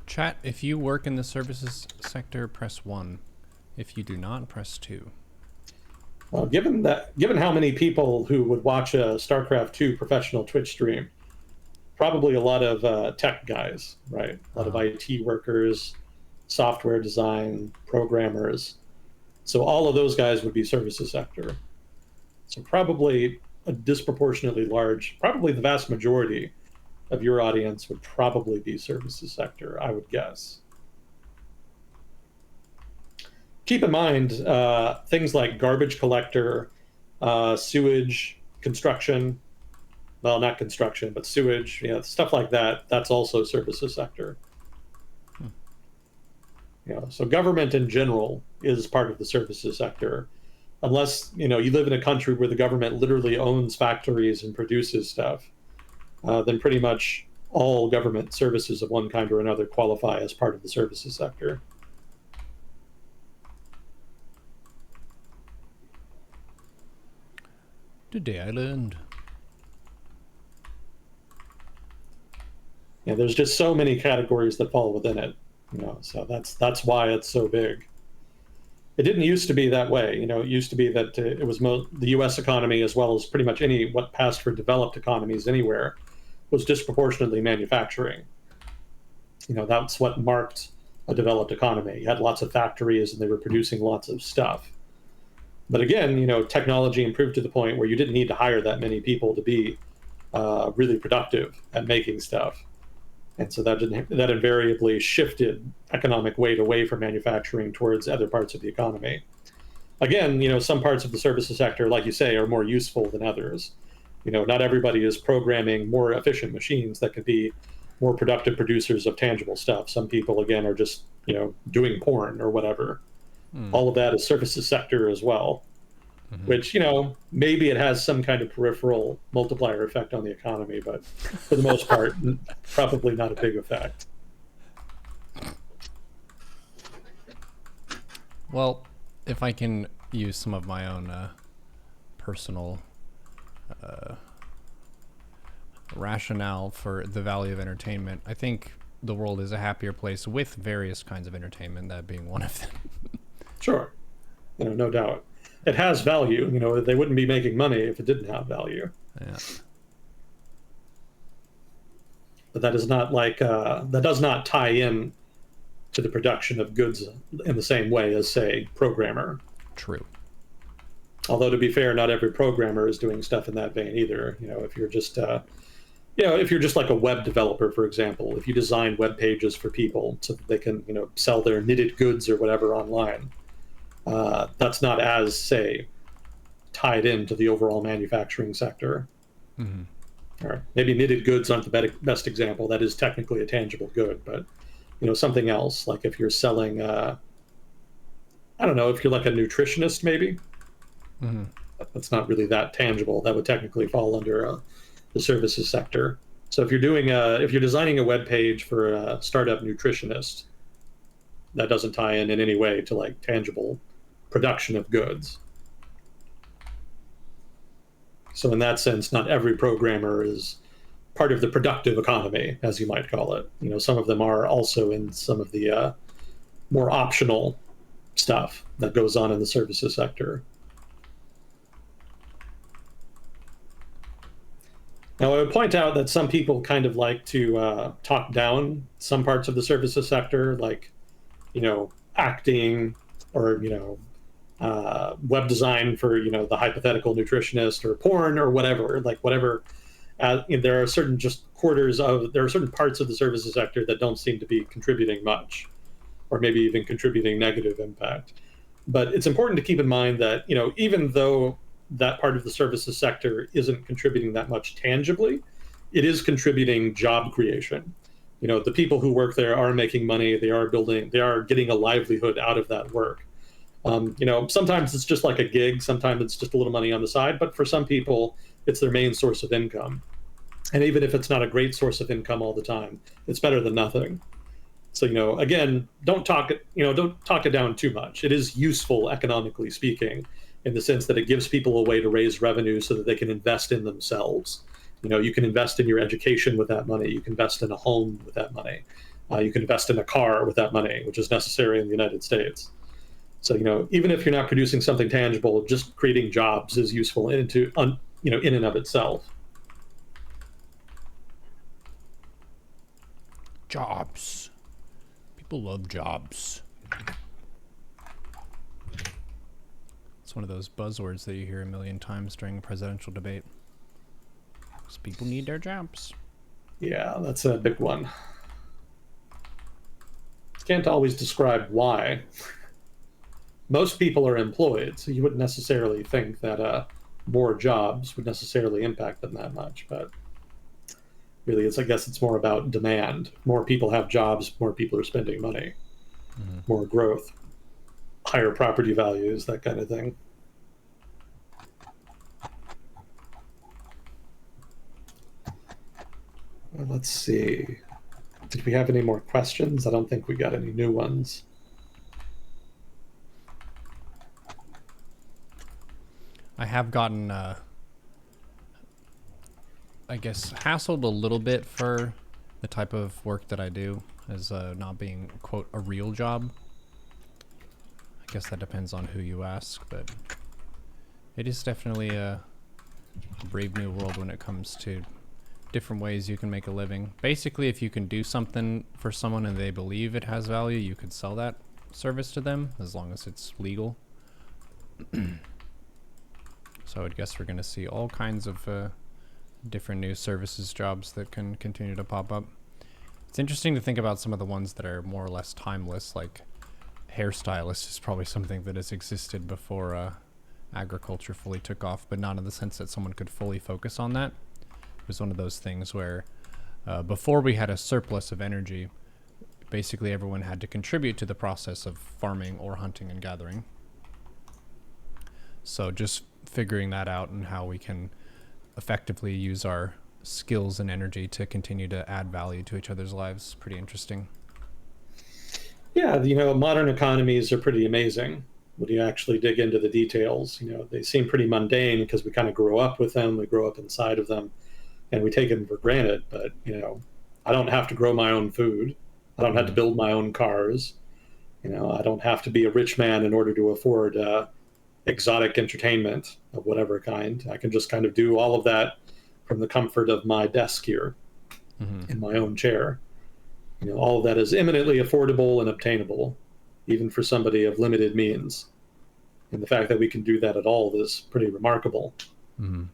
Chat, if you work in the services sector, press 1. If you do not, press 2. Well, given how many people who would watch a Starcraft 2 professional Twitch stream, probably a lot of tech guys, right? A lot of IT workers, software design, programmers. So all of those guys would be services sector. So probably a disproportionately large, probably the vast majority of your audience would probably be services sector, I would guess. Keep in mind things like garbage collector, sewage, construction, well, not construction, but sewage, stuff like that, that's also services sector. So government in general is part of the services sector, unless you live in a country where the government literally owns factories and produces stuff. Then pretty much all government services of one kind or another qualify as part of the services sector. Today I learned. Yeah, there's just so many categories that fall within it. So that's why it's so big. It didn't used to be that way. It used to be that it was the U.S. economy, as well as pretty much what passed for developed economies anywhere, was disproportionately manufacturing. That's what marked a developed economy. You had lots of factories and they were producing lots of stuff. But again, technology improved to the point where you didn't need to hire that many people to be really productive at making stuff. And so that invariably shifted economic weight away from manufacturing towards other parts of the economy. Again, some parts of the services sector, like you say, are more useful than others. Not everybody is programming more efficient machines that could be more productive producers of tangible stuff. Some people, again, are just, doing porn or whatever. All of that is services sector as well, which, maybe it has some kind of peripheral multiplier effect on the economy, but for the most part, probably not a big effect. Well, if I can use some of my own personal rationale for the value of entertainment, I think the world is a happier place with various kinds of entertainment, that being one of them. Sure. No doubt. It has value. They wouldn't be making money if it didn't have value. Yeah. But that is not that does not tie in to the production of goods in the same way as, say, programmer. True. Although, to be fair, not every programmer is doing stuff in that vein either. If you're just if you're just like a web developer, for example, if you design web pages for people so that they can sell their knitted goods or whatever online, that's not as, say, tied into the overall manufacturing sector. Or maybe knitted goods aren't the best example. That is technically a tangible good, but something else, like if you're selling, I don't know, if you're like a nutritionist, maybe. That's not really that tangible. That would technically fall under the services sector. So if you're designing a web page for a startup nutritionist, that doesn't tie in any way to like tangible production of goods. So in that sense, not every programmer is part of the productive economy, as you might call it. Some of them are also in some of the more optional stuff that goes on in the services sector. Now, I would point out that some people kind of like to talk down some parts of the services sector, like, acting or, web design for, the hypothetical nutritionist, or porn or whatever, like whatever. There are certain parts of the services sector that don't seem to be contributing much, or maybe even contributing negative impact. But it's important to keep in mind that, even though that part of the services sector isn't contributing that much tangibly, it is contributing job creation. The people who work there are making money. They are getting a livelihood out of that work. Sometimes it's just like a gig. Sometimes it's just a little money on the side. But for some people, it's their main source of income. And even if it's not a great source of income all the time, it's better than nothing. So, again, don't talk it down too much. It is useful, economically speaking, in the sense that it gives people a way to raise revenue so that they can invest in themselves. You can invest in your education with that money. You can invest in a home with that money. You can invest in a car with that money, which is necessary in the United States. So, even if you're not producing something tangible, just creating jobs is useful in and of itself. Jobs. People love jobs. It's one of those buzzwords that you hear a million times during a presidential debate. Because people need their jobs. Yeah, that's a big one. Can't always describe why. Most people are employed, so you wouldn't necessarily think that more jobs would necessarily impact them that much. But really, I guess it's more about demand. More people have jobs, more people are spending money. More growth, higher property values, that kind of thing. Well, let's see. Did we have any more questions? I don't think we got any new ones. I have gotten, I guess, hassled a little bit for the type of work that I do as not being, quote, a real job. I guess that depends on who you ask, but it is definitely a brave new world when it comes to different ways you can make a living. Basically, if you can do something for someone and they believe it has value, you could sell that service to them as long as it's legal. So I guess we're going to see all kinds of different new services jobs that can continue to pop up. It's interesting to think about some of the ones that are more or less timeless, like hairstylist is probably something that has existed before agriculture fully took off, but not in the sense that someone could fully focus on that. It was one of those things where before we had a surplus of energy, basically everyone had to contribute to the process of farming or hunting and gathering. So just figuring that out and how we can effectively use our skills and energy to continue to add value to each other's lives, pretty interesting. Yeah, modern economies are pretty amazing when you actually dig into the details. They seem pretty mundane because we kind of grow up with them, we grow up inside of them, and we take them for granted. But, I don't have to grow my own food. I don't have to build my own cars. I don't have to be a rich man in order to afford exotic entertainment of whatever kind. I can just kind of do all of that from the comfort of my desk here in my own chair. All of that is eminently affordable and obtainable, even for somebody of limited means. And the fact that we can do that at all is pretty remarkable. Mm-hmm.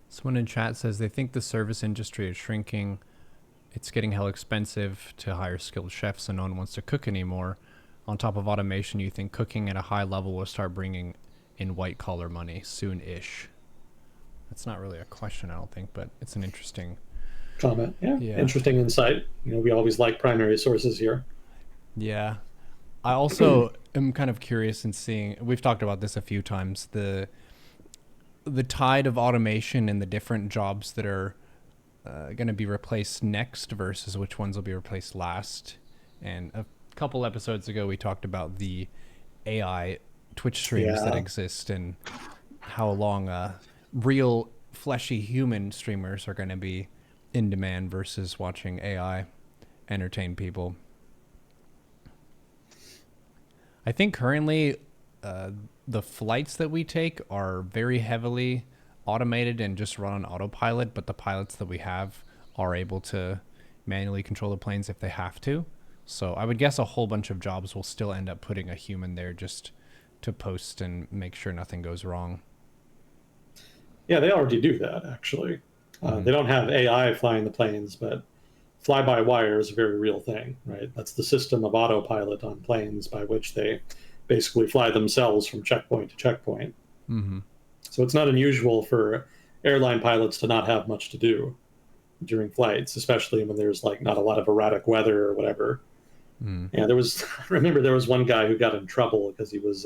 Someone in chat says they think the service industry is shrinking. It's getting hell expensive to hire skilled chefs and no one wants to cook anymore. On top of automation, you think cooking at a high level will start bringing in white collar money soon-ish? That's not really a question, I don't think, but it's an interesting comment. Yeah. Interesting insight. We always like primary sources here. Yeah. I also am kind of curious in seeing, we've talked about this a few times, the tide of automation and the different jobs that are going to be replaced next versus which ones will be replaced last. And a couple episodes ago, we talked about the AI Twitch streams that exist and how long real fleshy human streamers are going to be in demand versus watching AI entertain people. I think currently the flights that we take are very heavily automated and just run on autopilot, but the pilots that we have are able to manually control the planes if they have to. So I would guess a whole bunch of jobs will still end up putting a human there just to post and make sure nothing goes wrong. Yeah, they already do that, actually. They don't have AI flying the planes, but fly-by-wire is a very real thing, right? That's the system of autopilot on planes by which they basically fly themselves from checkpoint to checkpoint. Mm-hmm. So it's not unusual for airline pilots to not have much to do during flights, especially when there's not a lot of erratic weather or whatever. Yeah, I remember there was one guy who got in trouble because he was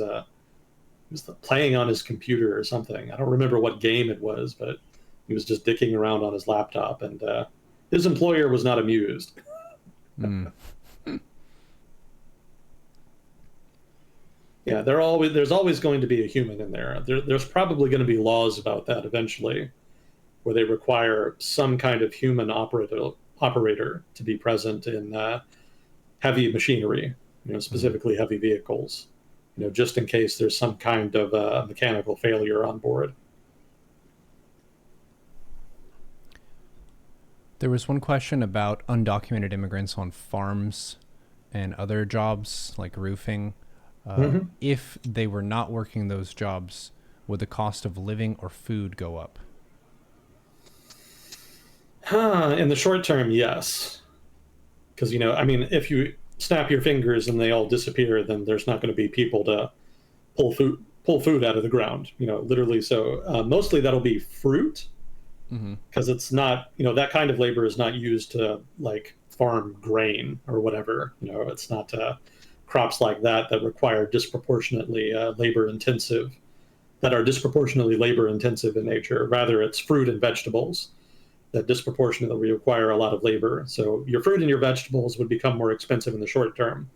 playing on his computer or something. I don't remember what game it was, but he was just dicking around on his laptop, and his employer was not amused. Yeah, there's always going to be a human in there. There's probably going to be laws about that eventually, where they require some kind of human operator to be present in heavy machinery, specifically heavy vehicles, just in case there's some kind of mechanical failure on board. There was one question about undocumented immigrants on farms and other jobs like roofing. If they were not working those jobs, would the cost of living or food go up? In the short term, yes. Because, if you snap your fingers and they all disappear, then there's not going to be people to pull food out of the ground, literally. So mostly that'll be fruit, because it's not, that kind of labor is not used to farm grain or whatever. It's not crops like that require disproportionately labor intensive in nature. Rather, it's fruit and vegetables that disproportionately require a lot of labor. So your fruit and your vegetables would become more expensive in the short term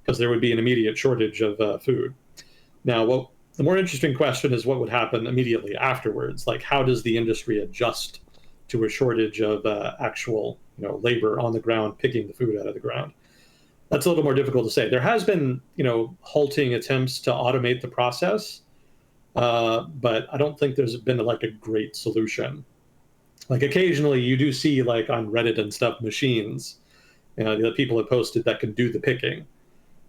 because there would be an immediate shortage of food. Now, the more interesting question is what would happen immediately afterwards. How does the industry adjust to a shortage of actual labor on the ground picking the food out of the ground? That's a little more difficult to say. There has been halting attempts to automate the process, but I don't think there's been a great solution. Occasionally you do see on Reddit and stuff machines that people have posted that can do the picking,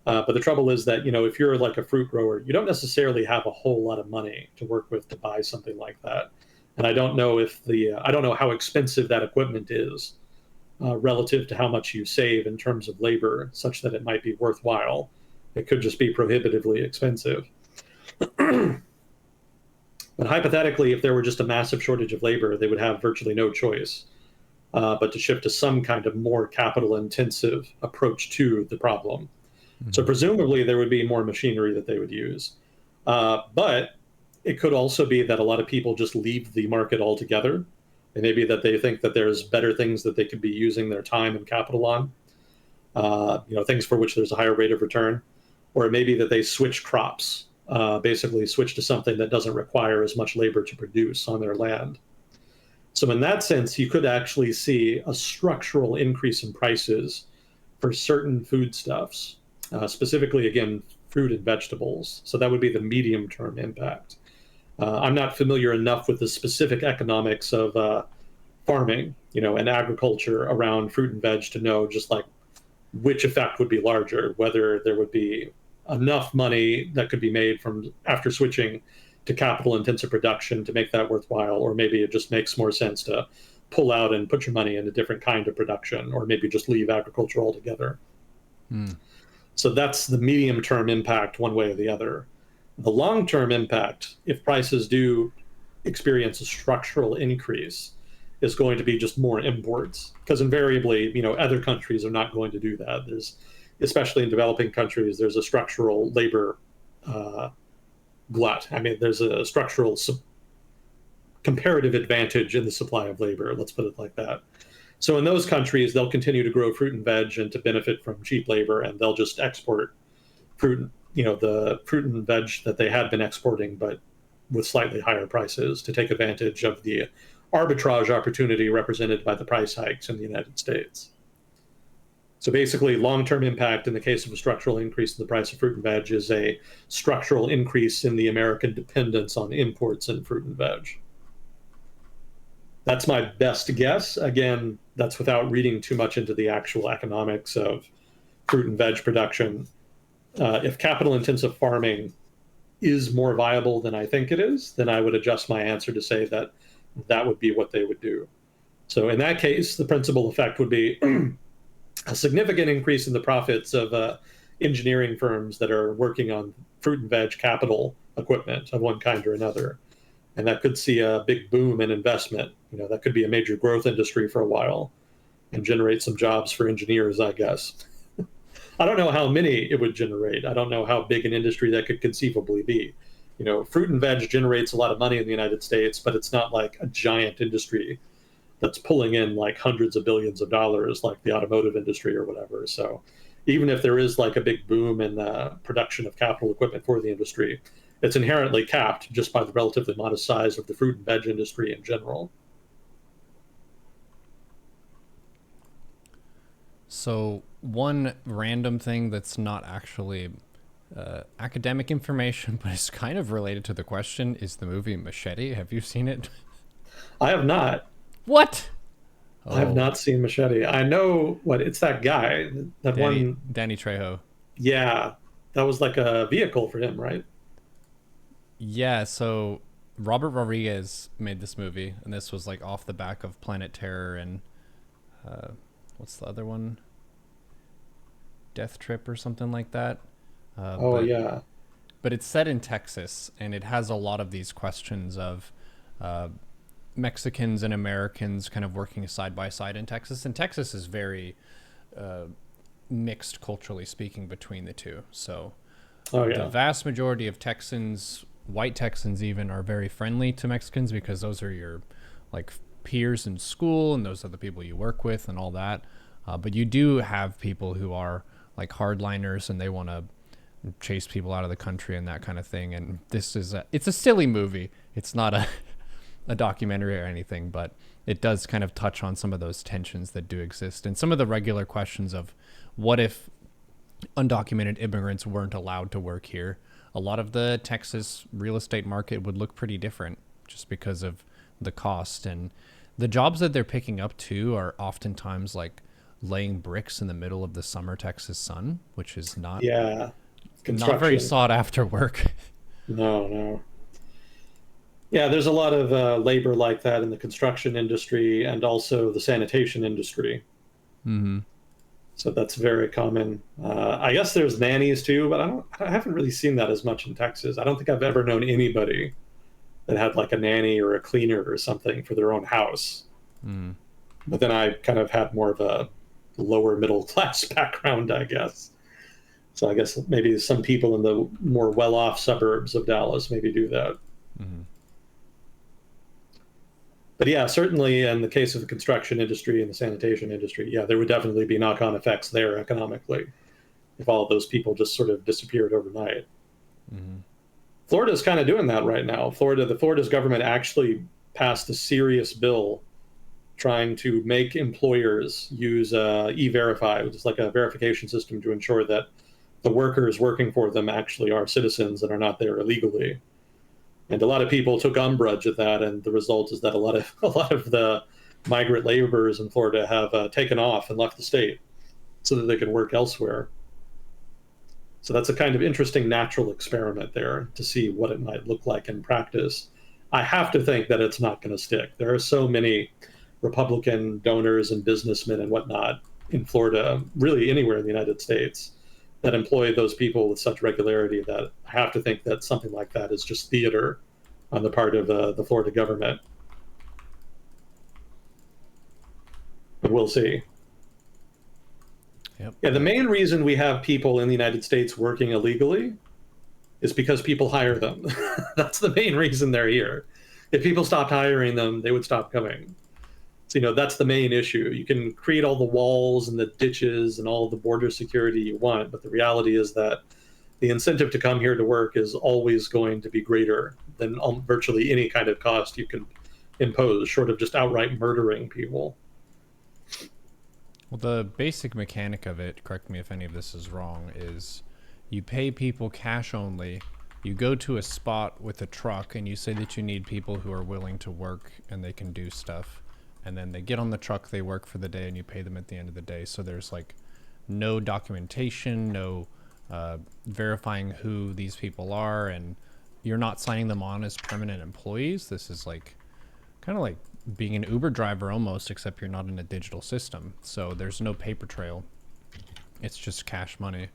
But the trouble is that, if you're like a fruit grower, you don't necessarily have a whole lot of money to work with to buy something like that. And I don't know I don't know how expensive that equipment is relative to how much you save in terms of labor, such that it might be worthwhile. It could just be prohibitively expensive. But hypothetically, if there were just a massive shortage of labor, they would have virtually no choice but to shift to some kind of more capital intensive approach to the problem. So presumably there would be more machinery that they would use. But it could also be that a lot of people just leave the market altogether. And maybe that they think that there's better things that they could be using their time and capital on, things for which there's a higher rate of return. Or maybe that they switch crops, basically switch to something that doesn't require as much labor to produce on their land. So in that sense, you could actually see a structural increase in prices for certain foodstuffs, specifically, again, fruit and vegetables. So that would be the medium-term impact. I'm not familiar enough with the specific economics of farming, and agriculture around fruit and veg to know just like which effect would be larger, whether there would be enough money that could be made from after switching to capital intensive production to make that worthwhile, or maybe it just makes more sense to pull out and put your money in a different kind of production, or maybe just leave agriculture altogether. So that's the medium term impact one way or the other. The long term impact, if prices do experience a structural increase, is going to be just more imports, because invariably, other countries are not going to do that. There's, especially in developing countries, there's a structural labor glut. I mean, there's a structural comparative advantage in the supply of labor, let's put it like that. So in those countries, they'll continue to grow fruit and veg and to benefit from cheap labor, and they'll just export fruit, the fruit and veg that they had been exporting, but with slightly higher prices to take advantage of the arbitrage opportunity represented by the price hikes in the United States. So basically, long-term impact in the case of a structural increase in the price of fruit and veg is a structural increase in the American dependence on imports in fruit and veg. That's my best guess. Again, that's without reading too much into the actual economics of fruit and veg production. If capital-intensive farming is more viable than I think it is, then I would adjust my answer to say that that would be what they would do. So in that case, the principal effect would be a significant increase in the profits of engineering firms that are working on fruit and veg capital equipment of one kind or another. And that could see a big boom in investment. That could be a major growth industry for a while and generate some jobs for engineers, I guess. I don't know how many it would generate. I don't know how big an industry that could conceivably be. Fruit and veg generates a lot of money in the United States, but it's not like a giant industry that's pulling in like hundreds of billions of dollars like the automotive industry or whatever. So even if there is like a big boom in the production of capital equipment for the industry, it's inherently capped just by the relatively modest size of the fruit and veg industry in general. So one random thing that's not actually academic information, but it's kind of related to the question, is the movie Machete. Have you seen it? I have not. What? I have not seen Machete. I know it's that guy, Danny Trejo. Yeah, that was like a vehicle for him, right? Yeah, so Robert Rodriguez made this movie, and this was like off the back of Planet Terror and what's the other one? Death Trip or something like that. Yeah. But it's set in Texas, and it has a lot of these questions of Mexicans and Americans kind of working side by side in Texas. And Texas is very mixed culturally speaking between the two. So the vast majority of Texans, white Texans even, are very friendly to Mexicans because those are your like peers in school and those are the people you work with and all that. But you do have people who are like hardliners and they want to chase people out of the country and that kind of thing. And it's a silly movie. It's not a documentary or anything, but it does kind of touch on some of those tensions that do exist and some of the regular questions of what if undocumented immigrants weren't allowed to work here. A lot of the Texas real estate market would look pretty different just because of the cost, and the jobs that they're picking up too are oftentimes like laying bricks in the middle of the summer Texas sun, which is not Yeah, not very construction. sought after work. No, no. Yeah, there's a lot of labor like that in the construction industry and also the sanitation industry. Mm-hmm. So that's very common. I guess there's nannies too, but I haven't really seen that as much in Texas. I don't think I've ever known anybody that had like a nanny or a cleaner or something for their own house. Mm. But then I kind of had more of a lower middle class background, I guess. So I guess maybe some people in the more well-off suburbs of Dallas maybe do that. Mm-hmm. But yeah, certainly in the case of the construction industry and the sanitation industry, yeah, there would definitely be knock-on effects there economically if all of those people just sort of disappeared overnight. Mm-hmm. Florida's kind of doing that right now. Florida's government actually passed a serious bill trying to make employers use e-verify, which is like a verification system to ensure that the workers working for them actually are citizens and are not there illegally. And a lot of people took umbrage at that, and the result is that a lot of the migrant laborers in Florida have taken off and left the state so that they can work elsewhere. So that's a kind of interesting natural experiment there to see what it might look like in practice. I have to think that it's not going to stick. There are so many Republican donors and businessmen and whatnot in Florida, really anywhere in the United States, that employ those people with such regularity that I have to think that something like that is just theater on the part of the Florida government. But we'll see. Yep. Yeah, the main reason we have people in the United States working illegally is because people hire them. That's the main reason they're here. If people stopped hiring them, they would stop coming. So, that's the main issue. You can create all the walls and the ditches and all the border security you want, but the reality is that the incentive to come here to work is always going to be greater than virtually any kind of cost you can impose, short of just outright murdering people. Well, the basic mechanic of it, correct me if any of this is wrong, is you pay people cash only. You go to a spot with a truck and you say that you need people who are willing to work and they can do stuff. And then they get on the truck, they work for the day, and you pay them at the end of the day. So there's like no documentation, no verifying who these people are, and you're not signing them on as permanent employees. This is like kind of like being an Uber driver almost, except you're not in a digital system. So there's no paper trail. It's just cash money.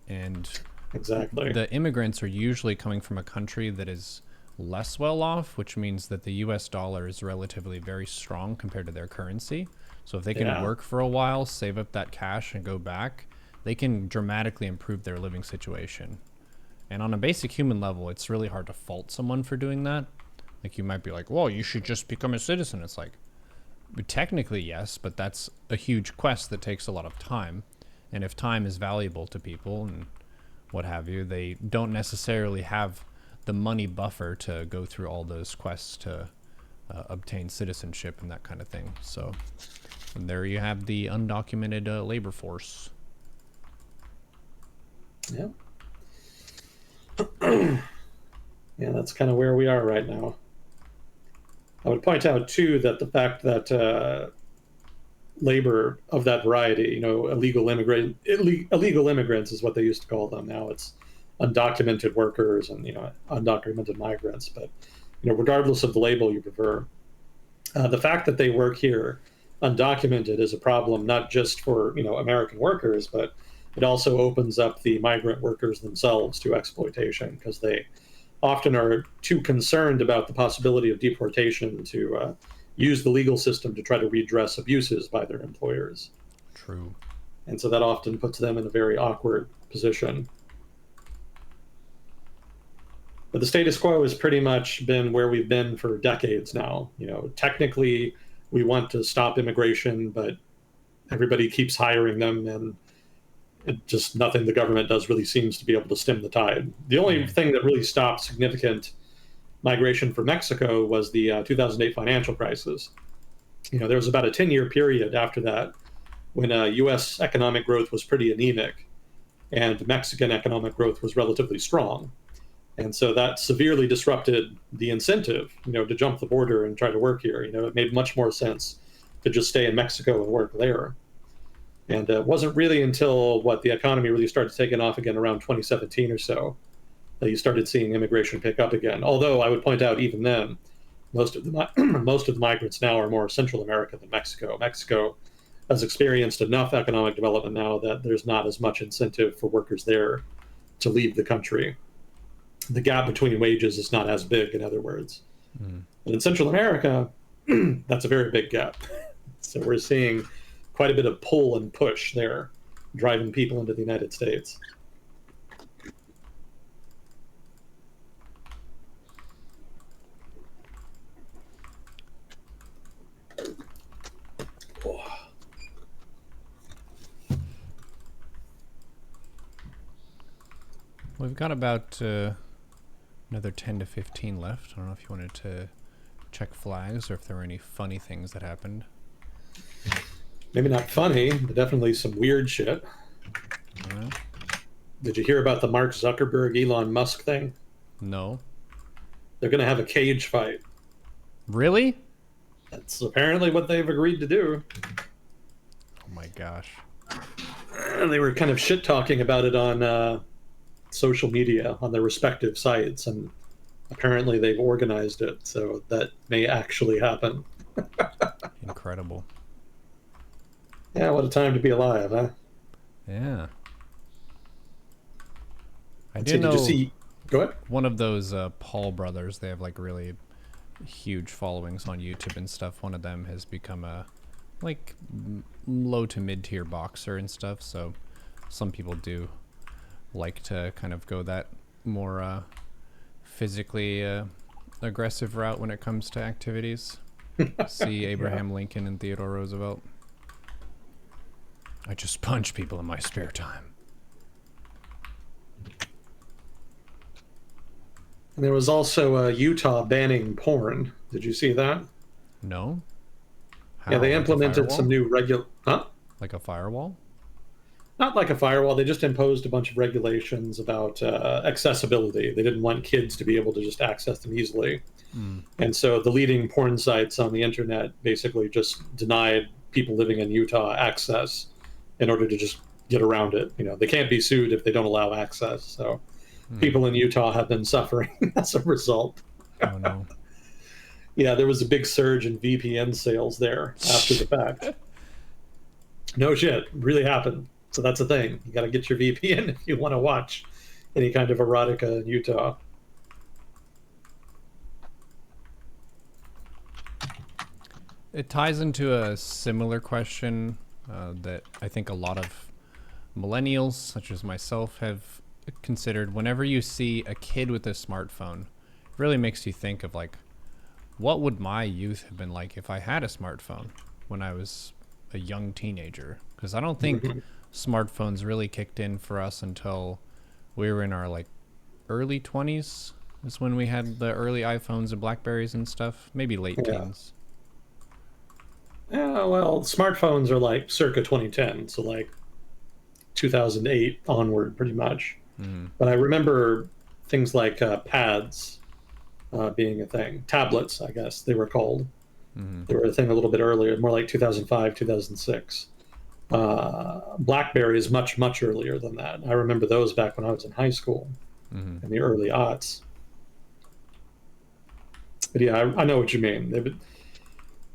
And Exactly. the immigrants are usually coming from a country that is less well off, which means that the US dollar is relatively very strong compared to their currency. So if they can work for a while, save up that cash and go back, they can dramatically improve their living situation. And on a basic human level, it's really hard to fault someone for doing that. Like, you might be like, well, you should just become a citizen. It's like, technically yes, but that's a huge quest that takes a lot of time. And if time is valuable to people and what have you, they don't necessarily have the money buffer to go through all those quests to obtain citizenship and that kind of thing. So and there you have the undocumented labor force. Yeah. Yeah, that's kind of where we are right now. I would point out too that the fact that labor of that variety, illegal immigrants is what they used to call them. Now it's undocumented workers and undocumented migrants. But regardless of the label you prefer, the fact that they work here undocumented is a problem not just for American workers, but it also opens up the migrant workers themselves to exploitation because they often are too concerned about the possibility of deportation to use the legal system to try to redress abuses by their employers. True. And so that often puts them in a very awkward position. But the status quo has pretty much been where we've been for decades now. Technically, we want to stop immigration, but everybody keeps hiring them, and nothing the government does really seems to be able to stem the tide. The only thing that really stopped significant migration from Mexico was the 2008 financial crisis. There was about a 10-year period after that when U.S. economic growth was pretty anemic and Mexican economic growth was relatively strong. And so that severely disrupted the incentive, to jump the border and try to work here. It made much more sense to just stay in Mexico and work there. And it wasn't really until the economy really started taking off again around 2017 or so that you started seeing immigration pick up again. Although I would point out, even then, most of the most of the migrants now are more Central America than Mexico. Mexico has experienced enough economic development now that there's not as much incentive for workers there to leave the country. The gap between wages is not as big, in other words. But in Central America, that's a very big gap. So we're seeing quite a bit of pull and push there, driving people into the United States. We've got about another 10 to 15 left. I don't know if you wanted to check flags or if there were any funny things that happened. Maybe not funny, but definitely some weird shit. Did you hear about the Mark Zuckerberg, Elon Musk thing? No. They're going to have a cage fight. Really? That's apparently what they've agreed to do. Oh my gosh. And they were kind of shit-talking about it on social media, on their respective sites, and apparently they've organized it, so that may actually happen. Incredible. Yeah, what a time to be alive, huh? Yeah. I So do know. Did you see? Go ahead. One of those Paul brothers, they have like really huge followings on YouTube and stuff. One of them has become a like low to mid-tier boxer and stuff, so some people do like to kind of go that more physically aggressive route when it comes to activities. See Abraham Lincoln and Theodore Roosevelt. I just punch people in my spare time. And there was also Utah banning porn. Did you see that? No? How? Yeah, they Like implemented some new Like a firewall? Not like a firewall. They just imposed a bunch of regulations about accessibility. They didn't want kids to be able to just access them easily. And so the leading porn sites on the internet basically just denied people living in Utah access in order to just get around it. You know, they can't be sued if they don't allow access. So people in Utah have been suffering as a result. Oh no. Yeah, there was a big surge in VPN sales there after the fact. No shit, really happened. So that's a thing. You got to get your VPN if you want to watch any kind of erotica in Utah. It ties into a similar question that I think a lot of millennials, such as myself, have considered. Whenever you see a kid with a smartphone, it really makes you think of like, what would my youth have been like if I had a smartphone when I was a young teenager? Because I don't think smartphones really kicked in for us until we were in our like early 20s. Is when we had the early iPhones and Blackberries and stuff. Maybe late teens. Yeah, well, smartphones are like circa 2010, so like 2008 onward, pretty much. But I remember things like pads being a thing. Tablets, I guess they were called. They were a thing a little bit earlier, more like 2005, 2006. BlackBerry is much, much earlier than that. I remember those back when I was in high school in the early aughts. But yeah, I know what you mean.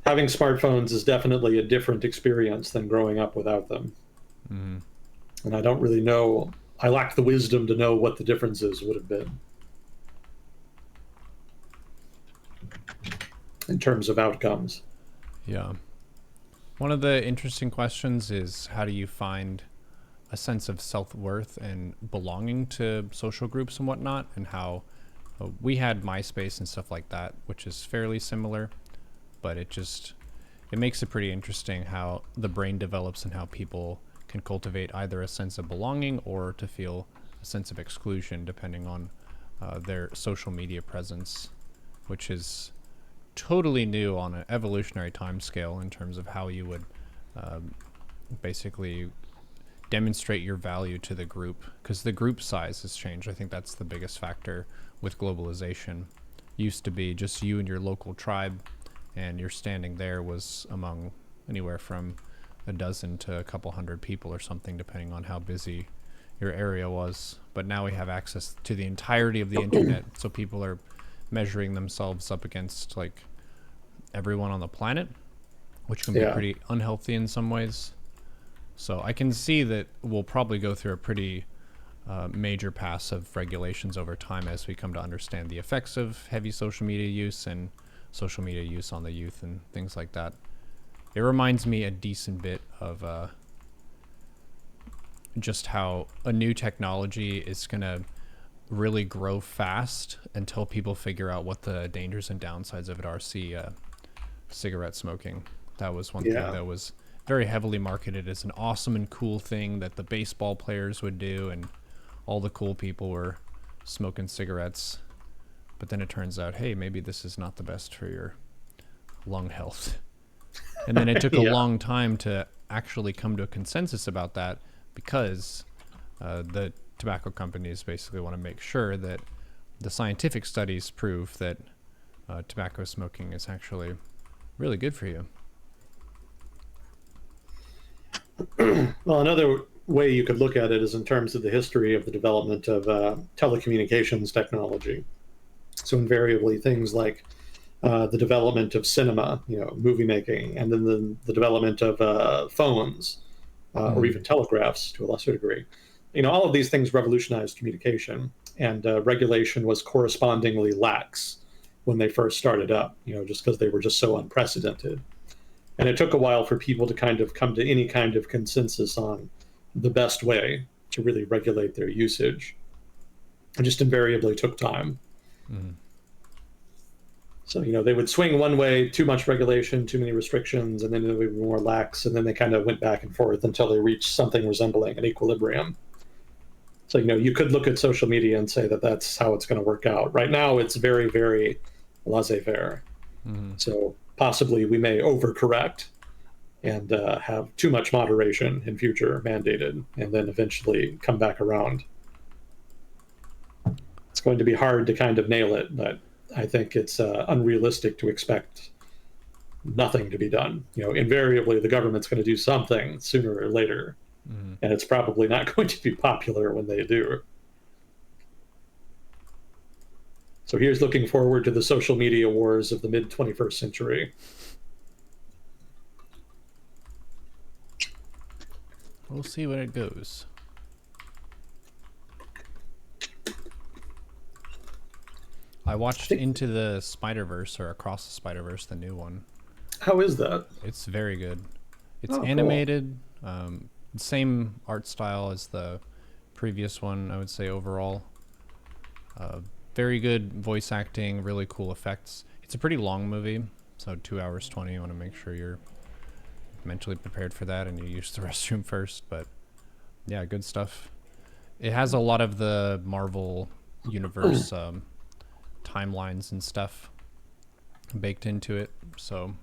Having smartphones is definitely a different experience than growing up without them. And I don't really know. I lack the wisdom to know what the differences would have been in terms of outcomes. Yeah. One of the interesting questions is, how do you find a sense of self-worth and belonging to social groups and whatnot, and how we had MySpace and stuff like that, which is fairly similar, but it makes it pretty interesting how the brain develops and how people can cultivate either a sense of belonging or to feel a sense of exclusion depending on their social media presence, which is totally new on an evolutionary time scale in terms of how you would basically demonstrate your value to the group, because the group size has changed. I think that's the biggest factor with globalization. Used to be just you and your local tribe, and your standing there was among anywhere from a dozen to a couple hundred people or something, depending on how busy your area was. But now we have access to the entirety of the internet, so people are measuring themselves up against like everyone on the planet, which can be pretty unhealthy in some ways. So I can see that we'll probably go through a pretty major pass of regulations over time as we come to understand the effects of heavy social media use and social media use on the youth and things like that. It reminds me a decent bit of just how a new technology is going to really grow fast until people figure out what the dangers and downsides of it are. See, cigarette smoking. That was one thing that was very heavily marketed as an awesome and cool thing that the baseball players would do, and all the cool people were smoking cigarettes. But then it turns out, hey, maybe this is not the best for your lung health. And then it took a long time to actually come to a consensus about that, because the tobacco companies basically want to make sure that the scientific studies prove that tobacco smoking is actually really good for you. Well, another way you could look at it is in terms of the history of the development of telecommunications technology. So invariably things like the development of cinema, movie making, and then the development of phones, or even telegraphs to a lesser degree. All of these things revolutionized communication, and regulation was correspondingly lax when they first started up, just because they were just so unprecedented. And it took a while for people to kind of come to any kind of consensus on the best way to really regulate their usage. It just invariably took time. So, they would swing one way, too much regulation, too many restrictions, and then they would be more lax, and then they kind of went back and forth until they reached something resembling an equilibrium. So, you could look at social media and say that that's how it's going to work out. Right now, it's very, very laissez-faire. So possibly we may overcorrect and have too much moderation in future mandated, and then eventually come back around. It's going to be hard to kind of nail it, but I think it's unrealistic to expect nothing to be done. Invariably the government's going to do something sooner or later, and it's probably not going to be popular when they do. So here's looking forward to the social media wars of the mid-21st century. We'll see when it goes. I watched Into the Spider-Verse, or Across the Spider-Verse, the new one. How is that? It's very good. It's animated, same art style as the previous one, I would say, overall. Very good voice acting, really cool effects. It's a pretty long movie, so 2 hours 20. You want to make sure you're mentally prepared for that and you use the restroom first, but yeah, good stuff. It has a lot of the Marvel universe timelines and stuff baked into it, so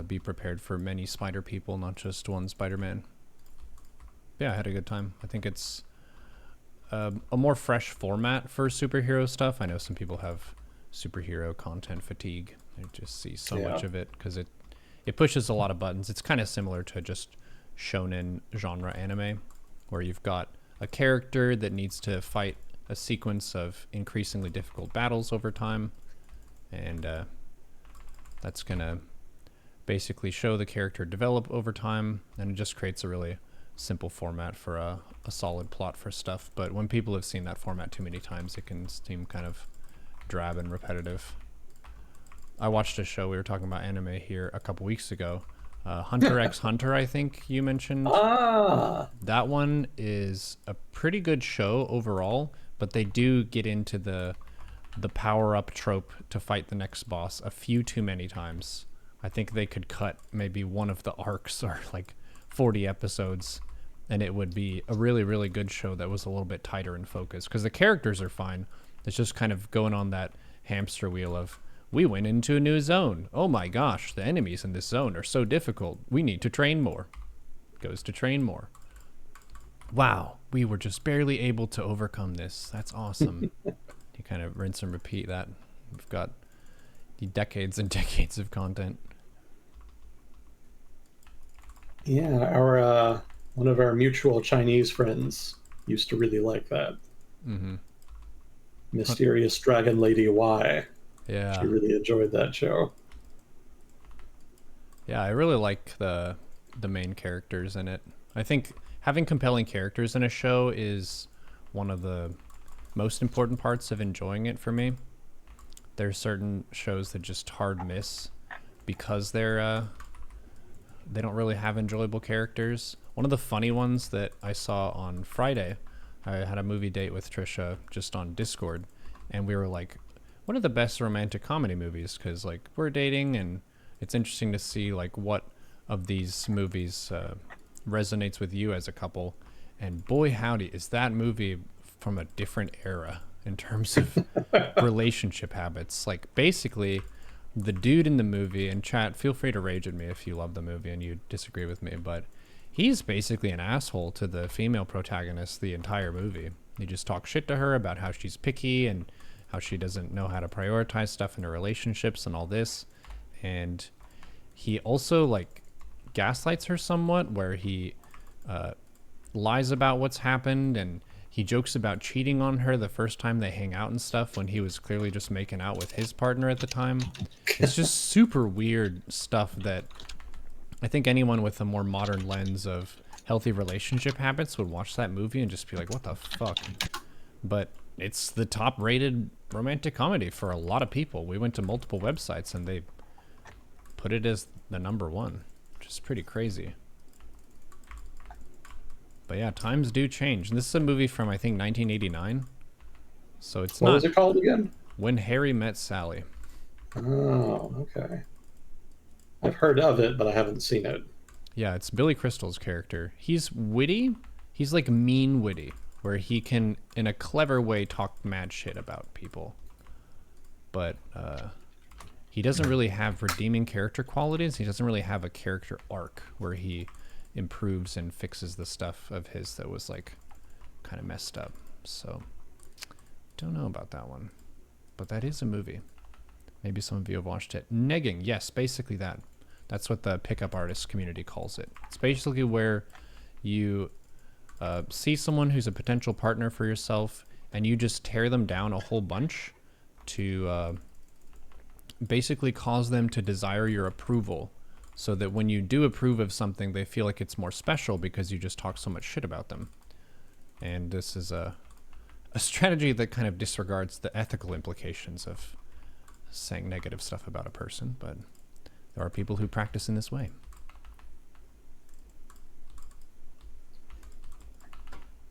be prepared for many spider people, not just one Spider-Man. Yeah, I had a good time. I think it's a more fresh format for superhero stuff. I know some people have superhero content fatigue. They just see so much of it because it pushes a lot of buttons. It's kind of similar to just shonen genre anime, where you've got a character that needs to fight a sequence of increasingly difficult battles over time, and that's gonna basically show the character develop over time, and it just creates a really simple format for a solid plot for stuff. But when people have seen that format too many times, it can seem kind of drab and repetitive. I watched a show, we were talking about anime here a couple weeks ago, Hunter x Hunter, I think you mentioned. That one is a pretty good show overall, but they do get into the power-up trope to fight the next boss a few too many times. I think they could cut maybe one of the arcs, or like 40 episodes, and it would be a really, really good show that was a little bit tighter in focus, because the characters are fine. It's just kind of going on that hamster wheel of, we went into a new zone. Oh my gosh, the enemies in this zone are so difficult. We need to train more. Goes to train more. Wow, we were just barely able to overcome this. That's awesome. You kind of rinse and repeat that. We've got decades and decades of content. Yeah, our one of our mutual Chinese friends used to really like that. Mm-hmm. Mysterious Dragon Lady Y. She Yeah. really enjoyed that show. Yeah, I really like the main characters in it. I think having compelling characters in a show is one of the most important parts of enjoying it for me. There's certain shows that just hard miss because they don't really have enjoyable characters. One of the funny ones that I saw on Friday, I had a movie date with Trisha just on Discord, and we were like, "What are the best romantic comedy movies?" Because like we're dating, and it's interesting to see like what of these movies resonates with you as a couple. And boy, howdy, is that movie from a different era in terms of relationship habits. Like basically the dude in the movie, and chat, feel free to rage at me if you love the movie and you disagree with me, but he's basically an asshole to the female protagonist the entire movie. He just talks shit to her about how she's picky and how she doesn't know how to prioritize stuff in her relationships and all this. And he also like gaslights her somewhat, where he uh, lies about what's happened, and he jokes about cheating on her the first time they hang out and stuff when he was clearly just making out with his partner at the time. It's just super weird stuff that I think anyone with a more modern lens of healthy relationship habits would watch that movie and just be like, what the fuck? But it's the top rated romantic comedy for a lot of people. We went to multiple websites and they put it as the number one, which is pretty crazy. But yeah, times do change. And this is a movie from, I think, 1989. So it's What not was it called again? When Harry Met Sally. Oh, okay. I've heard of it, but I haven't seen it. Yeah, it's Billy Crystal's character. He's witty. He's like mean witty, where he can, in a clever way, talk mad shit about people. But he doesn't really have redeeming character qualities. He doesn't really have a character arc where he improves and fixes the stuff of his that was like kind of messed up. So don't know about that one, but that is a movie. Maybe some of you have watched it. Negging, yes, basically that. That's what the pickup artist community calls it. It's basically where you see someone who's a potential partner for yourself and you just tear them down a whole bunch to basically cause them to desire your approval, so that when you do approve of something, they feel like it's more special because you just talk so much shit about them. And this is a strategy that kind of disregards the ethical implications of saying negative stuff about a person, but there are people who practice in this way.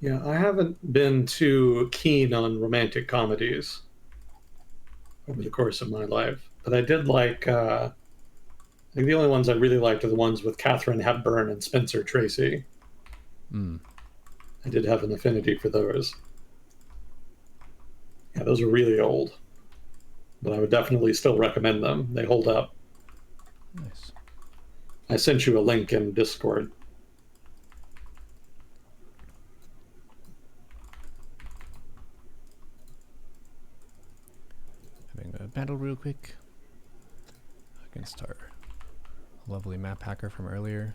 Yeah, I haven't been too keen on romantic comedies over the course of my life, but I did like. I think the only ones I really liked are the ones with Katharine Hepburn and Spencer Tracy. Mm. I did have an affinity for those. Yeah, those are really old, but I would definitely still recommend them. They hold up. Nice. I sent you a link in Discord. Having a battle real quick against our lovely map hacker from earlier.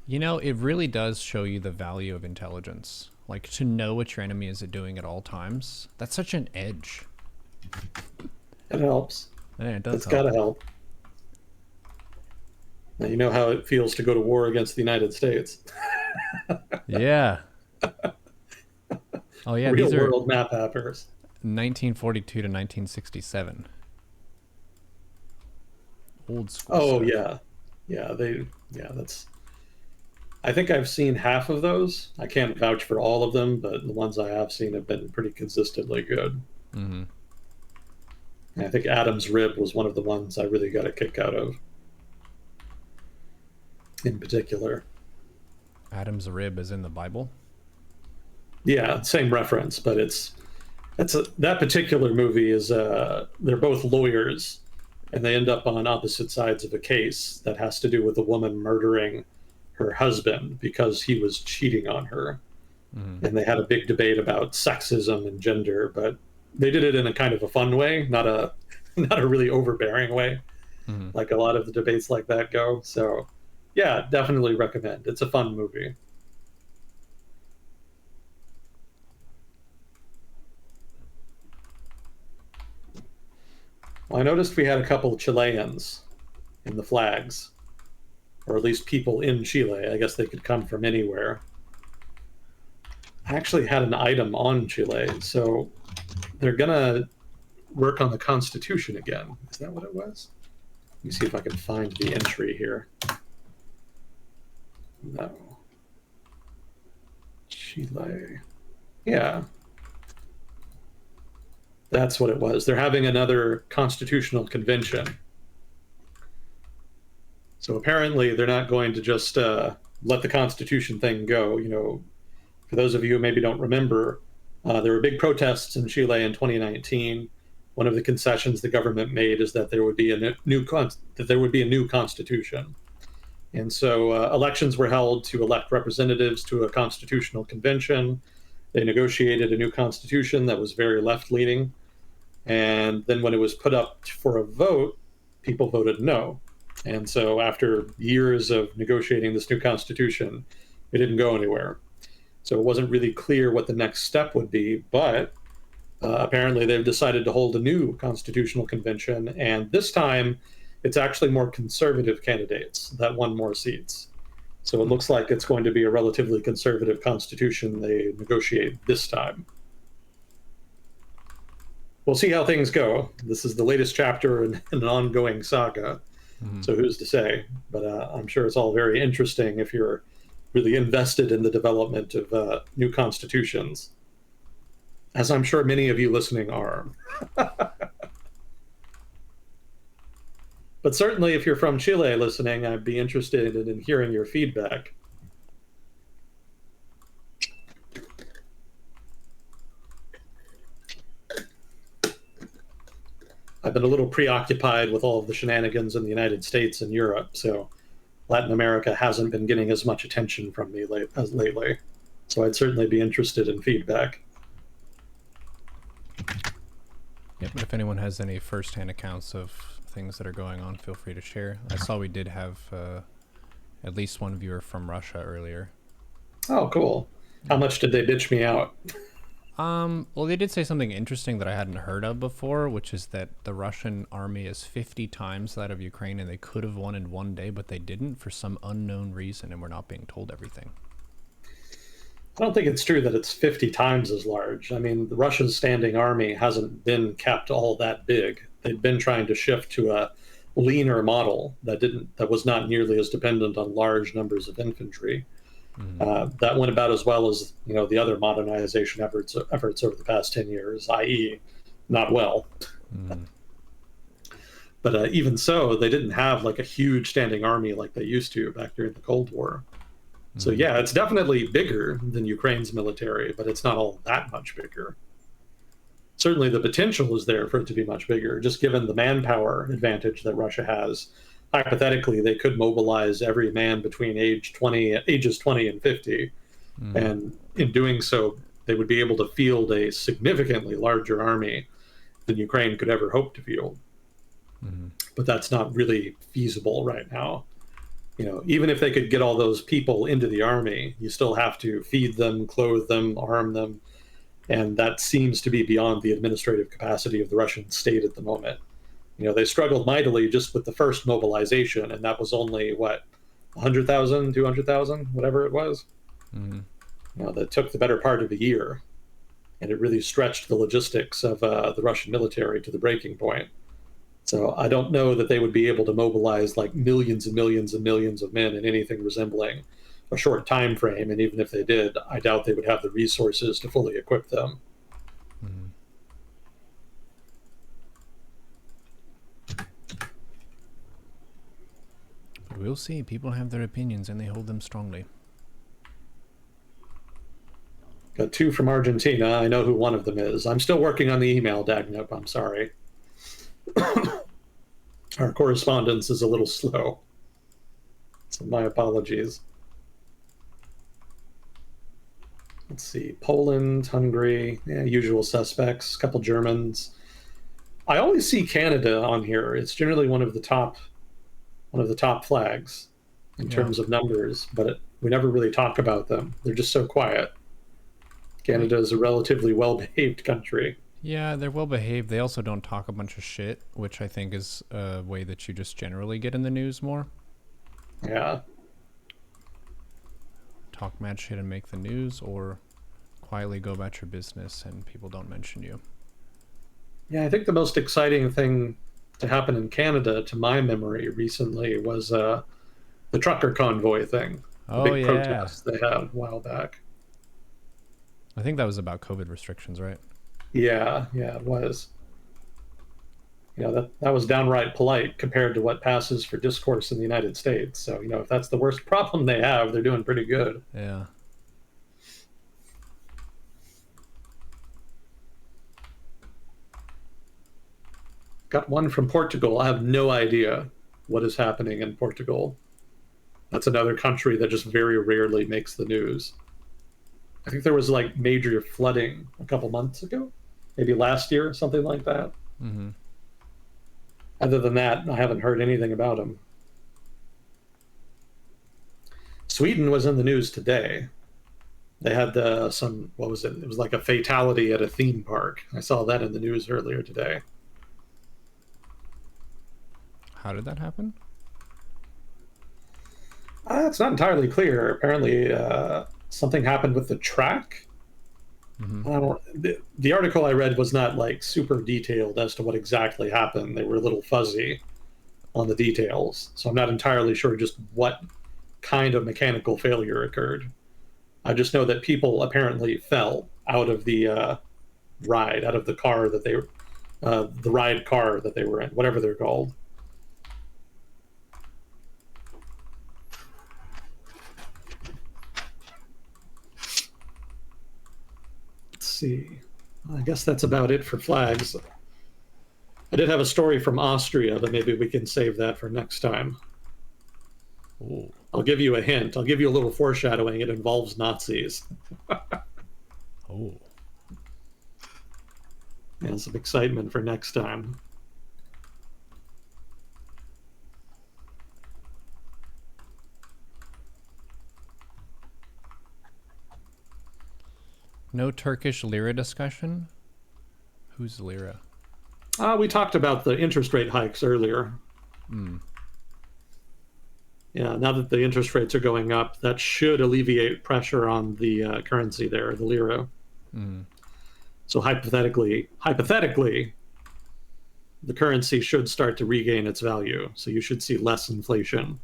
You know, it really does show you the value of intelligence. Like, to know what your enemy is doing at all times. That's such an edge. It helps. Yeah, it does It's got to help. Now you know how it feels to go to war against the United States. Yeah. Oh yeah, Real these are world map hackers. 1942 to 1967. Old school Oh stuff. yeah. That's. I think I've seen half of those. I can't vouch for all of them, but the ones I have seen have been pretty consistently good. Mm-hmm. And I think Adam's Rib was one of the ones I really got a kick out of, in particular. Adam's rib is in the Bible. Yeah, same reference, but that particular movie is they're both lawyers, and they end up on opposite sides of a case that has to do with a woman murdering her husband because he was cheating on her. Mm-hmm. And they had a big debate about sexism and gender, but they did it in a kind of a fun way, not a not a really overbearing way. like a lot of the debates like that go. So yeah, definitely recommend. It's a fun movie. Well, I noticed we had a couple of Chileans in the flags, or at least people in Chile. I guess they could come from anywhere. I actually had an item on Chile, so they're gonna work on the Constitution again. Is that what it was? Let me see if I can find the entry here. No. Chile. Yeah. That's what it was. They're having another constitutional convention. So apparently they're not going to just let the Constitution thing go. You know, for those of you who maybe don't remember, there were big protests in Chile in 2019. One of the concessions the government made is that there would be a new constitution, and so elections were held to elect representatives to a constitutional convention. They negotiated a new constitution that was very left-leaning, and then when it was put up for a vote, people voted no. And so after years of negotiating this new constitution, it didn't go anywhere. So it wasn't really clear what the next step would be, but apparently they've decided to hold a new constitutional convention, and this time it's actually more conservative candidates that won more seats. So it looks like it's going to be a relatively conservative constitution they negotiate this time. We'll see how things go. This is the latest chapter in an ongoing saga, so who's to say? But I'm sure it's all very interesting if you're really invested in the development of new constitutions, as I'm sure many of you listening are. But certainly, if you're from Chile listening, I'd be interested in hearing your feedback. I've been a little preoccupied with all of the shenanigans in the United States and Europe, so Latin America hasn't been getting as much attention from me as lately. So I'd certainly be interested in feedback. Yep, but if anyone has any first-hand accounts of things that are going on, feel free to share. I saw we did have at least one viewer from Russia earlier. Oh, cool. How much did they bitch me out? Well, they did say something interesting that I hadn't heard of before, which is that the Russian army is 50 times that of Ukraine, and they could have won in one day, but they didn't for some unknown reason, and we're not being told everything. I don't think it's true that it's 50 times as large. I mean, the Russia's standing army hasn't been kept all that big. They've been trying to shift to a leaner model that was not nearly as dependent on large numbers of infantry. That went about as well as the other modernization efforts over the past 10 years, i.e., not well. But even so, they didn't have like a huge standing army like they used to back during the Cold War. So yeah, it's definitely bigger than Ukraine's military, but it's not all that much bigger. Certainly the potential is there for it to be much bigger, just given the manpower advantage that Russia has. Hypothetically, they could mobilize every man between ages 20 and 50. And in doing so, they would be able to field a significantly larger army than Ukraine could ever hope to field. But that's not really feasible right now. Even if they could get all those people into the army, you still have to feed them, clothe them, arm them. And that seems to be beyond the administrative capacity of the Russian state at the moment. They struggled mightily just with the first mobilization, and that was only, 100,000, 200,000, whatever it was. That took the better part of a year, and it really stretched the logistics of the Russian military to the breaking point. So I don't know that they would be able to mobilize like millions and millions and millions of men in anything resembling a short time frame, and even if they did, I doubt they would have the resources to fully equip them. We'll see. People have their opinions, and they hold them strongly. Got two from Argentina. I know who one of them is. I'm still working on the email, Dagnop. I'm sorry. Our correspondence is a little slow, so my apologies. Let's see. Poland, Hungary, usual suspects, a couple Germans. I always see Canada on here. It's generally one of the top flags in Yeah. terms of numbers, but we never really talk about them. They're just so quiet. Canada is a relatively well-behaved country. Yeah, they're well behaved. They also don't talk a bunch of shit, which I think is a way that you just generally get in the news more. Yeah. Talk mad shit and make the news, or quietly go about your business and people don't mention you. Yeah, I think the most exciting thing to happen in Canada, to my memory, recently was the trucker convoy thing, the Oh big yeah. protests they had a while back. I think that was about COVID restrictions, right? Yeah, yeah, it was. That was downright polite compared to what passes for discourse in the United States. So, if that's the worst problem they have, they're doing pretty good. Yeah. Got one from Portugal. I have no idea what is happening in Portugal. That's another country that just very rarely makes the news. I think there was like major flooding a couple months ago, maybe last year, something like that. Mm-hmm. Other than that, I haven't heard anything about them. Sweden was in the news today. They had what was it? It was like a fatality at a theme park. I saw that in the news earlier today. How did that happen? It's not entirely clear. Apparently, something happened with the track. Mm-hmm. The article I read was not like super detailed as to what exactly happened. They were a little fuzzy on the details, so I'm not entirely sure just what kind of mechanical failure occurred. I just know that people apparently fell out of the ride, out of the car that the ride car that they were in, whatever they're called. Let's see. I guess that's about it for flags. I did have a story from Austria, but maybe we can save that for next time. Ooh. I'll give you a hint. I'll give you a little foreshadowing. It involves Nazis. Oh. And some excitement for next time. No Turkish lira discussion? Who's lira? We talked about the interest rate hikes earlier. Mm. Yeah, now that the interest rates are going up, that should alleviate pressure on the currency there, the lira. Mm. So hypothetically, the currency should start to regain its value. So you should see less inflation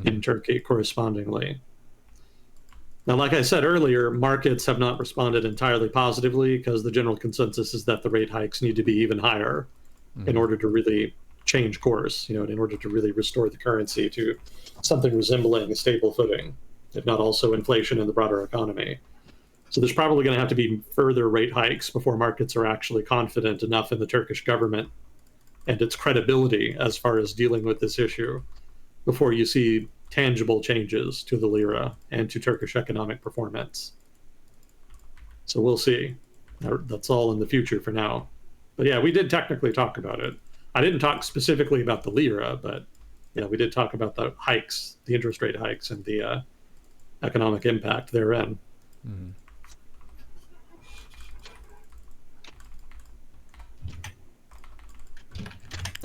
in Turkey correspondingly. Now, like I said earlier, markets have not responded entirely positively because the general consensus is that the rate hikes need to be even higher in order to really change course, in order to really restore the currency to something resembling a stable footing, if not also inflation in the broader economy. So there's probably going to have to be further rate hikes before markets are actually confident enough in the Turkish government and its credibility as far as dealing with this issue before you see tangible changes to the lira and to Turkish economic performance. So we'll see. That's all in the future for now. But yeah, we did technically talk about it. I didn't talk specifically about the lira, but we did talk about the hikes, the interest rate hikes, and the economic impact therein. Mm.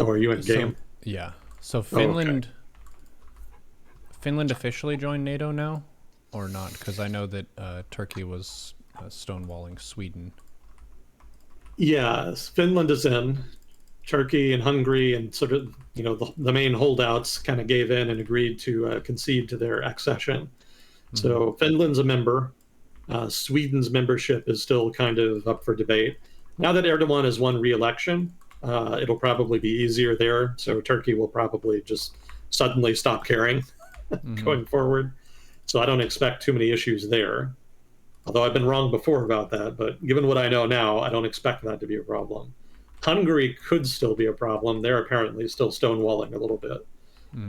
Oh, are you in game? Yeah. So okay. Finland officially joined NATO now, or not? Because I know that Turkey was stonewalling Sweden. Yes, Finland is in. Turkey and Hungary and sort of the main holdouts kind of gave in and agreed to concede to their accession. So Finland's a member. Sweden's membership is still kind of up for debate. Now that Erdogan has won re-election, it'll probably be easier there. So Turkey will probably just suddenly stop caring going forward. So I don't expect too many issues there. Although I've been wrong before about that, but given what I know now, I don't expect that to be a problem. Hungary could still be a problem. They're apparently still stonewalling a little bit.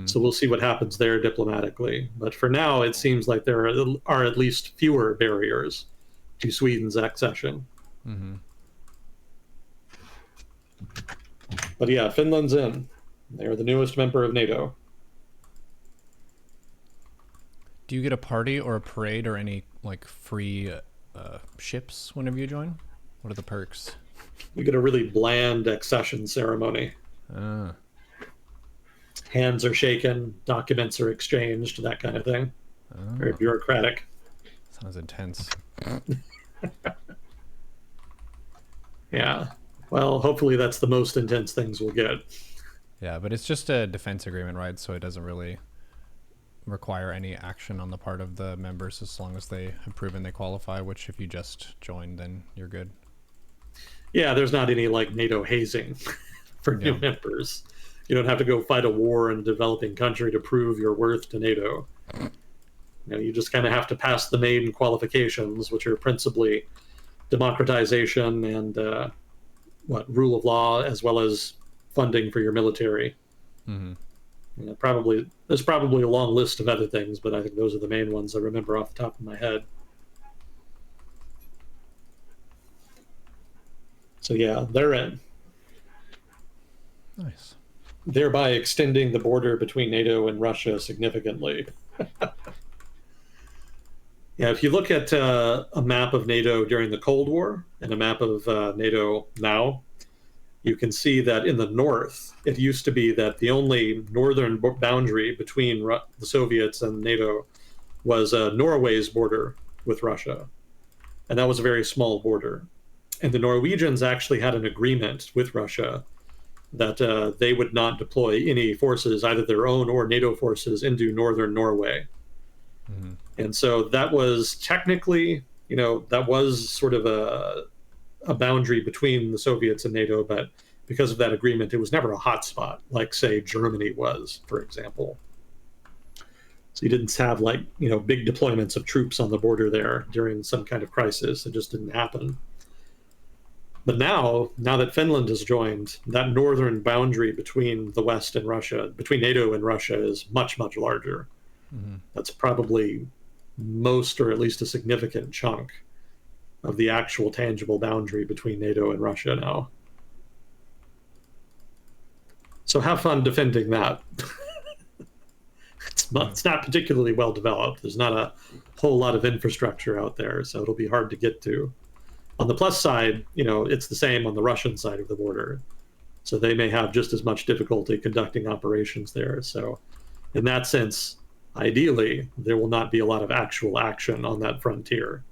So we'll see what happens there diplomatically. But for now, it seems like there are at least fewer barriers to Sweden's accession. Mm-hmm. But yeah, Finland's in. They're the newest member of NATO. Do you get a party or a parade or any like free ships whenever you join? What are the perks? We get a really bland accession ceremony. Ah, Hands are shaken, documents are exchanged, that kind of thing. Very oh, bureaucratic. sounds intense. Yeah. Well, hopefully that's the most intense things we'll get. Yeah, but it's just a defense agreement, right? So it doesn't really require any action on the part of the members as long as they have proven they qualify, which if you just join, then you're good. Yeah, there's not any like NATO hazing for new Yeah. members. You don't have to go fight a war in a developing country to prove your worth to NATO. You just kind of have to pass the main qualifications, which are principally democratization and rule of law, as well as funding for your military. Mm-hmm. Probably there's probably a long list of other things, but I think those are the main ones I remember off the top of my head. So yeah, they're in, Nice. thereby extending the border between NATO and Russia significantly. Yeah, if you look at a map of NATO during the Cold War and a map of NATO now, you can see that in the north, it used to be that the only northern boundary between the Soviets and NATO was Norway's border with Russia. And that was a very small border. And the Norwegians actually had an agreement with Russia that they would not deploy any forces, either their own or NATO forces, into northern Norway. Mm-hmm. And so that was technically, that was sort of a boundary between the Soviets and NATO, but because of that agreement, it was never a hot spot, like, say, Germany was, for example. So you didn't have, big deployments of troops on the border there during some kind of crisis. It just didn't happen. But now that Finland has joined, that northern boundary between the West and Russia, between NATO and Russia, is much, much larger. Mm-hmm. That's probably most, or at least a significant chunk, of the actual tangible boundary between NATO and Russia now. So have fun defending that. It's not particularly well developed. There's not a whole lot of infrastructure out there, so it'll be hard to get to. On the plus side, it's the same on the Russian side of the border. So they may have just as much difficulty conducting operations there. So in that sense, ideally, there will not be a lot of actual action on that frontier.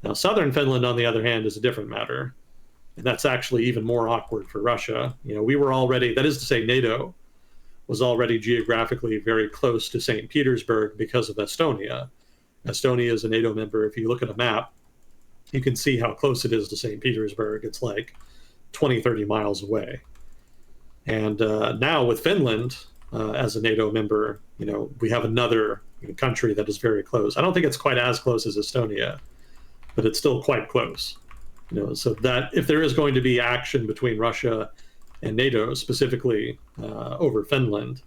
Now, southern Finland, on the other hand, is a different matter. And that's actually even more awkward for Russia. We were already, that is to say, NATO was already geographically very close to St. Petersburg because of Estonia. Estonia is a NATO member. If you look at a map, you can see how close it is to St. Petersburg. It's like 20, 30 miles away. And now with Finland as a NATO member, we have another country that is very close. I don't think it's quite as close as Estonia, but it's still quite close. So that if there is going to be action between Russia and NATO, specifically over Finland,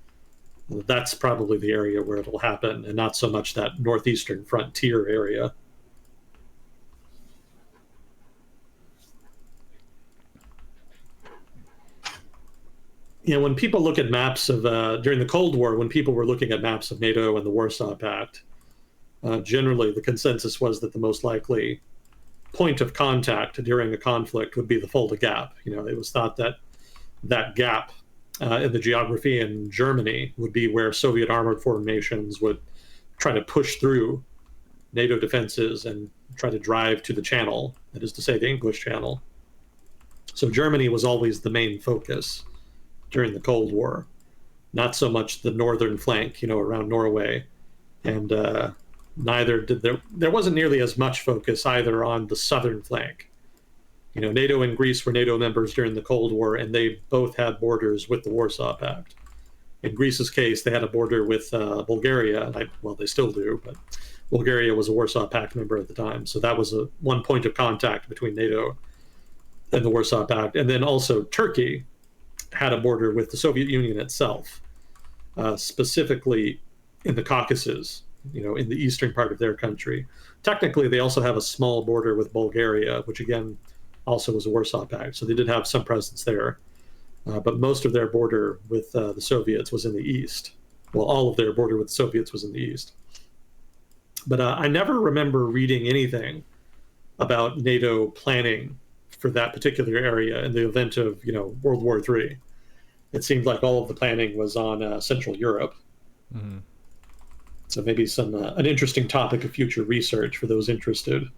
that's probably the area where it'll happen, and not so much that northeastern frontier area. When people look at maps of during the Cold War, when people were looking at maps of NATO and the Warsaw Pact, generally the consensus was that the most likely point of contact during a conflict would be the Fulda Gap. It was thought that that gap in the geography in Germany would be where Soviet armored formations would try to push through NATO defenses and try to drive to the Channel, that is to say, the English Channel. So Germany was always the main focus during the Cold War, not so much the northern flank, around Norway, and neither did there wasn't nearly as much focus either on the southern flank. NATO and Greece were NATO members during the Cold War, and they both had borders with the Warsaw Pact. In Greece's case, they had a border with Bulgaria. They still do, but Bulgaria was a Warsaw Pact member at the time. So that was one point of contact between NATO and the Warsaw Pact. And then also Turkey had a border with the Soviet Union itself, specifically in the Caucasus, in the eastern part of their country. Technically, they also have a small border with Bulgaria, which again also was a Warsaw Pact. So they did have some presence there. but most of their border with the Soviets was in the east. Well, all of their border with the Soviets was in the east. But I never remember reading anything about NATO planning for that particular area in the event of, World War III. It seemed like all of the planning was on Central Europe. Mm-hmm. So maybe an interesting topic of future research for those interested.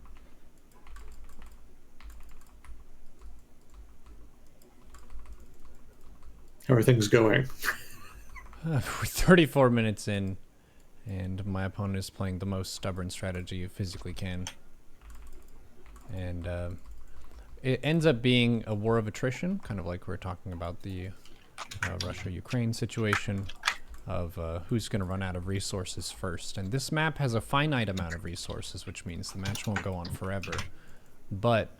How are things going? We're 34 minutes in, and my opponent is playing the most stubborn strategy you physically can. And it ends up being a war of attrition, kind of like we were talking about the Russia-Ukraine situation of who's going to run out of resources first. And this map has a finite amount of resources, which means the match won't go on forever. But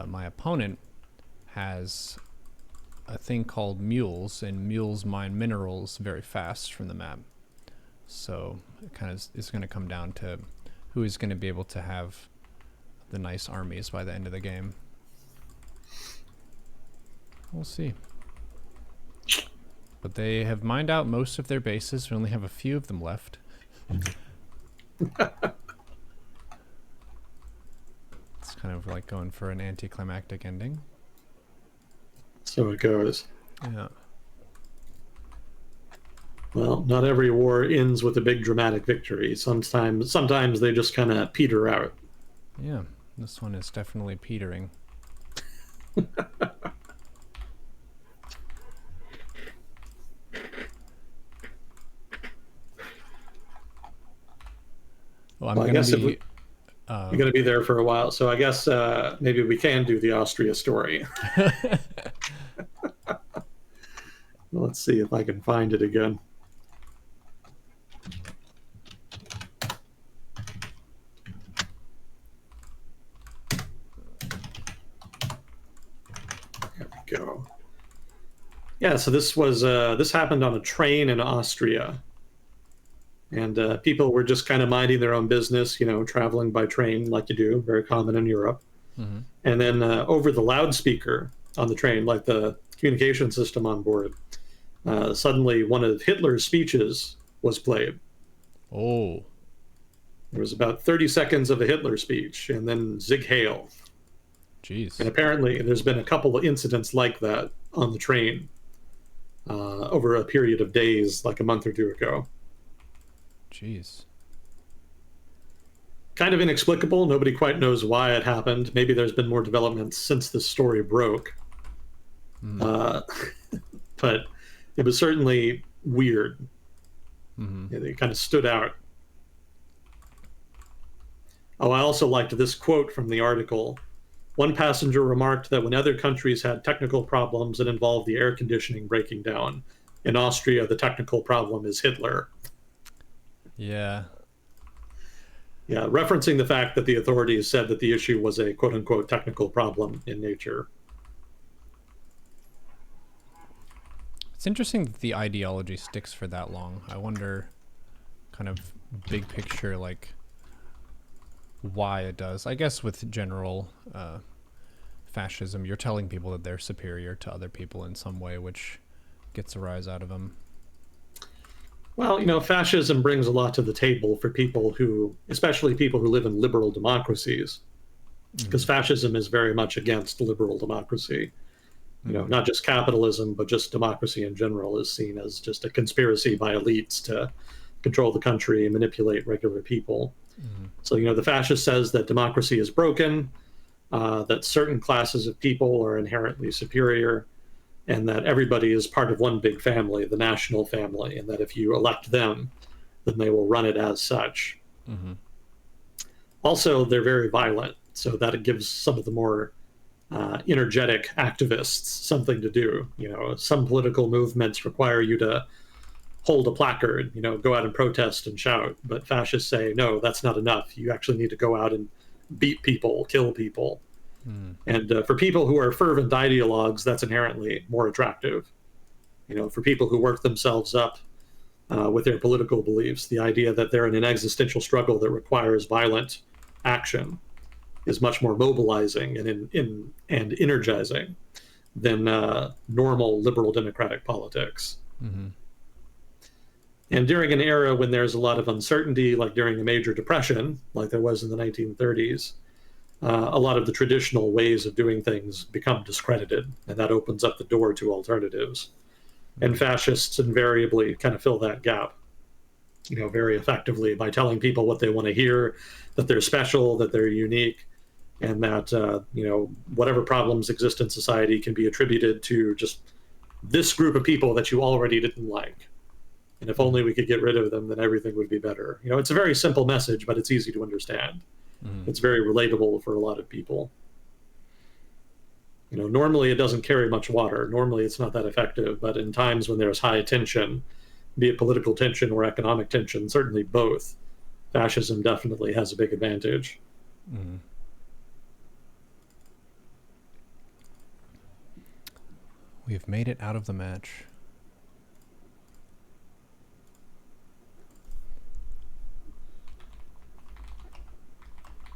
my opponent has a thing called mules, and mules mine minerals very fast from the map. So it kind of is going to come down to who is going to be able to have the nice armies by the end of the game. We'll see. But they have mined out most of their bases. We only have a few of them left. It's kind of like going for an anticlimactic ending. So it goes. Yeah. Well, not every war ends with a big dramatic victory. Sometimes they just kind of peter out. Yeah, this one is definitely petering. Well, I guess you're going to be there for a while, so I guess maybe we can do the Austria story. Let's see if I can find it again. There we go. Yeah, so this happened on a train in Austria. And people were just kind of minding their own business, traveling by train like you do, very common in Europe. Mm-hmm. And then over the loudspeaker on the train, like the communication system on board, suddenly one of Hitler's speeches was played. Oh. There was about 30 seconds of a Hitler speech, and then Sieg Heil. Jeez. And apparently there's been a couple of incidents like that on the train over a period of days, like a month or two ago. Jeez. Kind of inexplicable. Nobody quite knows why it happened. Maybe there's been more developments since this story broke. But it was certainly weird. Mm-hmm. It kind of stood out. Oh, I also liked this quote from the article. One passenger remarked that when other countries had technical problems that involved the air conditioning breaking down, in Austria, the technical problem is Hitler. Yeah. Yeah, referencing the fact that the authorities said that the issue was a quote-unquote technical problem in nature. It's interesting that the ideology sticks for that long. I wonder, kind of big picture, like, why it does. I guess with general fascism, you're telling people that they're superior to other people in some way, which gets a rise out of them. Well, fascism brings a lot to the table for people who, especially people who live in liberal democracies, because fascism is very much against liberal democracy. Not just capitalism, but just democracy in general is seen as just a conspiracy by elites to control the country and manipulate regular people. So, the fascist says that democracy is broken, that certain classes of people are inherently superior, and that everybody is part of one big family, the national family, and that if you elect them, then they will run it as such. Also, they're very violent, so that it gives some of the more energetic activists something to do. Some political movements require you to hold a placard, go out and protest and shout, but fascists say, no, that's not enough. You actually need to go out and beat people, kill people. And for people who are fervent ideologues, that's inherently more attractive. For people who work themselves up with their political beliefs, the idea that they're in an existential struggle that requires violent action is much more mobilizing and energizing than normal liberal democratic politics. Mm-hmm. And during an era when there's a lot of uncertainty, like during the Major Depression, like there was in the 1930s, a lot of the traditional ways of doing things become discredited, and that opens up the door to alternatives. And fascists invariably kind of fill that gap, very effectively by telling people what they want to hear, that they're special, that they're unique, and that whatever problems exist in society can be attributed to just this group of people that you already didn't like. And if only we could get rid of them, then everything would be better. It's a very simple message, but it's easy to understand. It's very relatable for a lot of people. Normally it doesn't carry much water. Normally it's not that effective, but in times when there's high tension, be it political tension or economic tension, certainly both, fascism definitely has a big advantage. Mm-hmm. We've made it out of the match.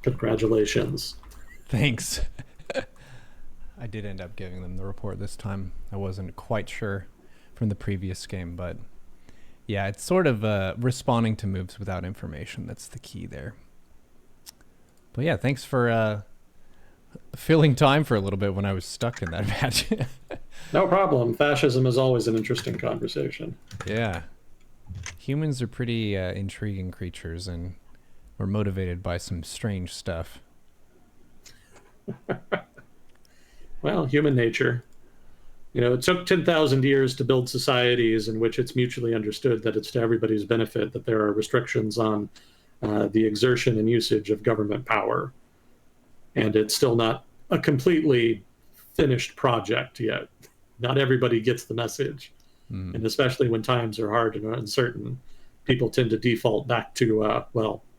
Congratulations. Thanks. I did end up giving them the report this time. I wasn't quite sure from the previous game, but yeah, it's sort of responding to moves without information. That's the key there. But yeah, thanks for filling time for a little bit when I was stuck in that match. No problem. Fascism is always an interesting conversation. Yeah. Humans are pretty intriguing creatures, and we're motivated by some strange stuff. Well, human nature. It took 10,000 years to build societies in which it's mutually understood that it's to everybody's benefit that there are restrictions on the exertion and usage of government power. And it's still not a completely finished project yet. Not everybody gets the message. And especially when times are hard and uncertain, people tend to default back to,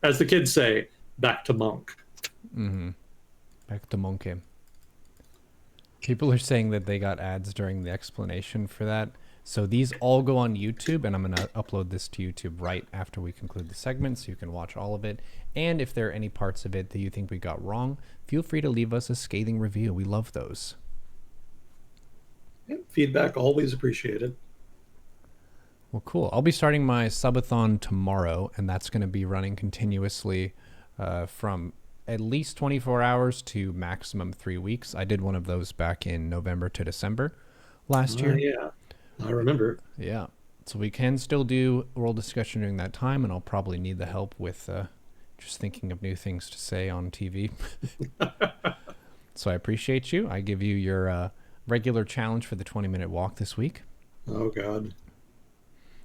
as the kids say, back to monk. Mm-hmm. Back to monkey. People are saying that they got ads during the explanation for that. So these all go on YouTube, and I'm going to upload this to YouTube right after we conclude the segment so you can watch all of it. And if there are any parts of it that you think we got wrong, feel free to leave us a scathing review. We love those. Feedback always appreciated. Well, cool. I'll be starting my subathon tomorrow, and that's going to be running continuously from at least 24 hours to maximum 3 weeks. I did one of those back in November to December last year. Yeah, I remember. Yeah. So we can still do world discussion during that time, and I'll probably need the help with just thinking of new things to say on TV. So I appreciate you. I give you your regular challenge for the 20-minute walk this week. Oh, God.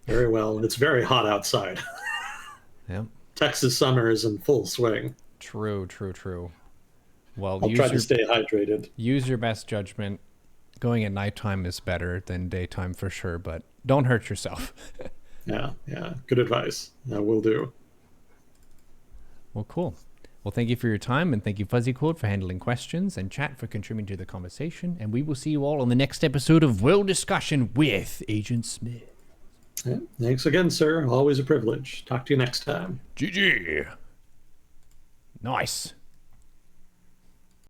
Very well. And it's very hot outside. Yeah. Texas summer is in full swing. True. Well, I'll try to stay hydrated. Use your best judgment. Going at nighttime is better than daytime for sure, but don't hurt yourself. Yeah. Good advice. Will do. Well, cool. Well, thank you for your time, and thank you, Fuzzy Code, for handling questions, and Chat for contributing to the conversation. And we will see you all on the next episode of World Discussion with Agent Smith. Yeah, thanks again, sir. Always a privilege. Talk to you next time. GG. Nice.